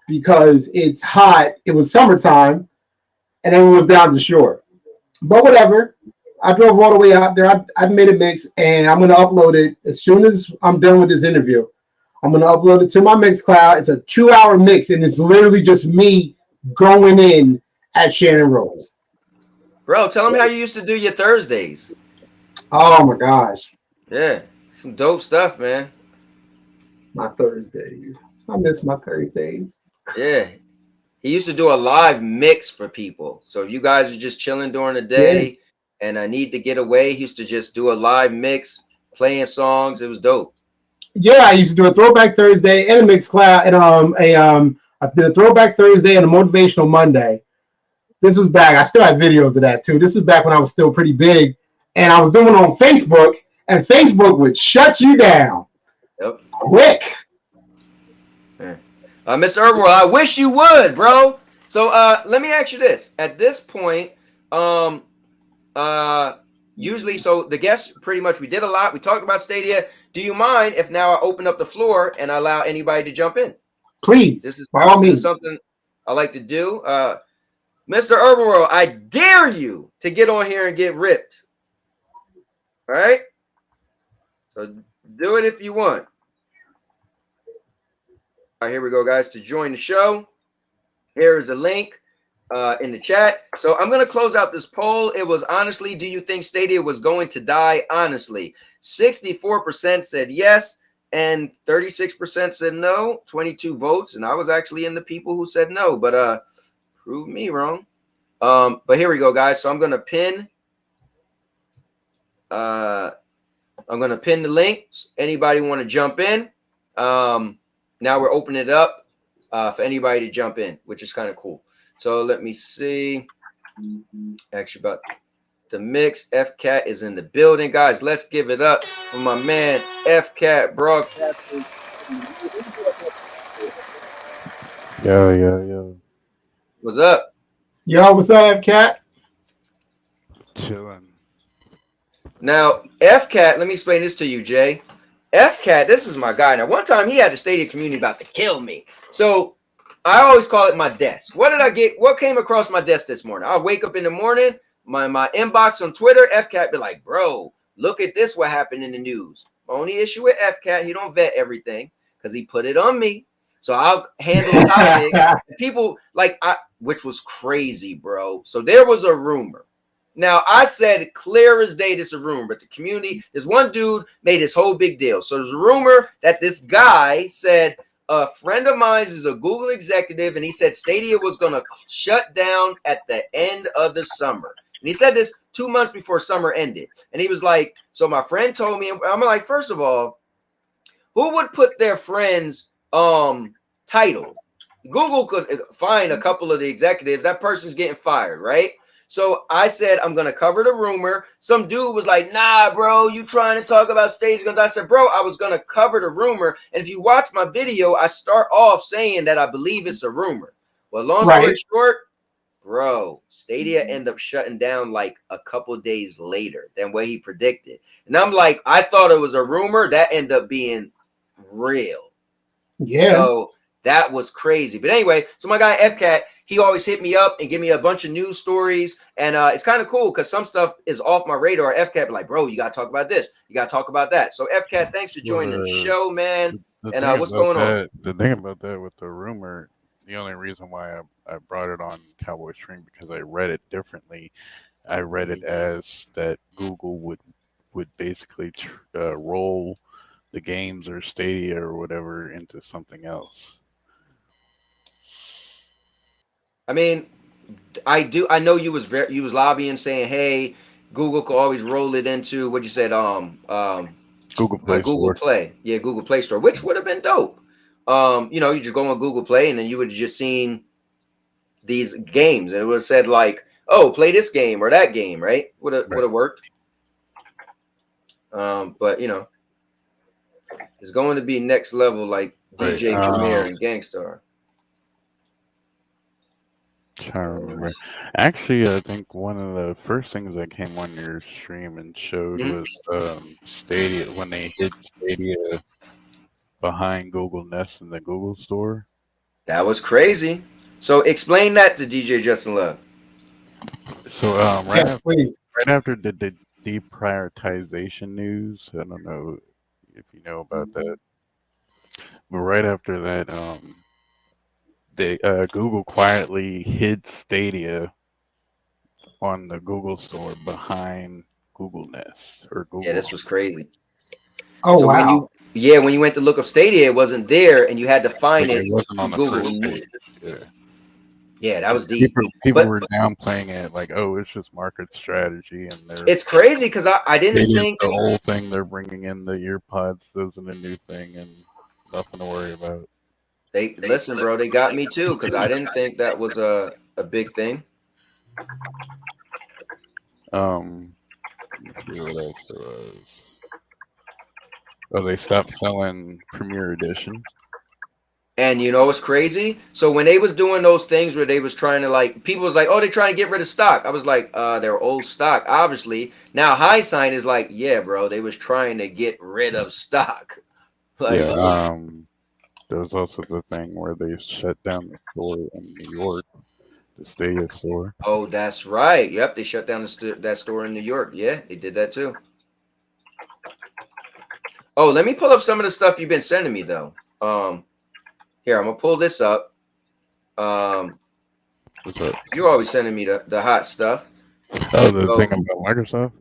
[SPEAKER 4] because it's hot. It was summertime, and everyone was down the shore. But whatever. I drove all the way out there. I made a mix, and I'm going to upload it as soon as I'm done with this interview. I'm going to upload it to my Mixcloud. It's a 2-hour mix, and it's literally just me going in at Shannon Rose.
[SPEAKER 2] Bro, tell them how you used to do your Thursdays.
[SPEAKER 4] Oh, my gosh.
[SPEAKER 2] Yeah, some dope stuff, man.
[SPEAKER 4] My Thursdays. I miss my Thursdays.
[SPEAKER 2] Yeah. He used to do a live mix for people. So if you guys are just chilling during the day and I need to get away, he used to just do a live mix, playing songs. It was dope.
[SPEAKER 4] Yeah, I used to do a Throwback Thursday and a Mixcloud, and I did a Throwback Thursday and a Motivational Monday. This was back. I still have videos of that too. This is back when I was still pretty big, and I was doing it on Facebook, and Facebook would shut you down.
[SPEAKER 2] Yep.
[SPEAKER 4] Quick.
[SPEAKER 2] Yeah. Mr. Herbal, I wish you would, bro. So let me ask you this. At this point, usually, so the guests pretty much, we did a lot. We talked about Stadia. Do you mind if now I open up the floor and allow anybody to jump in?
[SPEAKER 4] Please, by all
[SPEAKER 2] This is
[SPEAKER 4] means.
[SPEAKER 2] something I like to do. Mr. Urban World, I dare you to get on here and get ripped. All right? So do it if you want. All right, here we go, guys. To join the show, here is a link in the chat. So I'm going to close out this poll. It was honestly, do you think Stadia was going to die? Honestly, 64% said yes, and 36% said no. 22 votes, and I was actually in the people who said no, but prove me wrong. But here we go, guys. So I'm going to pin. I'm going to pin the links. Anybody want to jump in? Now we're opening it up for anybody to jump in, which is kind of cool. So let me see. Actually, about the mix. FCAT is in the building, guys. Let's give it up for my man FCAT broadcasting.
[SPEAKER 6] Yo.
[SPEAKER 2] What's up?
[SPEAKER 4] Yo, what's up, FCAT?
[SPEAKER 6] Chilling.
[SPEAKER 2] Now, FCAT, let me explain this to you, Jay. FCAT, this is my guy. Now, one time he had the Stadia community about to kill me. So I always call it my desk. What did I get? What came across my desk this morning? I wake up in the morning, my inbox on Twitter, FCAT be like, bro, look at this, what happened in the news. My only issue with FCAT, he don't vet everything because he put it on me. So I'll handle topics. People like, which was crazy, bro. So there was a rumor. Now, I said clear as day this is a rumor, but the community, this one dude made this whole big deal. So there's a rumor that this guy said, a friend of mine is a Google executive, and he said Stadia was going to shut down at the end of the summer. And he said this 2 months before summer ended. And he was like, so my friend told me, I'm like, first of all, who would put their friend's title? Google could find a couple of the executives. That person's getting fired, right? So I said, I'm going to cover the rumor. Some dude was like, nah, bro, you trying to talk about Stadia's going to die? I said, bro, I was going to cover the rumor. And if you watch my video, I start off saying that I believe it's a rumor. Well, long story short, bro, Stadia ended up shutting down like a couple days later than what he predicted. And I'm like, I thought it was a rumor. That ended up being real.
[SPEAKER 4] Yeah.
[SPEAKER 2] So that was crazy. But anyway, so my guy FCAT, he always hit me up and give me a bunch of news stories. And it's kind of cool because some stuff is off my radar. FCAT be like, bro, you got to talk about this. You got to talk about that. So FCAT, thanks for joining the show, man. And what's going on?
[SPEAKER 6] The thing about that with the rumor, the only reason why I brought it on Cowboy Stream, because I read it differently. I read it as that Google would basically roll the games or Stadia or whatever into something else.
[SPEAKER 2] I mean, I know you was lobbying saying, hey, Google could always roll it into what you said,
[SPEAKER 6] Google Play Store.
[SPEAKER 2] Play. Yeah, Google Play Store, which would have been dope. You know, you just go on Google Play and then you would have just seen these games and it would have said like, oh, play this game or that game, right? Would have worked. But you know, it's going to be next level like DJ Premier and Gangstar.
[SPEAKER 6] Trying to remember. Actually, I think one of the first things that came on your stream and showed was Stadia, when they hid Stadia behind Google Nest in the Google Store.
[SPEAKER 2] That was crazy. So explain that to DJ Justin Love.
[SPEAKER 6] So right after the deprioritization news, I don't know if you know about that, but right after that, Google quietly hid Stadia on the Google Store behind Google Nest or Google.
[SPEAKER 2] Yeah, this was crazy.
[SPEAKER 4] Oh,
[SPEAKER 2] so
[SPEAKER 4] wow.
[SPEAKER 2] when you went to look up Stadia, it wasn't there, and you had to find it
[SPEAKER 6] on
[SPEAKER 2] Google. Yeah, that was deep.
[SPEAKER 6] People were downplaying it, like, oh, it's just market strategy, and
[SPEAKER 2] it's crazy because I didn't think
[SPEAKER 6] the whole thing they're bringing in the earpods isn't a new thing and nothing to worry about.
[SPEAKER 2] Listen, bro, they got me too because I didn't think that was a big thing.
[SPEAKER 6] Let's see what else there was. Oh, they stopped selling Premier Edition.
[SPEAKER 2] And you know what's crazy? So when they was doing those things where they was trying to like, people was like, oh, they trying to get rid of stock. I was like, they're old stock, obviously. Now hindsight is like, yeah, bro, they was trying to get rid of stock. Like,
[SPEAKER 6] Yeah. There was also the thing where they shut down the store in New York, the Stadia store.
[SPEAKER 2] oh, that's right. Yep, they shut down that store in New York. Yeah, they did that too. Oh, let me pull up some of the stuff you've been sending me though. Here, I'm gonna pull this up.
[SPEAKER 6] What's up?
[SPEAKER 2] You're always sending me the hot stuff.
[SPEAKER 6] Oh, the thing about Microsoft?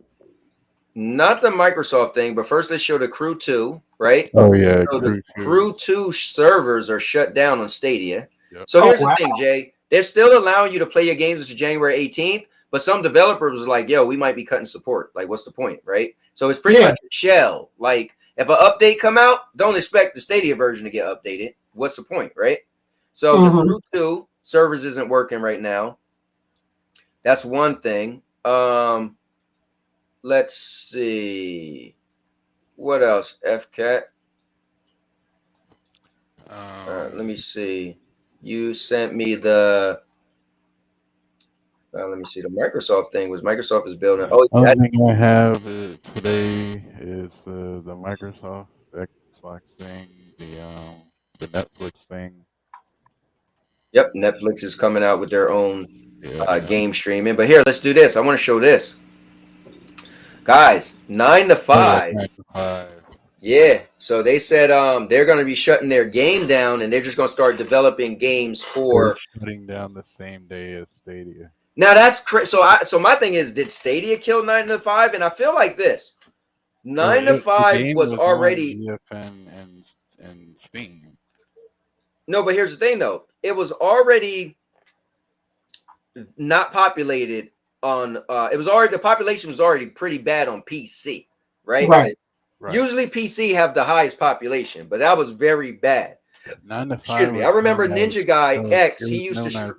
[SPEAKER 2] Not the Microsoft thing, but first let's show the Crew 2, right?
[SPEAKER 6] Oh, yeah.
[SPEAKER 2] So the Crew 2 servers are shut down on Stadia.
[SPEAKER 6] Yep.
[SPEAKER 2] So here's the thing, Jay. They're still allowing you to play your games until January 18th, but some developers was like, yo, we might be cutting support. Like, what's the point, right? So it's pretty much a shell. Like, if an update come out, don't expect the Stadia version to get updated. What's the point, right? So the Crew 2 servers isn't working right now. That's one thing. Let's see. What else? FCAT. Let me see. You sent me the. Let me see. The Microsoft thing was Microsoft is building. Oh,
[SPEAKER 6] the only thing I have today is the Microsoft Xbox thing, the Netflix thing.
[SPEAKER 2] Yep, Netflix is coming out with their own game streaming. But here, let's do this. I want to show this. Guys, 9 to 5.
[SPEAKER 6] 9 to 5.
[SPEAKER 2] Yeah. So they said they're going to be shutting their game down and they're just going to start developing games for
[SPEAKER 6] shutting down the same day as Stadia.
[SPEAKER 2] Now that's crazy. So my thing is, did Stadia kill 9 to 5? And I feel like this 9 to 5 was already
[SPEAKER 6] EFN and Steam.
[SPEAKER 2] No, but here's the thing though. It was already not populated on the population was already pretty bad on PC, right?
[SPEAKER 4] Right.
[SPEAKER 2] Usually PC have the highest population, but that was very bad.
[SPEAKER 6] 9 to 5.
[SPEAKER 2] Excuse me. I remember Ninja Guy X, he used to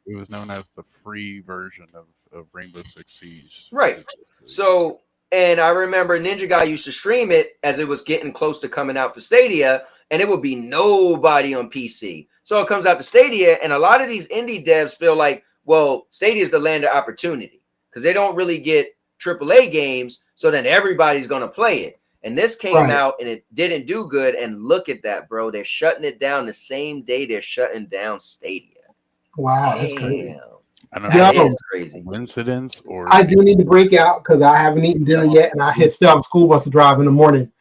[SPEAKER 6] it was known as the free version of Rainbow Six Siege.
[SPEAKER 2] Right. So, and I remember Ninja Guy used to stream it as it was getting close to coming out for Stadia, and it would be nobody on PC. So it comes out to Stadia, and a lot of these indie devs feel like, well, Stadia is the land of opportunity because they don't really get AAA games, so then everybody's going to play it. And this came out, and it didn't do good, and look at that, bro. They're shutting it down the same day they're shutting down Stadia.
[SPEAKER 4] Wow, that's crazy.
[SPEAKER 6] I don't know.
[SPEAKER 2] That is crazy.
[SPEAKER 6] Coincidence or
[SPEAKER 4] I do need to break out because I haven't eaten dinner yet, and I still have a school bus to drive in the morning.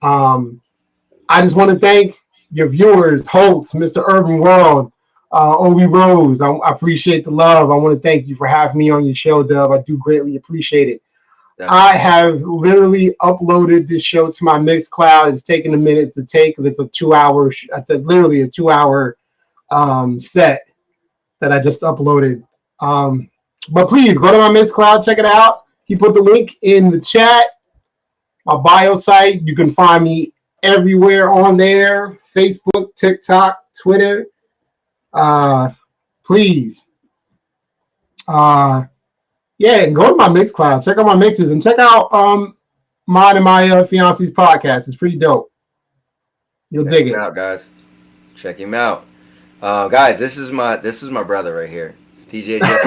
[SPEAKER 4] I just want to thank your viewers, Holtz, Mr. Urban World, Obi Rose. I appreciate the love. I want to thank you for having me on your show, Dub. I do greatly appreciate it. I have literally uploaded this show to my Mixcloud. It's taken a minute to take because it's a 2-hour, literally a 2-hour set that I just uploaded. But please go to my Mixcloud, check it out. He put the link in the chat, my bio site. You can find me everywhere on there: Facebook, TikTok, Twitter. Please. Yeah, go to my Mixcloud, check out my mixes, and check out mine and my fiance's podcast. It's pretty dope. You'll dig it.
[SPEAKER 2] Check him out, guys. Check him out. Guys, this is my brother right here. It's TJ Just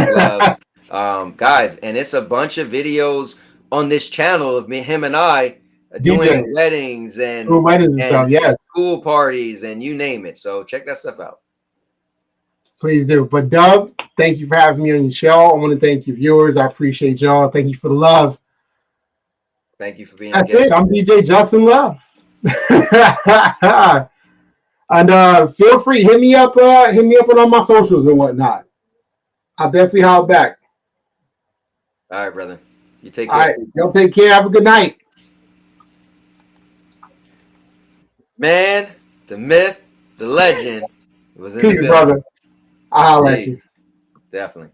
[SPEAKER 2] Love. Guys, and it's a bunch of videos on this channel of him and I doing weddings and
[SPEAKER 4] stuff, yes.
[SPEAKER 2] School parties and you name it. So check that stuff out.
[SPEAKER 4] Please do. But Dub, thank you for having me on your show. I want to thank your viewers. I appreciate y'all. Thank you for the love.
[SPEAKER 2] Thank you for being.
[SPEAKER 4] That's it. I'm DJ Justin Love. And feel free, hit me up on all my socials and whatnot. I'll definitely holler back.
[SPEAKER 2] All right, brother. You take care.
[SPEAKER 4] All right, y'all take care. Have a good night.
[SPEAKER 2] Man, the myth, the legend was in
[SPEAKER 4] Peace,
[SPEAKER 2] the
[SPEAKER 4] brother. I'll let you.
[SPEAKER 2] Definitely.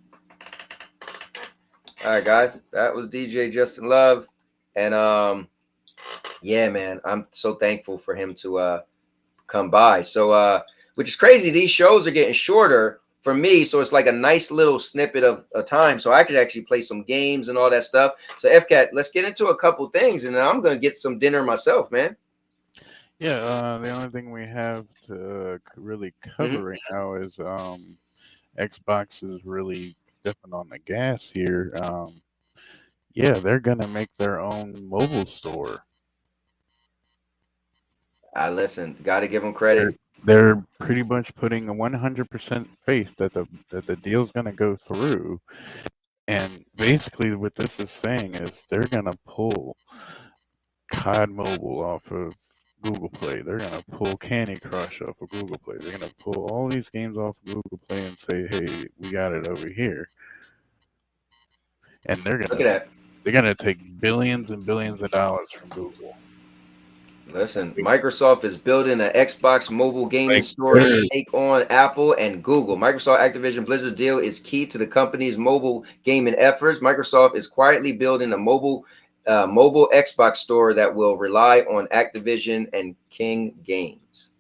[SPEAKER 2] All right, guys. That was DJ Justin Love. And yeah, man, I'm so thankful for him to come by. So which is crazy. These shows are getting shorter for me, so it's like a nice little snippet of time, so I could actually play some games and all that stuff. So FCAT, let's get into a couple things, and then I'm gonna get some dinner myself, man.
[SPEAKER 6] Yeah, the only thing we have to really cover right now is Xbox is really dipping on the gas here. Yeah, they're gonna make their own mobile store.
[SPEAKER 2] I listen. Got to give them
[SPEAKER 6] They're
[SPEAKER 2] credit.
[SPEAKER 6] they're pretty much putting a 100% faith that the deal's gonna go through. And basically, what this is saying is they're gonna pull COD Mobile off of Google Play. They're gonna pull Candy Crush off of Google Play. They're gonna pull all these games off of Google Play and say, "Hey, we got it over here." And
[SPEAKER 2] Look at that.
[SPEAKER 6] they're gonna take billions and billions of dollars from Google.
[SPEAKER 2] Listen, Microsoft is building an Xbox mobile gaming
[SPEAKER 6] Like,
[SPEAKER 2] store to take on Apple and Google. Microsoft Activision Blizzard deal is key to the company's mobile gaming efforts. Microsoft is quietly building a mobile Xbox store that will rely on Activision and King games.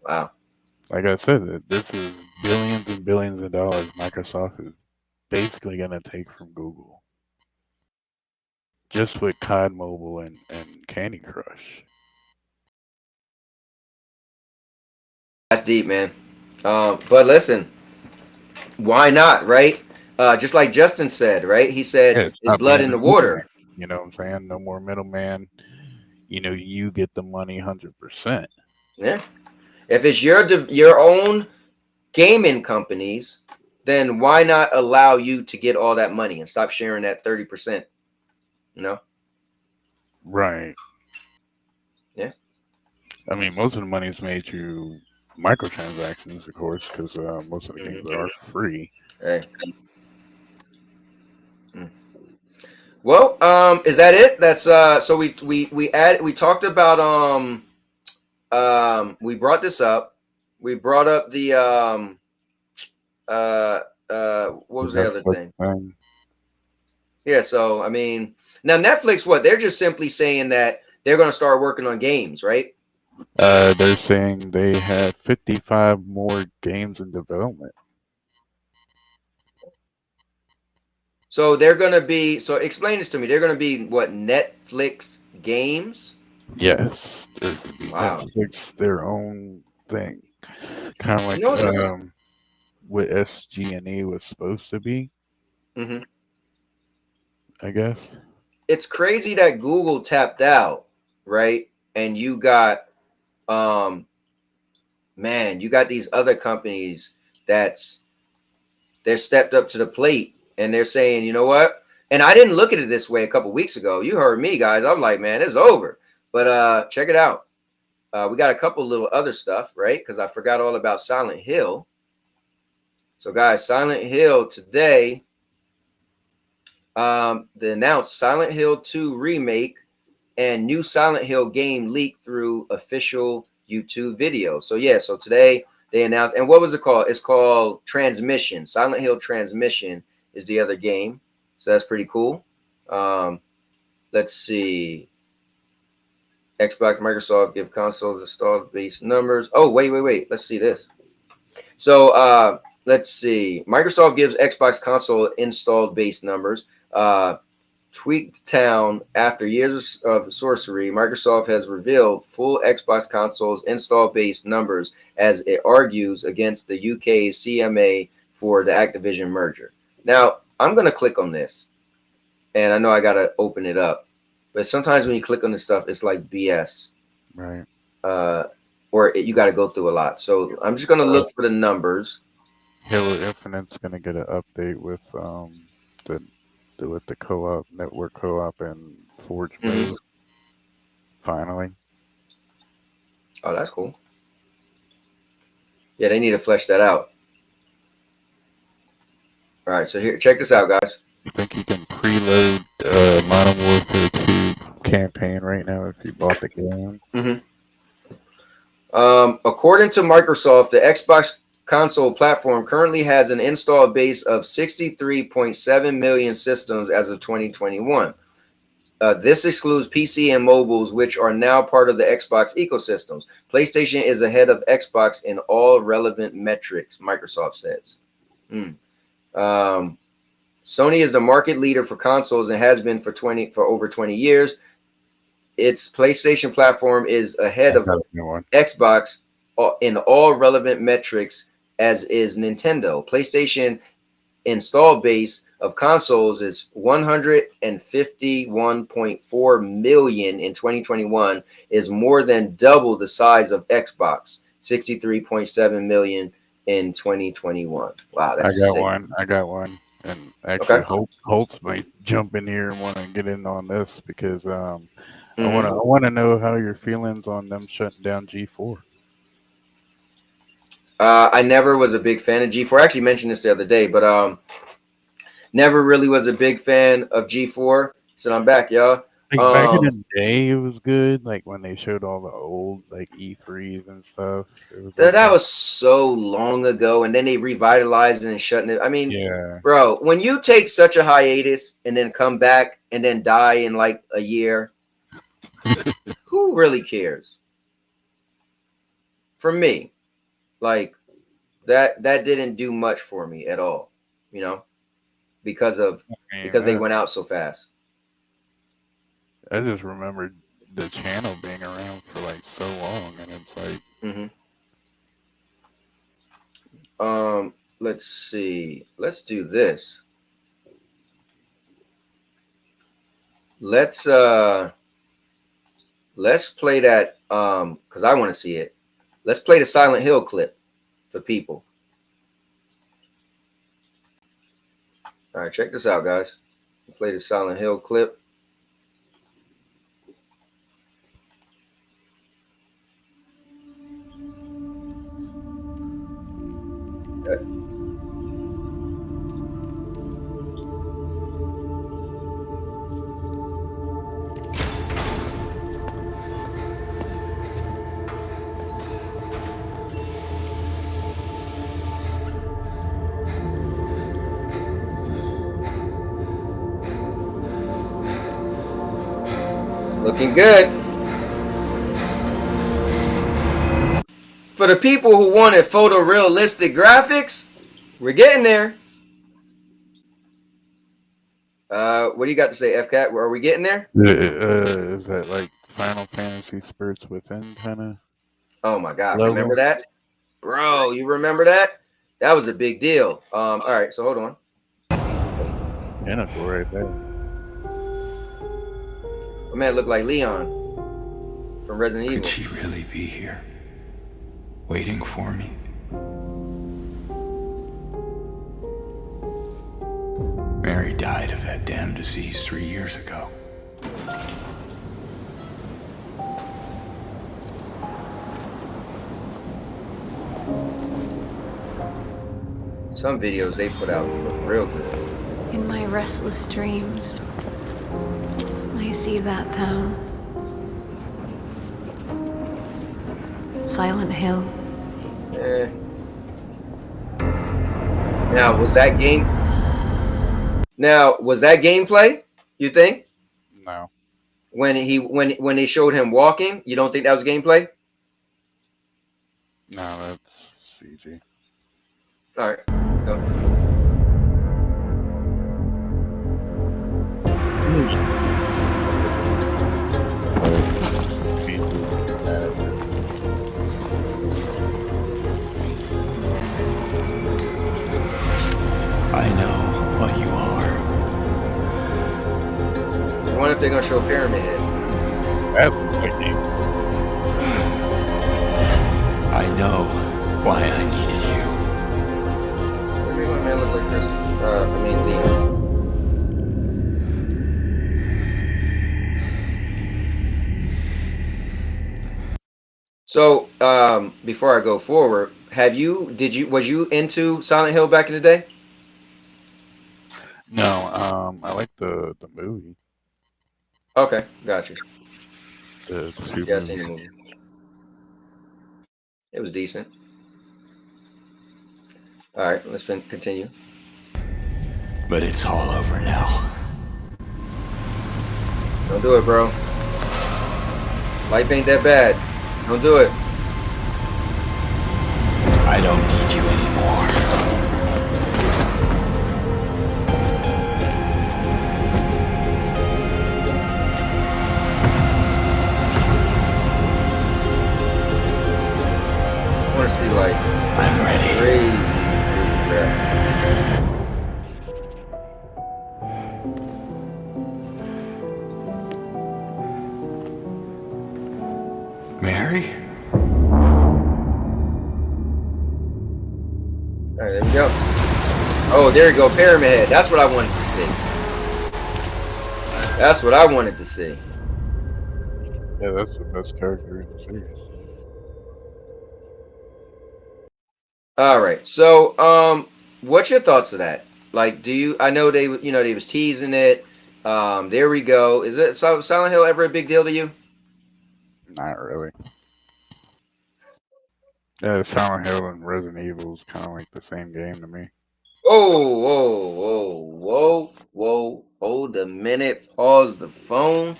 [SPEAKER 2] Wow.
[SPEAKER 6] like I said, this is billions and billions of dollars Microsoft is basically gonna take from Google. Just with COD Mobile and Candy Crush.
[SPEAKER 2] That's deep, man. But listen, why not, right? Just like Justin said, right? He said,
[SPEAKER 6] Yeah,
[SPEAKER 2] "It's
[SPEAKER 6] stop
[SPEAKER 2] blood
[SPEAKER 6] being
[SPEAKER 2] in
[SPEAKER 6] a
[SPEAKER 2] the water."
[SPEAKER 6] middleman. You know what I'm saying? No more middleman. You know, you get the money 100%.
[SPEAKER 2] Yeah. If it's your own gaming companies, then why not allow you to get all that money and stop sharing that 30%? You know?
[SPEAKER 6] Right.
[SPEAKER 2] Yeah.
[SPEAKER 6] I mean, most of the money is made through microtransactions, of course, because most of the games are free.
[SPEAKER 2] Hey. Well, is that it? That's so we talked about we brought this up. We brought up the what was the other thing? Yeah, so I mean, now Netflix, what they're just simply saying that they're going to start working on games, right?
[SPEAKER 6] They're saying they have 55 more games in development.
[SPEAKER 2] So they're going to be. So explain this to me. They're going to be what, Netflix games?
[SPEAKER 6] Yes, there's gonna be
[SPEAKER 2] Wow.
[SPEAKER 6] Netflix, their own thing, kind of like
[SPEAKER 2] You know
[SPEAKER 6] what SG&E was supposed to be. I guess.
[SPEAKER 2] It's crazy that Google tapped out, right? And you got, man, you got these other companies they're stepped up to the plate and they're saying, you know what? And I didn't look at it this way a couple weeks ago. You heard me, guys. I'm like, man, it's over. But check it out. We got a couple little other stuff, right? Because I forgot all about Silent Hill. So, guys, Silent Hill today, the announced Silent Hill 2 remake and new Silent Hill game leaked through official YouTube video. So, yeah, so today they announced, and what was it called? It's called Transmission. Silent Hill Transmission is the other game. So that's pretty cool. Let's see. Xbox, Microsoft give consoles installed base numbers. Oh, wait. Let's see this. So let's see. Microsoft gives Xbox console installed base numbers. Tweaked Town, after years of sorcery, Microsoft has revealed full Xbox consoles install base numbers as it argues against the UK CMA for the Activision merger. Now, I'm going to click on this, and I know I got to open it up, but sometimes when you click on this stuff, it's like BS.
[SPEAKER 6] Right.
[SPEAKER 2] You got to go through a lot. So I'm just going to look for the numbers.
[SPEAKER 6] Halo Infinite's going to get an update with the co-op, network co-op, and Forge mode. Finally.
[SPEAKER 2] Oh, that's cool. Yeah, they need to flesh that out. All right, so here, check this out, guys.
[SPEAKER 6] I think you can preload Modern Warfare 2 campaign right now if you bought the game.
[SPEAKER 2] According to Microsoft, the Xbox console platform currently has an installed base of 63.7 million systems as of 2021. This excludes PC and mobiles, which are now part of the Xbox ecosystems. PlayStation is ahead of Xbox in all relevant metrics, Microsoft says. Sony is the market leader for consoles and has been for over 20 years. its PlayStation platform is ahead of
[SPEAKER 6] That's a new one.
[SPEAKER 2] Xbox in all relevant metrics, as is Nintendo. PlayStation install base of consoles is 151.4 million in 2021, is more than double the size of Xbox, 63.7 million in 2021. Wow, that's
[SPEAKER 6] I got one. And actually,
[SPEAKER 2] Okay.
[SPEAKER 6] Holtz might jump in here and want to get in on this because I
[SPEAKER 2] Mhm.
[SPEAKER 6] want to know how your feelings on them shutting down G4.
[SPEAKER 2] I never was a big fan of G4. I actually mentioned this the other day, but never really was a big fan of G4. So I'm back, y'all.
[SPEAKER 6] Like back in the day, it was good. Like when they showed all the old like E3s and stuff. It was
[SPEAKER 2] That
[SPEAKER 6] okay.
[SPEAKER 2] was so long ago, and then they revitalized it and shutting it. I mean,
[SPEAKER 6] Yeah.
[SPEAKER 2] bro, when you take such a hiatus and then come back and then die in like a year, who really cares? For me, like that didn't do much for me at all, you know, because they went out so fast.
[SPEAKER 6] I just remember the channel being around for like so long, and it's like,
[SPEAKER 2] Let's see. Let's do this. Let's play that because I want to see it. Let's play the Silent Hill clip for people. All right, check this out, guys. Play the Silent Hill clip. Okay. Looking good. For the people who wanted photorealistic graphics, we're getting there. What do you got to say, FCat? Are we getting there?
[SPEAKER 6] is that like Final Fantasy Spirits Within kind of?
[SPEAKER 2] Oh my God!
[SPEAKER 6] Logo?
[SPEAKER 2] Remember that, bro? You remember that? That was a big deal. All right, so hold on.
[SPEAKER 6] Pinnacle right there.
[SPEAKER 2] My man looked like Leon from Resident Evil.
[SPEAKER 7] Could she really be here, waiting for me? Mary died of that damn disease 3 years ago.
[SPEAKER 2] Some videos they put out look real good.
[SPEAKER 8] In my restless dreams, I see that town. Silent Hill.
[SPEAKER 2] Now, was that gameplay? You think?
[SPEAKER 6] No.
[SPEAKER 2] When they showed him walking, you don't think that was gameplay?
[SPEAKER 6] No, that's CG.
[SPEAKER 2] All right, go.
[SPEAKER 7] I know what you are.
[SPEAKER 2] I wonder if they're gonna show Pyramid Head.
[SPEAKER 6] That looks like me.
[SPEAKER 7] I know why I needed you.
[SPEAKER 2] What do you mean my man look like Chris? Leon. So, before I go forward, was you into Silent Hill back in the day?
[SPEAKER 6] No, I like the movie.
[SPEAKER 2] Okay, gotcha.
[SPEAKER 6] The two
[SPEAKER 2] Yeah, I seen
[SPEAKER 6] movies.
[SPEAKER 2] the movie. It was decent. All right, let's continue.
[SPEAKER 7] But it's all over now.
[SPEAKER 2] Don't do it, bro. Life ain't that bad. Don't do it.
[SPEAKER 7] I don't need you anymore. Mary?
[SPEAKER 2] All right, there we go. Oh, there you go, Pyramid Head. That's what I wanted to see. That's what I wanted to see.
[SPEAKER 6] Yeah, that's the best character in the series.
[SPEAKER 2] All right. So, what's your thoughts of that? Like, do you? I know they was teasing it. There we go. Is it Silent Hill ever a big deal to you?
[SPEAKER 6] Not really. Yeah, Silent Hill and Resident Evil is kind of like the same game to me.
[SPEAKER 2] Oh, whoa, whoa, whoa, whoa! Hold a minute. Pause the phone.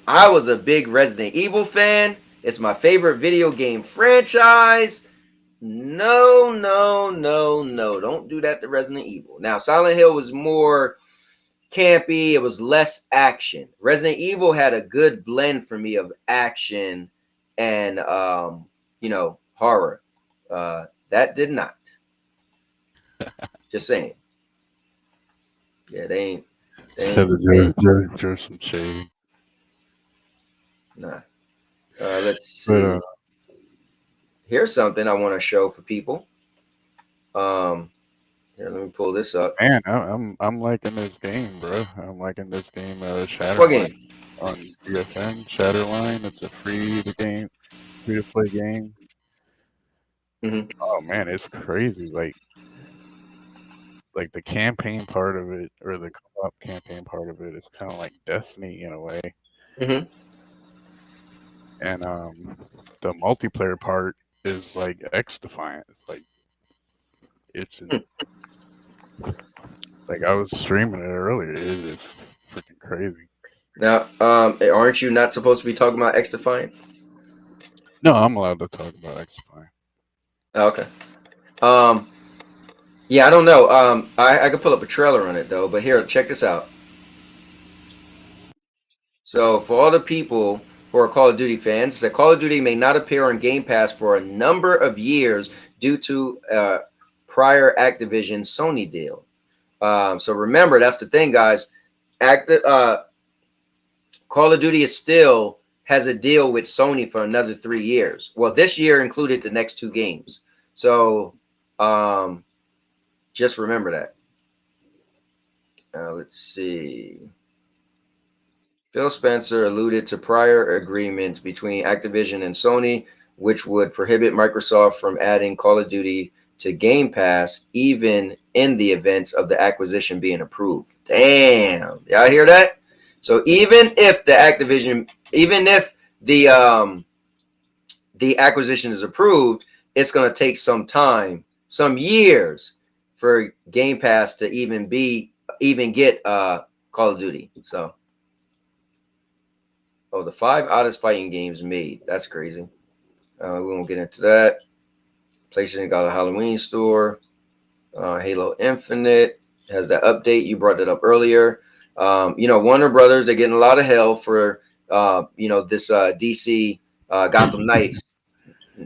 [SPEAKER 2] I was a big Resident Evil fan. It's my favorite video game franchise. No, no, no, no. Don't do that to Resident Evil. Now, Silent Hill was more campy. It was less action. Resident Evil had a good blend for me of action and horror. That did not. Just saying. Yeah, they ain't.
[SPEAKER 6] There's some shade.
[SPEAKER 2] Nah. Let's see.
[SPEAKER 6] But,
[SPEAKER 2] Here's something I want to show for people. Here, let me pull this up.
[SPEAKER 6] man, I'm liking this game, bro. I'm liking this game. Shatterline.
[SPEAKER 2] What game?
[SPEAKER 6] On PSN, Shatterline. It's a free to play game.
[SPEAKER 2] Mm-hmm.
[SPEAKER 6] Oh man, it's crazy. Like the campaign part of it, or the co-op campaign part of it, is kind of like Destiny in a way.
[SPEAKER 2] Mm-hmm.
[SPEAKER 6] And the multiplayer part is like X-Defiant. It's like I was streaming it earlier. It is freaking crazy.
[SPEAKER 2] Now, aren't you not supposed to be talking about X-Defiant?
[SPEAKER 6] No, I'm allowed to talk about X-Defiant.
[SPEAKER 2] Okay. Yeah, I don't know. I could pull up a trailer on it though. But here, check this out. So for all the people who are Call of Duty fans, it said Call of Duty may not appear on Game Pass for a number of years due to prior Activision Sony deal. So remember, that's the thing, guys. Call of Duty still has a deal with Sony for another 3 years. Well, this year included the next 2 games. So just remember that. Let's see. Phil Spencer alluded to prior agreements between Activision and Sony, which would prohibit Microsoft from adding Call of Duty to Game Pass, even in the events of the acquisition being approved. Damn, y'all hear that? So even if the acquisition is approved, it's going to take some time, some years, for Game Pass to even get Call of Duty. So, the 5 oddest fighting games made. That's crazy. We won't get into that. PlayStation got a Halloween store. Halo Infinite has that update. You brought that up earlier. Warner Brothers, they're getting a lot of hell for this DC Gotham Knights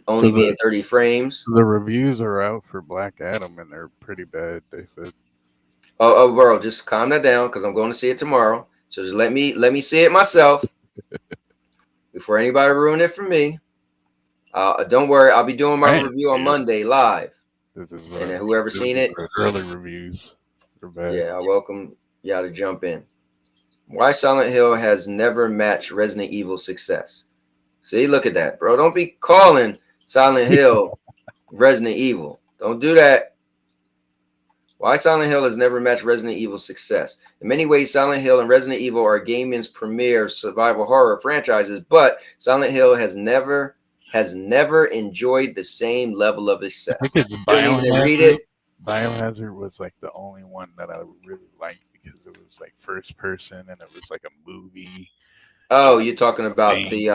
[SPEAKER 2] only being 30 frames.
[SPEAKER 6] The reviews are out for Black Adam, and they're pretty bad. They said.
[SPEAKER 2] Oh, bro, just calm that down because I'm going to see it tomorrow. So just let me see it myself before anybody ruin it for me. Don't worry, I'll be doing my review on Monday live. And then whoever's seen it,
[SPEAKER 6] early reviews are bad.
[SPEAKER 2] Yeah, I welcome y'all to jump in. Why Silent Hill has never matched Resident Evil's success. See, look at that, bro. Don't be calling Silent Hill Resident Evil. Don't do that. Why Silent Hill has never matched Resident Evil's success. In many ways, Silent Hill and Resident Evil are gaming's premier survival horror franchises, but Silent Hill has never enjoyed the same level of success.
[SPEAKER 6] I think it's Biohazard was like the only one that I really liked because it was like first person and it was like a movie.
[SPEAKER 2] Oh, you're talking about the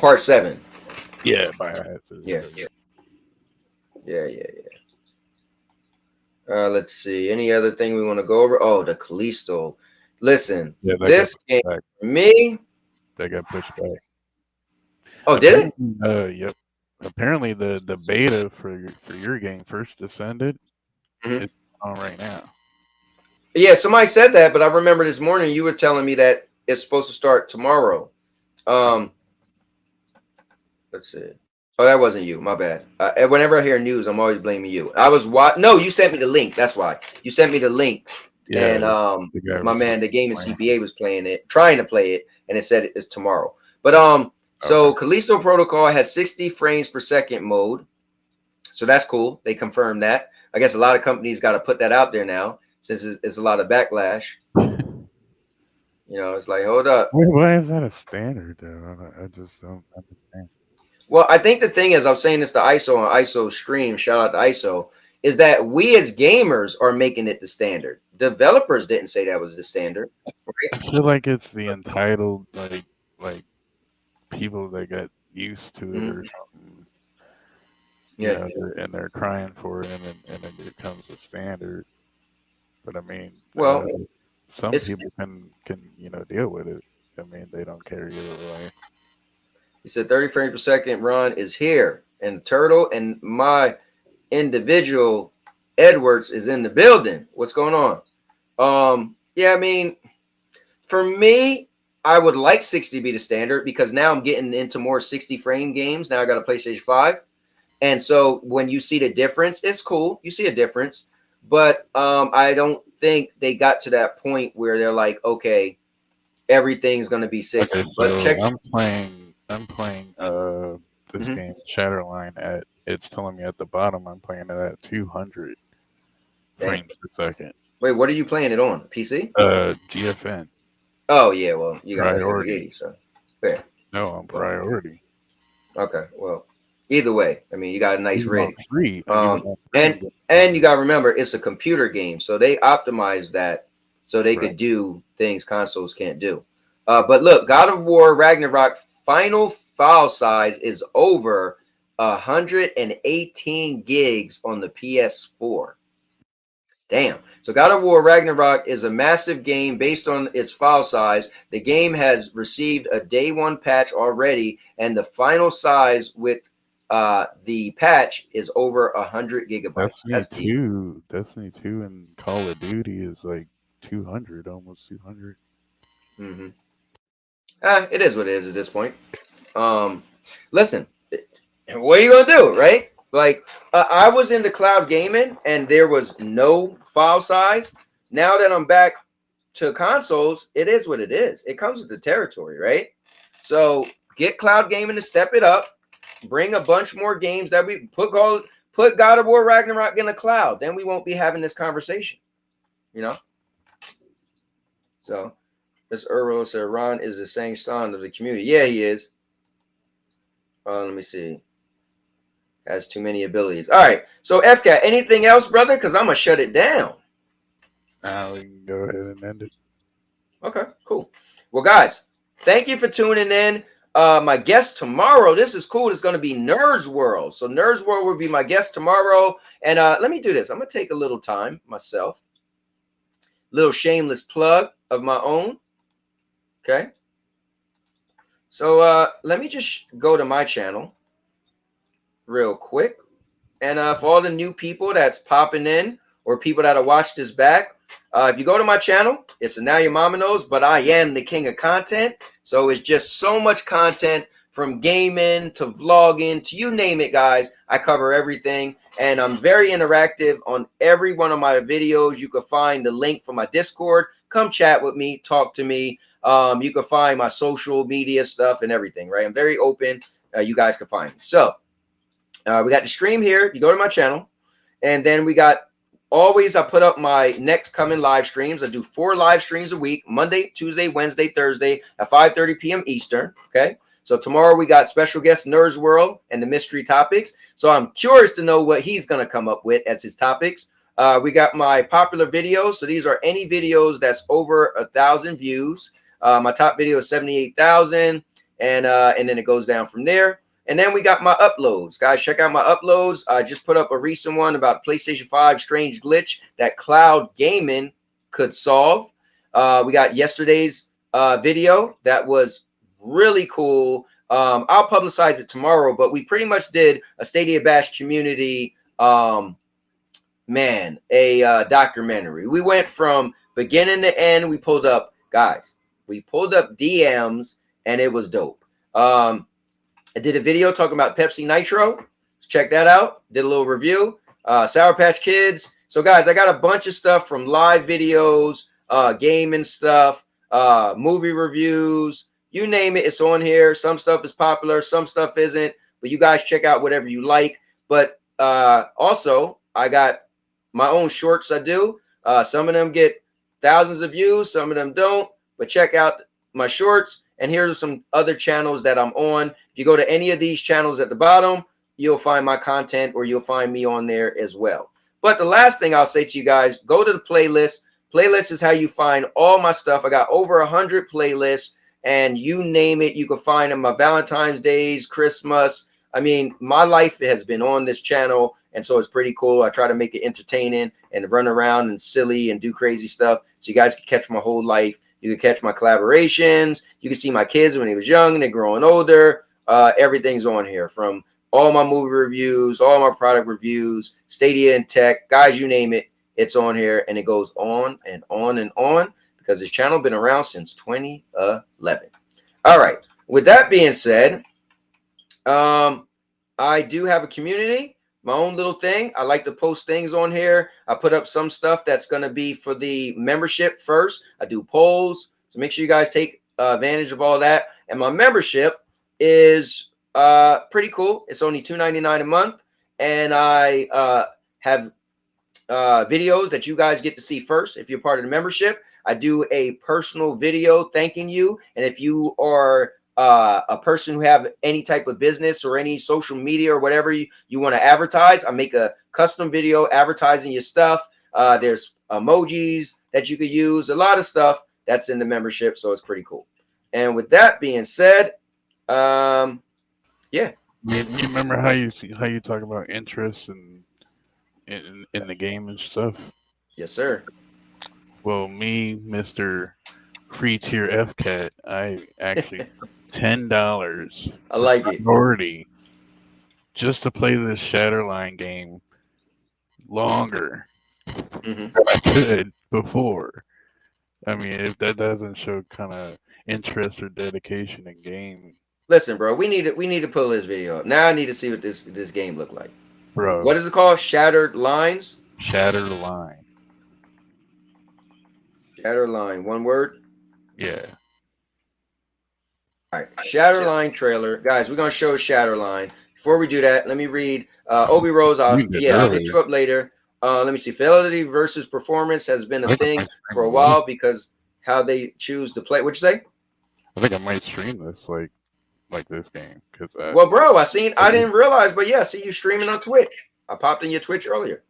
[SPEAKER 2] part 7.
[SPEAKER 6] Yeah, Biohazard.
[SPEAKER 2] Yeah. Let's see. Any other thing we want to go over? Oh, the Callisto. Listen, this game for me.
[SPEAKER 6] That got pushed back.
[SPEAKER 2] Oh, did it?
[SPEAKER 6] Yep. Apparently, the beta for your game, First Descended, is on right now.
[SPEAKER 2] Yeah, somebody said that, but I remember this morning you were telling me that it's supposed to start tomorrow. Let's see. Oh, that wasn't you. My bad. Whenever I hear news, I'm always blaming you. No, you sent me the link. That's why. You sent me the link.
[SPEAKER 6] Yeah,
[SPEAKER 2] And
[SPEAKER 6] the guy
[SPEAKER 2] my
[SPEAKER 6] was
[SPEAKER 2] man, the gaming
[SPEAKER 6] playing.
[SPEAKER 2] CPA was playing it, trying to play it, and it said it's tomorrow. But so
[SPEAKER 6] Okay.
[SPEAKER 2] Callisto Protocol has 60 frames per second mode. So that's cool. They confirmed that. I guess a lot of companies got to put that out there now, since it's a lot of backlash. You know, it's like, hold up.
[SPEAKER 6] Why is that a standard though? I just don't understand.
[SPEAKER 2] Well, I think the thing is, I was saying this to ISO on ISO stream, shout out to ISO, is that we as gamers are making it the standard. Developers didn't say that was the standard.
[SPEAKER 6] I feel like it's the entitled like people that got used to it or something. You know, and they're crying for it, and it becomes a standard. But I mean,
[SPEAKER 2] Well,
[SPEAKER 6] some people can deal with it. I mean, they don't care either way.
[SPEAKER 2] He said 30 frames per second run is here, and Turtle and my individual Edwards is in the building. What's going on? Yeah, I mean, for me, I would like 60 to be the standard because now I'm getting into more 60 frame games. Now I got a PlayStation 5. And so when you see the difference, it's cool. You see a difference. But I don't think they got to that point where they're like, okay, everything's going to be 60.
[SPEAKER 6] Okay,
[SPEAKER 2] but
[SPEAKER 6] so
[SPEAKER 2] check.
[SPEAKER 6] I'm playing this game Shatterline it's telling me at the bottom I'm playing it at 200 frames per second.
[SPEAKER 2] Wait, what are you playing it on? PC?
[SPEAKER 6] GFN.
[SPEAKER 2] Oh yeah, well you got
[SPEAKER 6] priority.
[SPEAKER 2] 80, so fair.
[SPEAKER 6] No, I'm priority.
[SPEAKER 2] Okay, well, either way, I mean you got a nice rig.
[SPEAKER 6] Free.
[SPEAKER 2] And you gotta remember it's a computer game, so they optimized that so they could do things consoles can't do. But look, God of War Ragnarok final file size is over 118 gigs on the PS4. Damn. So God of War Ragnarok is a massive game based on its file size. The game has received a day one patch already, and the final size with the patch is over 100 gigabytes.
[SPEAKER 6] Destiny 2 and Call of Duty is like 200, almost 200.
[SPEAKER 2] It is what it is at this point. Listen, what are you gonna do, right? Like I was into cloud gaming and there was no file size. Now that I'm back to consoles, it is what it is. It comes with the territory, right? So get cloud gaming to step it up. Bring a bunch more games that we put God of War Ragnarok in the cloud. Then we won't be having this conversation, you know? So this Earl said Ron is the same son of the community. Yeah, he is. Let me see. Has too many abilities. All right. So FCAT, anything else, brother? Because I'm gonna shut it down.
[SPEAKER 6] We can go ahead and end it.
[SPEAKER 2] Okay, cool. Well, guys, thank you for tuning in. My guest tomorrow, this is cool. It's going to be Nerds World. So Nerds World will be my guest tomorrow. And let me do this. I'm going to take a little time myself. Little shameless plug of my own. Okay. So let me just go to my channel real quick. And for all the new people that's popping in or people that have watched this back, if you go to my channel, it's a Now Your Mama Knows, but I am the king of content. So it's just so much content from gaming to vlogging to you name it, guys. I cover everything. And I'm very interactive on every one of my videos. You can find the link for my Discord. Come chat with me, talk to me. You can find my social media stuff and everything, right? I'm very open. You guys can find me. So we got the stream here. You go to my channel. And then we got always I put up my next coming live streams. I do 4 live streams a week, Monday, Tuesday, Wednesday, Thursday at 5:30 p.m. Eastern. Okay. So tomorrow we got special guest Nerds World and the mystery topics. So I'm curious to know what he's going to come up with as his topics. We got my popular videos. So these are any videos that's over 1,000 views. My top video is 78,000. And then it goes down from there. And then we got my uploads. Guys, check out my uploads. I just put up a recent one about PlayStation 5 strange glitch that cloud gaming could solve. We got yesterday's video that was really cool. I'll publicize it tomorrow, but we pretty much did a Stadia Bash community, documentary. We went from beginning to end. We pulled up DMs, and it was dope. I did a video talking about Pepsi Nitro. Check that out. Did a little review. Sour Patch Kids. So guys, I got a bunch of stuff from live videos, gaming stuff, movie reviews, you name it, it's on here. Some stuff is popular, some stuff isn't, but you guys check out whatever you like. But also, I got my own shorts I do. Some of them get thousands of views, some of them don't, but check out my shorts. And here's some other channels that I'm on. If you go to any of these channels at the bottom, you'll find my content, or you'll find me on there as well. But the last thing I'll say to you guys, go to the playlist. Playlist is how you find all my stuff. I got over 100 playlists, and you name it, you can find them. My Valentine's Days, Christmas. I mean, my life has been on this channel, and so it's pretty cool. I try to make it entertaining and run around and silly and do crazy stuff, so you guys can catch my whole life. You can catch my collaborations. You can see my kids when they was young and they're growing older. Everything's on here, from all my movie reviews, all my product reviews, Stadia and tech, guys, you name it, it's on here, and it goes on and on and on, because this channel been around since 2011. All right. With that being said, I do have a community, my own little thing. I like to post things on here. I put up some stuff that's going to be for the membership first. I do polls, so make sure you guys take advantage of all that. And my membership is pretty cool. It's only $2.99 a month, and I have videos that you guys get to see first if you're part of the membership. I do a personal video thanking you, and if you are a person who have any type of business or any social media or whatever you want to advertise, I make a custom video advertising your stuff. There's emojis that you could use, a lot of stuff that's in the membership, so it's pretty cool. And with that being said, yeah.
[SPEAKER 6] You remember how you talk about interest in the game and stuff?
[SPEAKER 2] Yes, sir.
[SPEAKER 6] Well, me, Mr. Free Tier FCAT, I actually $10.
[SPEAKER 2] I like it.
[SPEAKER 6] Priority just to play this Shatterline game longer than I could before. I mean, if that doesn't show kind of interest or dedication in game.
[SPEAKER 2] Listen, bro, we need to pull this video up. Now I need to see what this game look like.
[SPEAKER 6] Bro.
[SPEAKER 2] What is it called? Shattered Lines?
[SPEAKER 6] Shattered Line.
[SPEAKER 2] Shattered Line, one word?
[SPEAKER 6] Yeah.
[SPEAKER 2] All right, Shattered Line trailer. Guys, we're going to show Shattered Line. Before we do that, let me read Obi Rose. I'll hit you up later. Let me see. Fidelity versus performance has been a thing for a while because how they choose to play. What'd you say?
[SPEAKER 6] I think I might stream this like this game.
[SPEAKER 2] Well, bro, I didn't realize, but yeah, I see you streaming on Twitch. I popped in your Twitch earlier.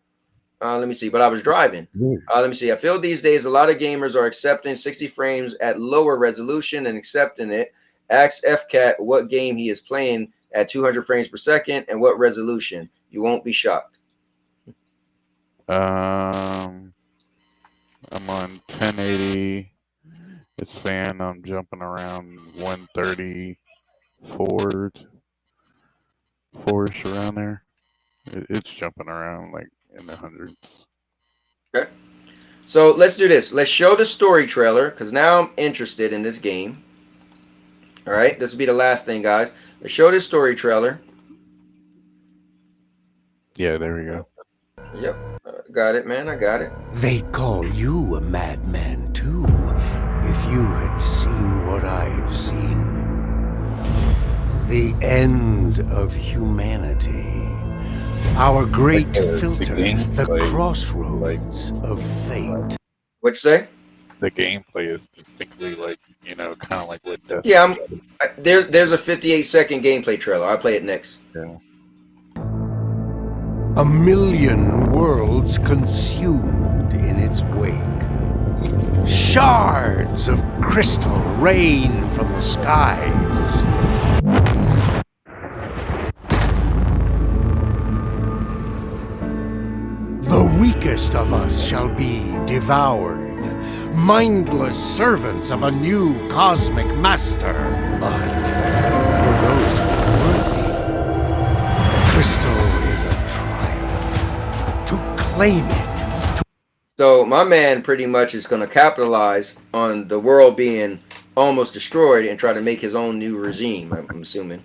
[SPEAKER 2] Let me see, but I was driving. Let me see. I feel these days a lot of gamers are accepting 60 frames at lower resolution and accepting it. Ask FCAT what game he is playing at 200 frames per second and what resolution. You won't be shocked.
[SPEAKER 6] I'm on 1080. It's saying I'm jumping around 134, 4-ish around there. It's jumping around like in the hundreds.
[SPEAKER 2] Okay. So let's do this. Let's show the story trailer because now I'm interested in this game. All right. This will be the last thing, guys. Let's show this story trailer.
[SPEAKER 6] Yeah, there we go.
[SPEAKER 2] Yep. Got it, man. I got it.
[SPEAKER 5] They call you a madman, too, if you had seen what I've seen. The end of humanity. Our great filter, the crossroads of fate.
[SPEAKER 2] What'd you say?
[SPEAKER 6] The gameplay is distinctly like, kind of like what Death.
[SPEAKER 2] Yeah, there's a 58-second gameplay trailer. I'll play it next.
[SPEAKER 6] Yeah.
[SPEAKER 5] 1,000,000 worlds consumed in its wake. Shards of crystal rain from the skies. The weakest of us shall be devoured, mindless servants of a new cosmic master. But for those who are worthy, the crystal is a trial. To claim it.
[SPEAKER 2] So my man pretty much is going to capitalize on the world being almost destroyed and try to make his own new regime, I'm assuming.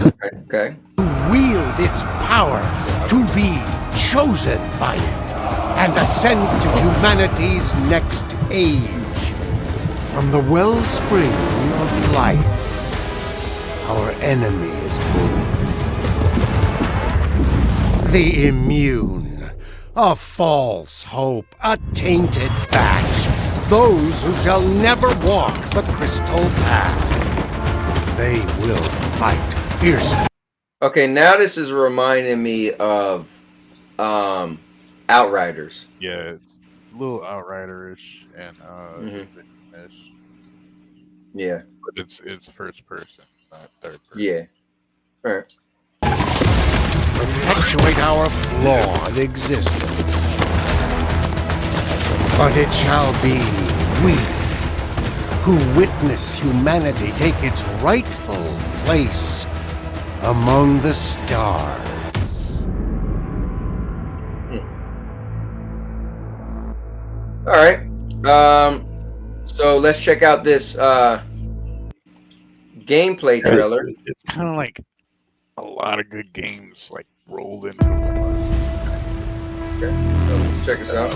[SPEAKER 2] Okay.
[SPEAKER 5] Wield its power, to be chosen by it, and ascend to humanity's next age. From the wellspring of life, our enemy is born. The immune, a false hope, a tainted batch, those who shall never walk the crystal path. They will fight fiercely.
[SPEAKER 2] Okay, now this is reminding me of Outriders.
[SPEAKER 6] Yeah, it's a little Outrider-ish and Division-ish,
[SPEAKER 2] Yeah.
[SPEAKER 6] but it's first person, not third person.
[SPEAKER 2] Yeah. All right.
[SPEAKER 5] Perpetuate our flawed existence. But it shall be we who witness humanity take its rightful place among the stars.
[SPEAKER 2] All right. So let's check out this gameplay trailer.
[SPEAKER 6] It's kind of like a lot of good games like rolled into one.
[SPEAKER 2] Okay. So let's check this out.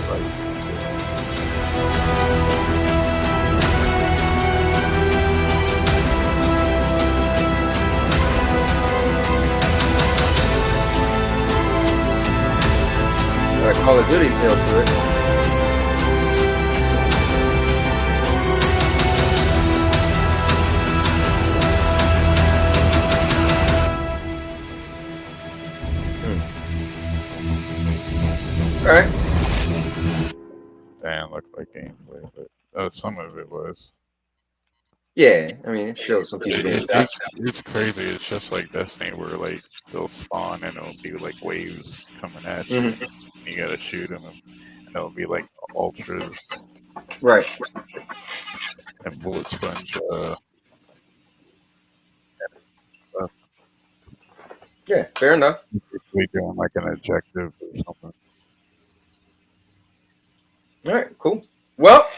[SPEAKER 2] Call of Duty feel to it. All right.
[SPEAKER 6] Damn, looked like gameplay, but some of it was.
[SPEAKER 2] Yeah, I mean, it shows some people getting shot.
[SPEAKER 6] It's crazy. It's just like Destiny, where like they'll spawn and it'll be like waves coming at you. And you gotta shoot them, and it'll be like ultras,
[SPEAKER 2] right?
[SPEAKER 6] And bullet sponge.
[SPEAKER 2] Yeah, fair enough.
[SPEAKER 6] We doing like an objective or something.
[SPEAKER 2] All right, cool. Well,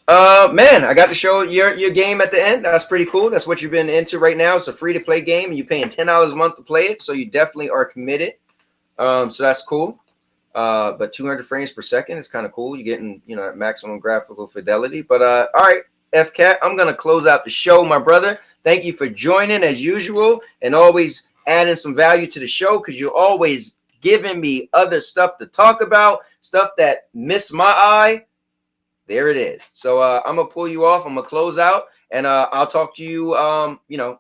[SPEAKER 2] man, I got to show your game at the end. That's pretty cool. That's what you've been into right now. It's a free-to-play game, and you're paying $10 a month to play it, so you definitely are committed. So that's cool. But 200 frames per second is kind of cool. You're getting, maximum graphical fidelity. But all right, FCat, I'm gonna close out the show, my brother. Thank you for joining as usual, and always adding some value to the show, because you're always giving me other stuff to talk about, stuff that missed my eye. There it is. So I'm gonna pull you off. I'm gonna close out, and I'll talk to you.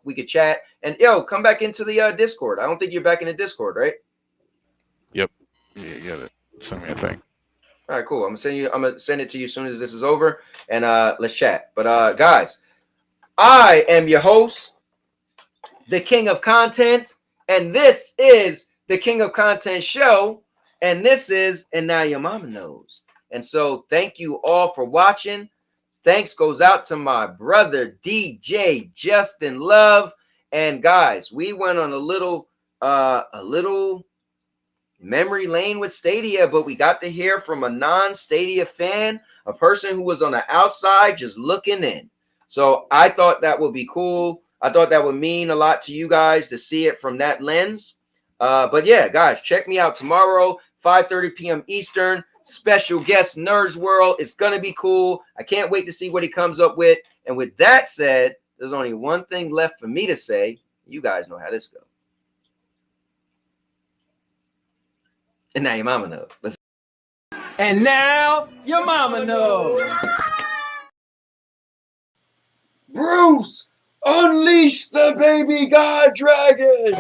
[SPEAKER 2] We could chat, and come back into the Discord. I don't think you're back in the Discord, right?
[SPEAKER 6] Yep. Yeah, you got it. Send me a thing.
[SPEAKER 2] All right, cool. I'm gonna send it to you as soon as this is over, and let's chat. But guys, I am your host, the King of Content, and this is the King of Content show, and this is And Now Your Mama Knows. And so thank you all for watching. Thanks goes out to my brother DJ Justin Love. And guys, we went on a little memory lane with Stadia, but we got to hear from a non-Stadia fan, a person who was on the outside just looking in. So I thought that would be cool. I thought that would mean a lot to you guys to see it from that lens. But yeah, guys, check me out tomorrow, 5:30 p.m. Eastern. Special guest Nerds World. It's gonna be cool. I can't wait to see what he comes up with. And with that said, there's only one thing left for me to say. You guys know how this goes. And now your mama knows.
[SPEAKER 3] And now your mama knows.
[SPEAKER 2] Bruce, unleash the baby god dragon.